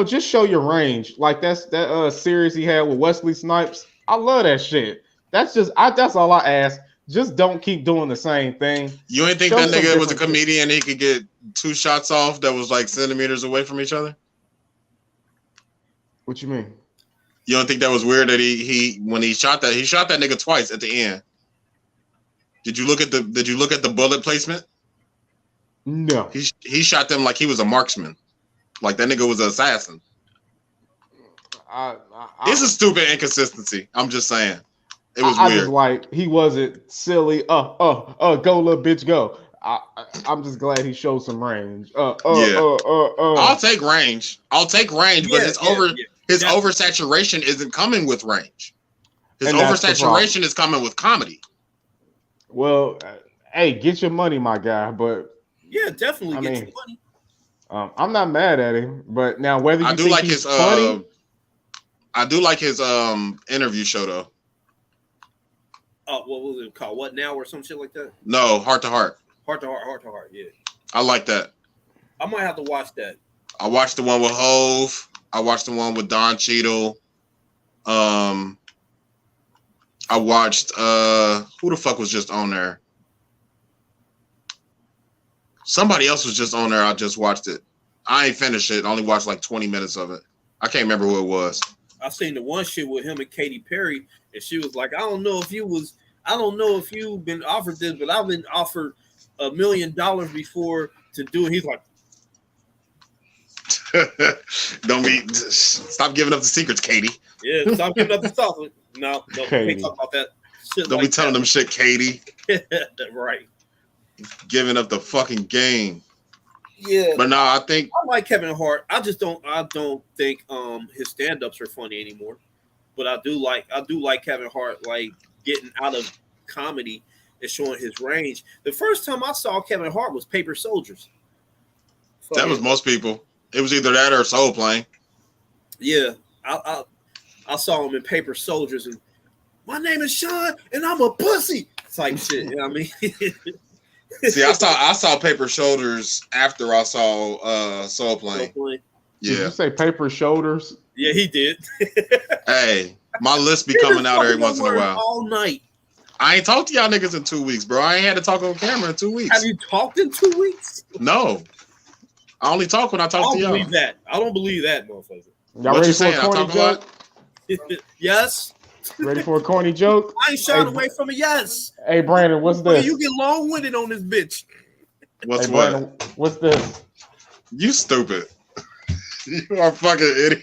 Just show your range. Like that series he had with Wesley Snipes. I love that shit. That's all I ask. Just don't keep doing the same thing. You ain't think that nigga was a comedian? He could get 2 shots off that was like centimeters away from each other. What you mean? You don't think that was weird that he when he shot that nigga twice at the end? Did you look at the bullet placement? No. He shot them like he was a marksman, like that nigga was an assassin. It's a stupid inconsistency. I'm just saying. It was weird. Just like he wasn't silly. Go little bitch, go. I'm just glad he showed some range. I'll take range. But his oversaturation isn't coming with range. His oversaturation is coming with comedy. Well, hey, get your money, my guy. But yeah, definitely get your money. I'm not mad at him, but now whether you think he's funny, I do like his interview show though. What was it called? What Now or some shit like that? No, Heart to Heart. Heart to Heart. Yeah. I like that. I might have to watch that. I watched the one with Hove. I watched the one with Don Cheadle. I watched who the fuck was just on there? Somebody else was just on there. I just watched it. I ain't finished it. I only watched like 20 minutes of it. I can't remember who it was. I seen the one shit with him and Katy Perry, and she was like, I don't know if you've been offered this, but I've been offered $1 million before to do it. He's like, stop giving up the secrets, Katie. Yeah, stop giving up the stuff. No, can't talk about that shit. Don't be telling them shit, Katie. Right. Giving up the fucking game. Yeah. But no, I like Kevin Hart. I don't think his stand-ups are funny anymore. But I do like Kevin Hart, like getting out of comedy and showing his range. The first time I saw Kevin Hart was Paper Soldiers. That was most people. It was either that or Soul Plane. Yeah. I saw him in Paper Soldiers and my name is Sean and I'm a pussy type shit. You know what I mean? See, I saw Paper Shoulders after I saw Soul Plane. Yeah. Did you say Paper Shoulders? Yeah, he did. Hey, my list be coming out every once in a while. All night. I ain't talked to y'all niggas in 2 weeks, bro. I ain't had to talk on camera in 2 weeks. Have you talked in 2 weeks? No. I only talk when I talk to y'all. I don't believe that, motherfucker. Y'all ready for a corny joke? Yes. Ready for a corny joke? I ain't shying away from it. Yes. Hey, Brandon, what's this? You get long-winded on this bitch. Brandon, what's this? You stupid. You are fucking idiot.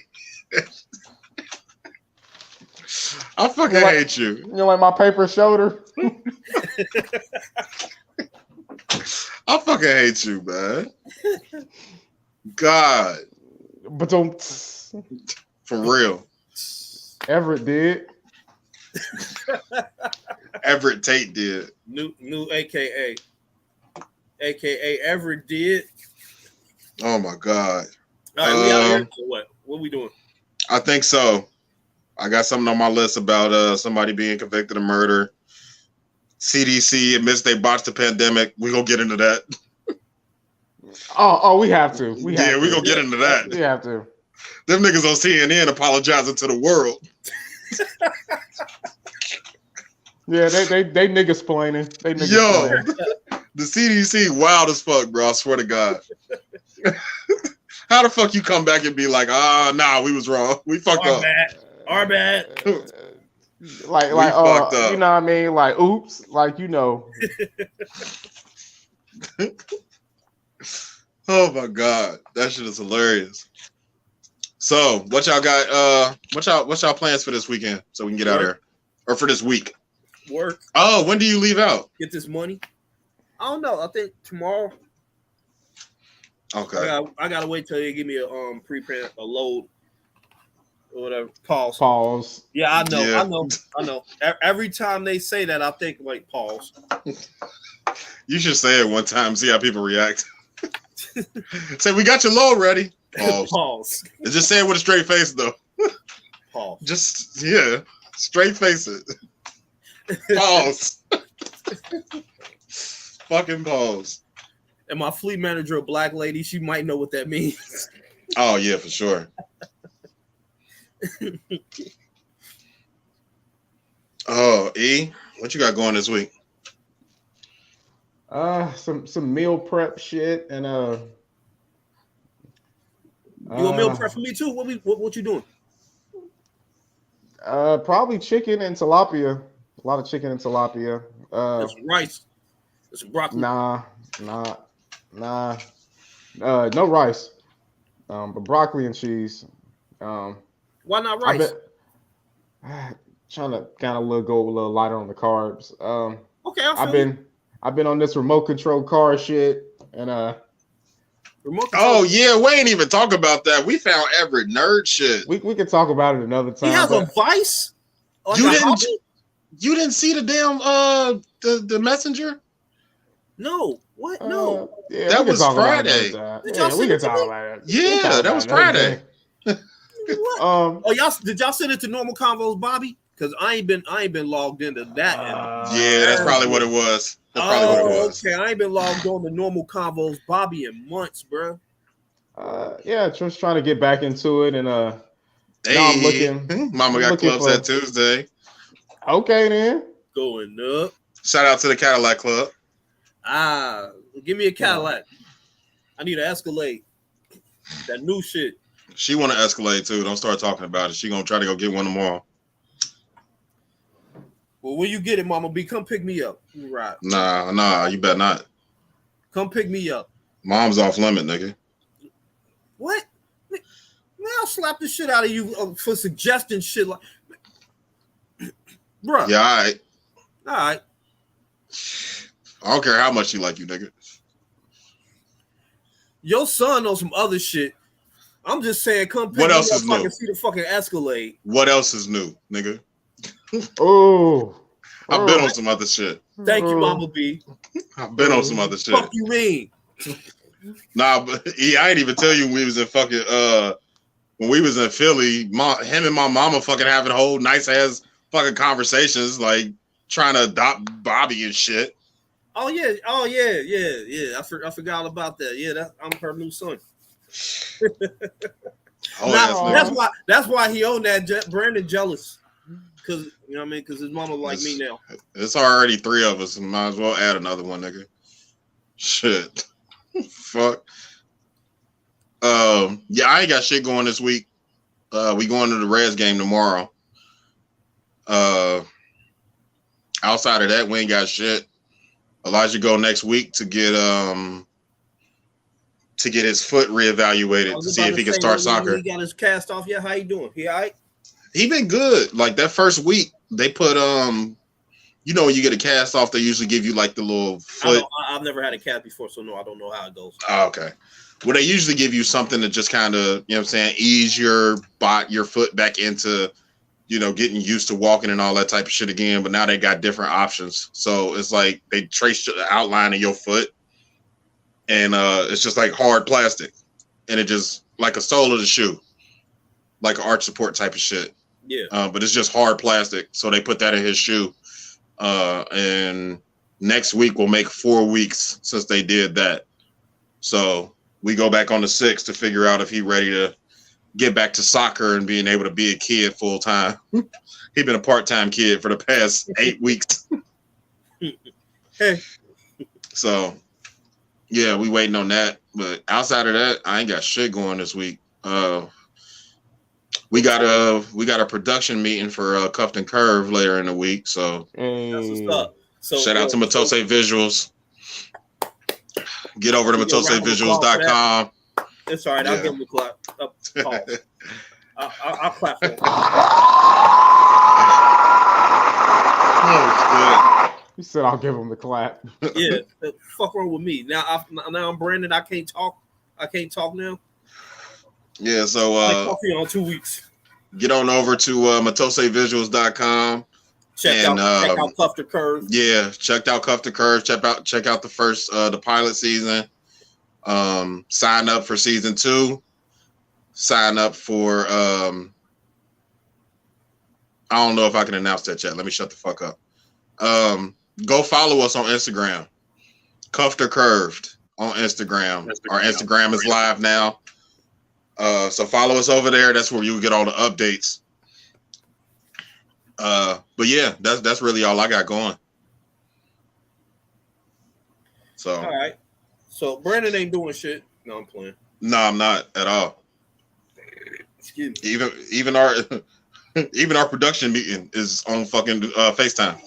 I fucking hate you. You know, like my paper shoulder? I fucking hate you, man. God. But don't. For real. Everett did. Everett Tate did. New AKA. AKA Everett did. Oh my God. All right, we out here. So what? What we doing? I think so. I got something on my list about somebody being convicted of murder. CDC admits they botched the pandemic. We gonna get into that. Oh, we have to. We gonna get into that. We have to. Them niggas on CNN apologizing to the world. Yeah, they niggas splaining. They niggas Yo, splaining. the CDC wild as fuck, bro. I swear to God. How the fuck you come back and be like, nah, we was wrong. We fucked up. Our bad. Like, We fucked up. you know what I mean? Like, oops, like, you know. Oh my God, that shit is hilarious. So, what y'all got? What's y'all plans for this weekend so we can get out of here, or for this week? Work. Oh, when do you leave out? Get this money. I don't know. I think tomorrow. Okay. I gotta wait till they give me a preprint, a load, or whatever. Pause. Pause. Yeah, I know. Yeah. I know. Every time they say that, I think like pause. You should say it one time, see how people react. Say, we got your load ready. Pause. Pause. And just say it with a straight face, though. Pause. Just, yeah, straight face it. Pause. Fucking pause. And my fleet manager, a black lady, she might know what that means. Oh, yeah, for sure. Oh, E, what you got going this week? Some meal prep shit and You want meal prep for me too? What you doing? Probably chicken and tilapia. A lot of chicken and tilapia. That's rice. That's broccoli. Nah. No rice. But broccoli and cheese. Why not rice? Trying to kind of go a little lighter on the carbs. Okay, I've been on this remote control car shit and remote control. Oh yeah, we ain't even talk about that. We found Everett nerd shit. We can talk about it another time. He has a vice. Like You didn't see the damn the messenger? No. What? No. Yeah, that was Friday. We can talk about it. Yeah, that was Friday. Oh, did y'all send it to Normal Convos, Bobby? Because I ain't been logged into that. Yeah, that's probably what it was. That's probably what it was. Okay. I ain't been logged on to Normal Convos, Bobby, in months, bro. Yeah, just trying to get back into it, and now I'm looking. Mama got clubs that Tuesday. Okay, then. Going up. Shout out to the Cadillac Club. Give me a Cadillac. I need an Escalade. That new shit. She want to Escalade too. Don't start talking about it. She gonna try to go get one tomorrow. Well, when you get it, Mama B, come pick me up. Right. Nah, you better not. Come pick me up. Mom's off limit, nigga. What? Man, I'll slap the shit out of you for suggesting shit like, bro. Yeah, all right. All right. I don't care how much she like you, nigga. Your son knows some other shit. I'm just saying, come pick What me else up is so I new? can see the fucking Escalade. What else is new, nigga? Oh, I've been on some other shit. Thank you, Mama B. I've been on some other shit. Fuck you mean? Nah, but I ain't even tell you when we was in fucking when we was in Philly, him and my mama fucking having whole nice ass fucking conversations, like trying to adopt Bobby and shit. Oh yeah. I forgot all about that. Yeah, I'm her new son. That's why he owned that. Brandon jealous, because you know what I mean. Because his mama like me now. It's already 3 of us. Might as well add another one, nigga. Shit. Fuck. Yeah, I ain't got shit going this week. We going to the Reds game tomorrow. Outside of that, we ain't got shit. Elijah go next week to get his foot reevaluated to see if he can start soccer. He got his cast off yet? How you doing? He all right? He been good. Like that first week, they put you know, when you get a cast off, they usually give you like the little foot. I've never had a cast before, so no, I don't know how it goes. Oh, okay. Well, they usually give you something to just kind of, you know what I'm saying, ease your foot back into, you know, getting used to walking and all that type of shit again. But now they got different options. So it's like they trace the outline of your foot, and it's just like hard plastic, and it just like a sole of the shoe, like an arch support type of shit. Yeah. But it's just hard plastic. So they put that in his shoe. And next week will make 4 weeks since they did that. So we go back on the 6th to figure out if he's ready to get back to soccer and being able to be a kid full time. He been a part-time kid for the past 8 weeks. Hey. So, yeah, we waiting on that. But outside of that, I ain't got shit going this week. We got a production meeting for Cuffed and Curve later in the week. So that's what's up. So shout out to Matose Visuals. Get over to matosevisuals.com. It's all right. I'll give him a clap. I'll clap for him. Oh, You said I'll give him the clap. Yeah, fuck wrong with me. Now I'm branded. I can't talk. I can't talk now. Yeah, so I'll talk to you on 2 weeks. Get on over to matosevisuals.com. Check out Cuffed and Curve. Yeah, checked out Cuffed and Curve. Check out the first the pilot season. Sign up for season 2. Sign up for I don't know if I can announce that yet. Let me shut the fuck up. Go follow us on Instagram. Cuffed or Curved on Instagram. Our Instagram is live now. So follow us over there. That's where you get all the updates. But yeah, that's really all I got going. So all right. So Brandon ain't doing shit. No, I'm playing. No, I'm not at all. Excuse me. Even our production meeting is on fucking FaceTime.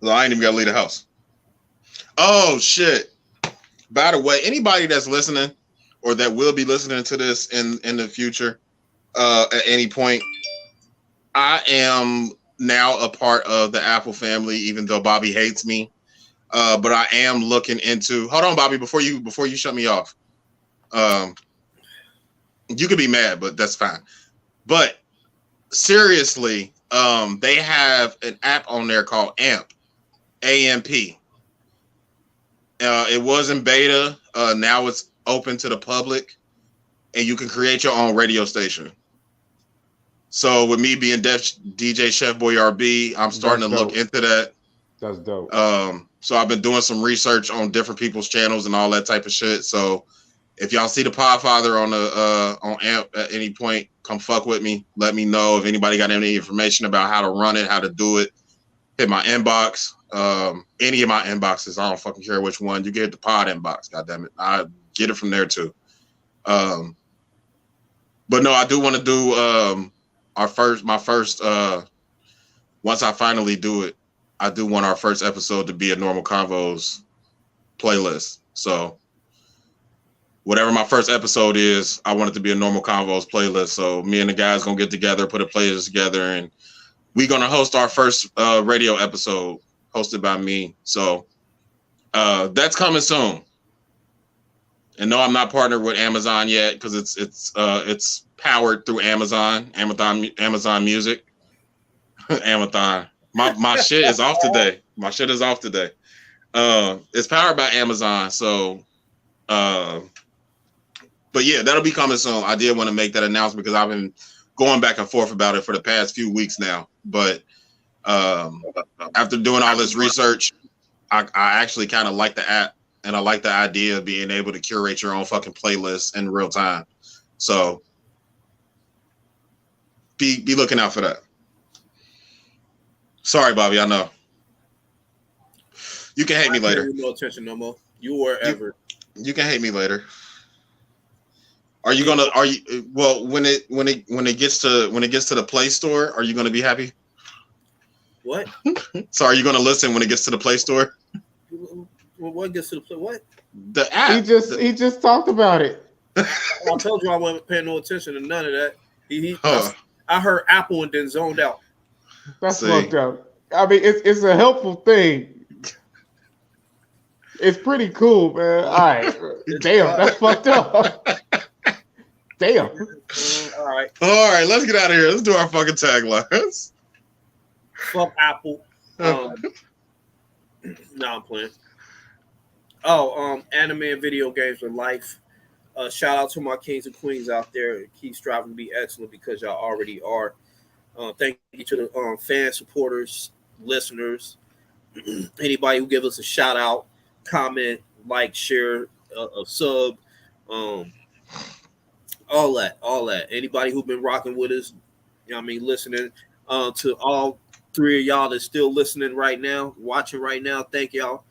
So I ain't even gotta leave the house. Oh shit. By the way, anybody that's listening or that will be listening to this in the future, at any point, I am now a part of the Apple family, even though Bobby hates me. But I am looking into. Hold on, Bobby, before you shut me off. You could be mad, but that's fine. But seriously, they have an app on there called AMP, A-M-P. It was in beta. Now it's open to the public, and you can create your own radio station. So with me being DJ Chef Boy RB, I'm starting to look into that. That's dope. So I've been doing some research on different people's channels and all that type of shit. So if y'all see the Podfather on AMP at any point, come fuck with me. Let me know if anybody got any information about how to run it, how to do it. Hit my inbox. Any of my inboxes. I don't fucking care which one. You get the pod inbox. God damn it. I get it from there too. But no, I do want to do my first once I finally do it, I do want our first episode to be a Normal Convos playlist. So whatever my first episode is, I want it to be a Normal Convos playlist. So me and the guys gonna get together, put a playlist together, and we're gonna host our first radio episode hosted by me. So that's coming soon. And no, I'm not partnered with Amazon yet because it's powered through Amazon Music. Amazon. My shit is off today. It's powered by Amazon. So, but yeah, that'll be coming soon. I did want to make that announcement because I've been going back and forth about it for the past few weeks now. But after doing all this research, I actually kind of like the app, and I like the idea of being able to curate your own fucking playlist in real time. So be looking out for that. Sorry, Bobby, I know. You can hate me later. No attention no more. You or ever. You can hate me later. When it gets to the Play Store, are you gonna be happy? What? So are you gonna listen when it gets to the Play Store? What gets to the Play? What? The app. He just talked about it. I told you I wasn't paying no attention to none of that. I heard Apple and then zoned out. That's fucked up. I mean, it's a helpful thing. It's pretty cool, man. All right. Damn, that's fucked up. Damn. All right. Let's get out of here. Let's do our fucking taglines. Fuck Apple. No, I'm playing. Anime and video games are life. Shout out to my kings and queens out there. Keep striving to be excellent because y'all already are. Thank you to the fans, supporters, listeners, anybody who give us a shout out, comment, like, share, a sub, all that. Anybody who been rocking with us, you know what I mean, listening. To all three of y'all that's still listening right now, watching right now, thank y'all.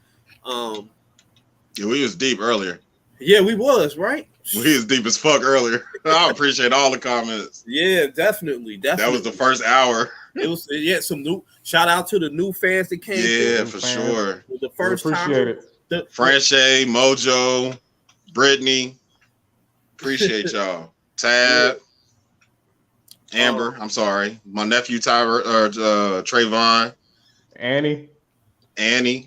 Yeah, we was deep earlier. Yeah, we was, right? We was deep as fuck earlier. I appreciate all the comments. Yeah, definitely. That was the first hour. It was some new shout out to the new fans that came through. Yeah, for sure. The first appreciate time. it. Franche, Mojo, Brittany. Appreciate y'all. Tab, Amber. I'm sorry. My nephew Tyler Trayvon. Annie.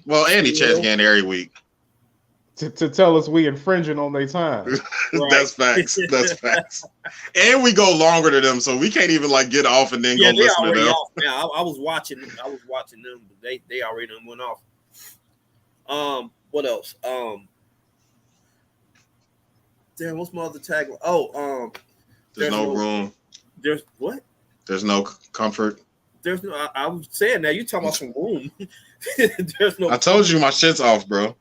Well, Annie checks again every week. To tell us we infringing on their time. That's facts. That's facts. And we go longer to them, so we can't even like get off and then go listen to them. Off now. I was watching them, but they already done went off. What else? Damn, what's my other tagline? Oh, there's no room. There's what? There's no comfort. There's no. I was saying now. You talking about some room? There's no. I told you my shit's off, bro.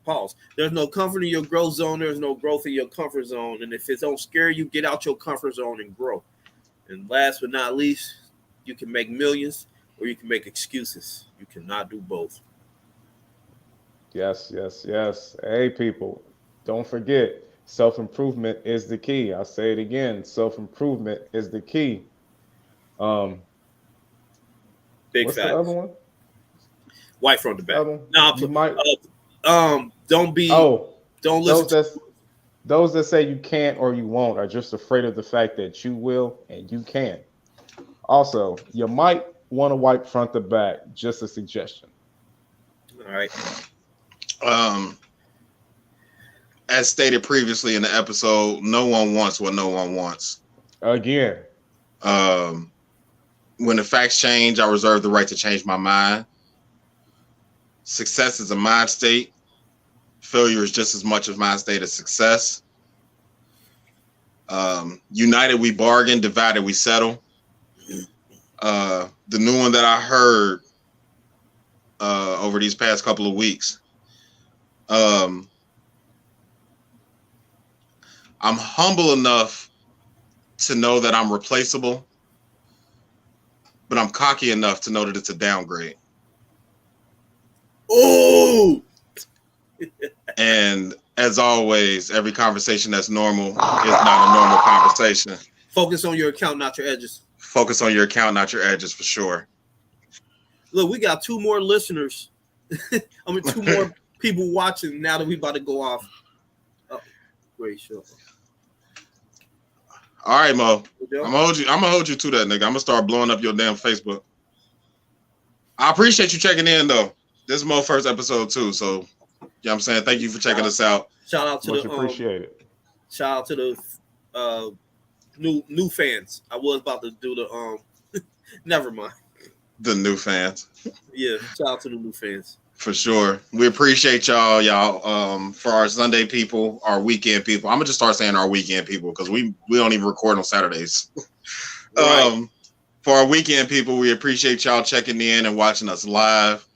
Pause. There's no comfort in your growth zone. There's no growth in your comfort zone. And if it don't scare you, get out your comfort zone and grow. And last but not least, you can make millions or you can make excuses. You cannot do both. Yes. Hey, people, don't forget, self-improvement is the key. I'll say it again. Self-improvement is the key. Big what's facts. the other one? White front to back. No, you might. Don't listen. Those that say you can't or you won't are just afraid of the fact that you will and you can. Also, you might want to wipe front to back. Just a suggestion. All right. As stated previously in the episode, no one wants what no one wants. Again. When the facts change, I reserve the right to change my mind. Success is a mind state. Failure is just as much of mind state as success. United we bargain, divided we settle. The new one that I heard over these past couple of weeks. I'm humble enough to know that I'm replaceable, but I'm cocky enough to know that it's a downgrade. Oh! And as always, every conversation that's normal is not a normal conversation. Focus on your account, not your edges. Focus on your account, not your edges, for sure. Look, we got 2 more listeners. 2 more people watching now that we about to go off. Oh, great show. All right, Mo. I'm gonna hold you to that, nigga. I'm gonna start blowing up your damn Facebook. I appreciate you checking in, though. This is Mo's first episode too, so you know what I'm saying? Thank you for checking us out. Shout out to Much appreciated. Shout out to the new fans. I was about to do the never mind. The new fans. Yeah, shout out to the new fans. For sure. We appreciate y'all. For our Sunday people, our weekend people. I'm gonna just start saying our weekend people because we don't even record on Saturdays. Right. For our weekend people, we appreciate y'all checking in and watching us live.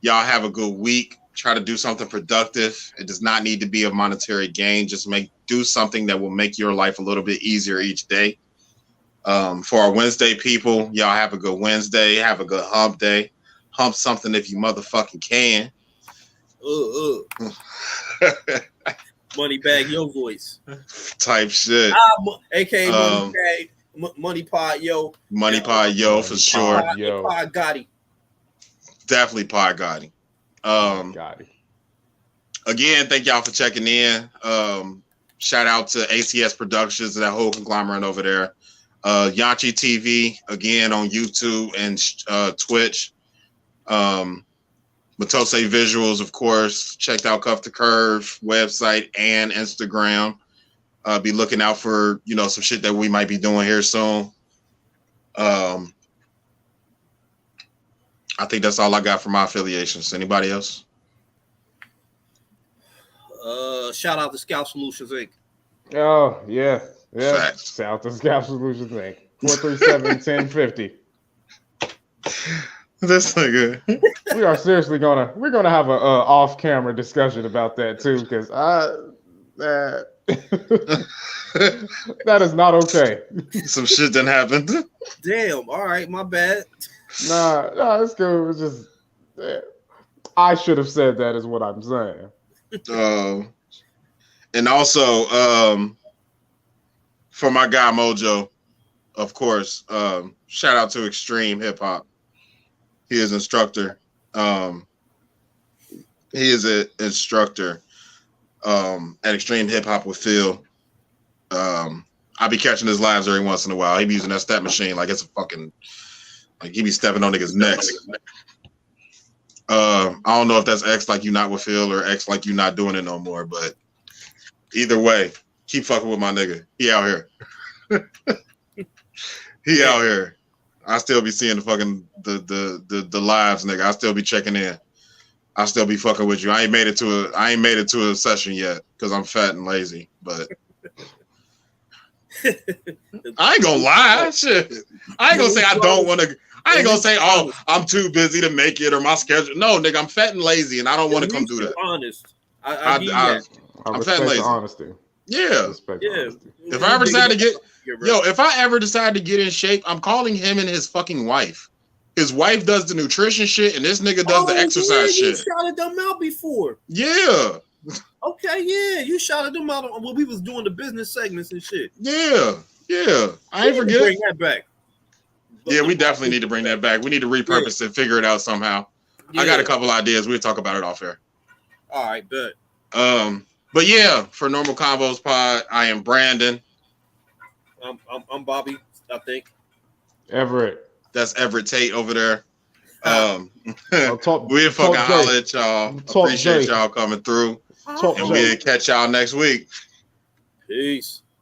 Y'all have a good week. Try to do something productive. It does not need to be a monetary gain. Just do something that will make your life a little bit easier each day. For our Wednesday people, y'all have a good Wednesday. Have a good hump day. Hump something if you motherfucking can. Money bag your voice. Type shit. AKA money bag. Money pod yo. Money pod yo for sure. Pod Gotti. Definitely pod Gotti. Again, thank y'all for checking in. Shout out to ACS Productions and that whole conglomerate over there. Yanchi TV again on YouTube and Twitch. Matose Visuals, of course. Check out Cuff the Curve website and Instagram. Be looking out for some shit that we might be doing here soon. I think that's all I got for my affiliations. Anybody else? Shout out to Scout Solutions Inc. Oh, yeah. Facts. Shout out to Scout Solutions Inc. 437-1050. This nigga. We are seriously gonna have a off-camera discussion about that too, because That is not okay. Some shit done happened. Damn. All right, my bad. Nah, it's good. It's just I should have said that is what I'm saying. And also, for my guy Mojo, of course, shout out to Extreme Hip Hop. He is instructor. He is an instructor at Extreme Hip Hop with Phil. I be catching his lives every once in a while. He be using that stat machine like it's a fucking, like he be stepping on niggas' necks. I don't know if that's X like you not with Phil or X like you not doing it no more, but either way, keep fucking with my nigga. He out here. He out here. I still be seeing the fucking the lives, nigga. I still be checking in. I still be fucking with you. I ain't made it to a session yet because I'm fat and lazy, but I ain't gonna lie. Shit. I ain't gonna say I don't want to. I ain't gonna say, oh, I'm too busy to make it or my schedule. No, nigga, I'm fat and lazy and I don't want to come do that. Honest. I'm fat and lazy. Honesty. Yeah. Yeah. If I ever decide to get if I ever decide to get in shape, I'm calling him and his fucking wife. His wife does the nutrition shit and this nigga does the exercise shit. You shouted them out before. Yeah. Okay, yeah. You shouted them out when we was doing the business segments and shit. Yeah. I ain't forget. Bring that back. Yeah, we definitely need to bring that back. We need to repurpose it, figure it out somehow. Yeah. I got a couple ideas. We'll talk about it off air. All right, good. But yeah, for Normal Combos Pod, I am Brandon. I'm Bobby, I think. Everett. That's Everett Tate over there. We'll fucking holler at y'all. Appreciate y'all coming through. And we'll catch y'all next week. Peace.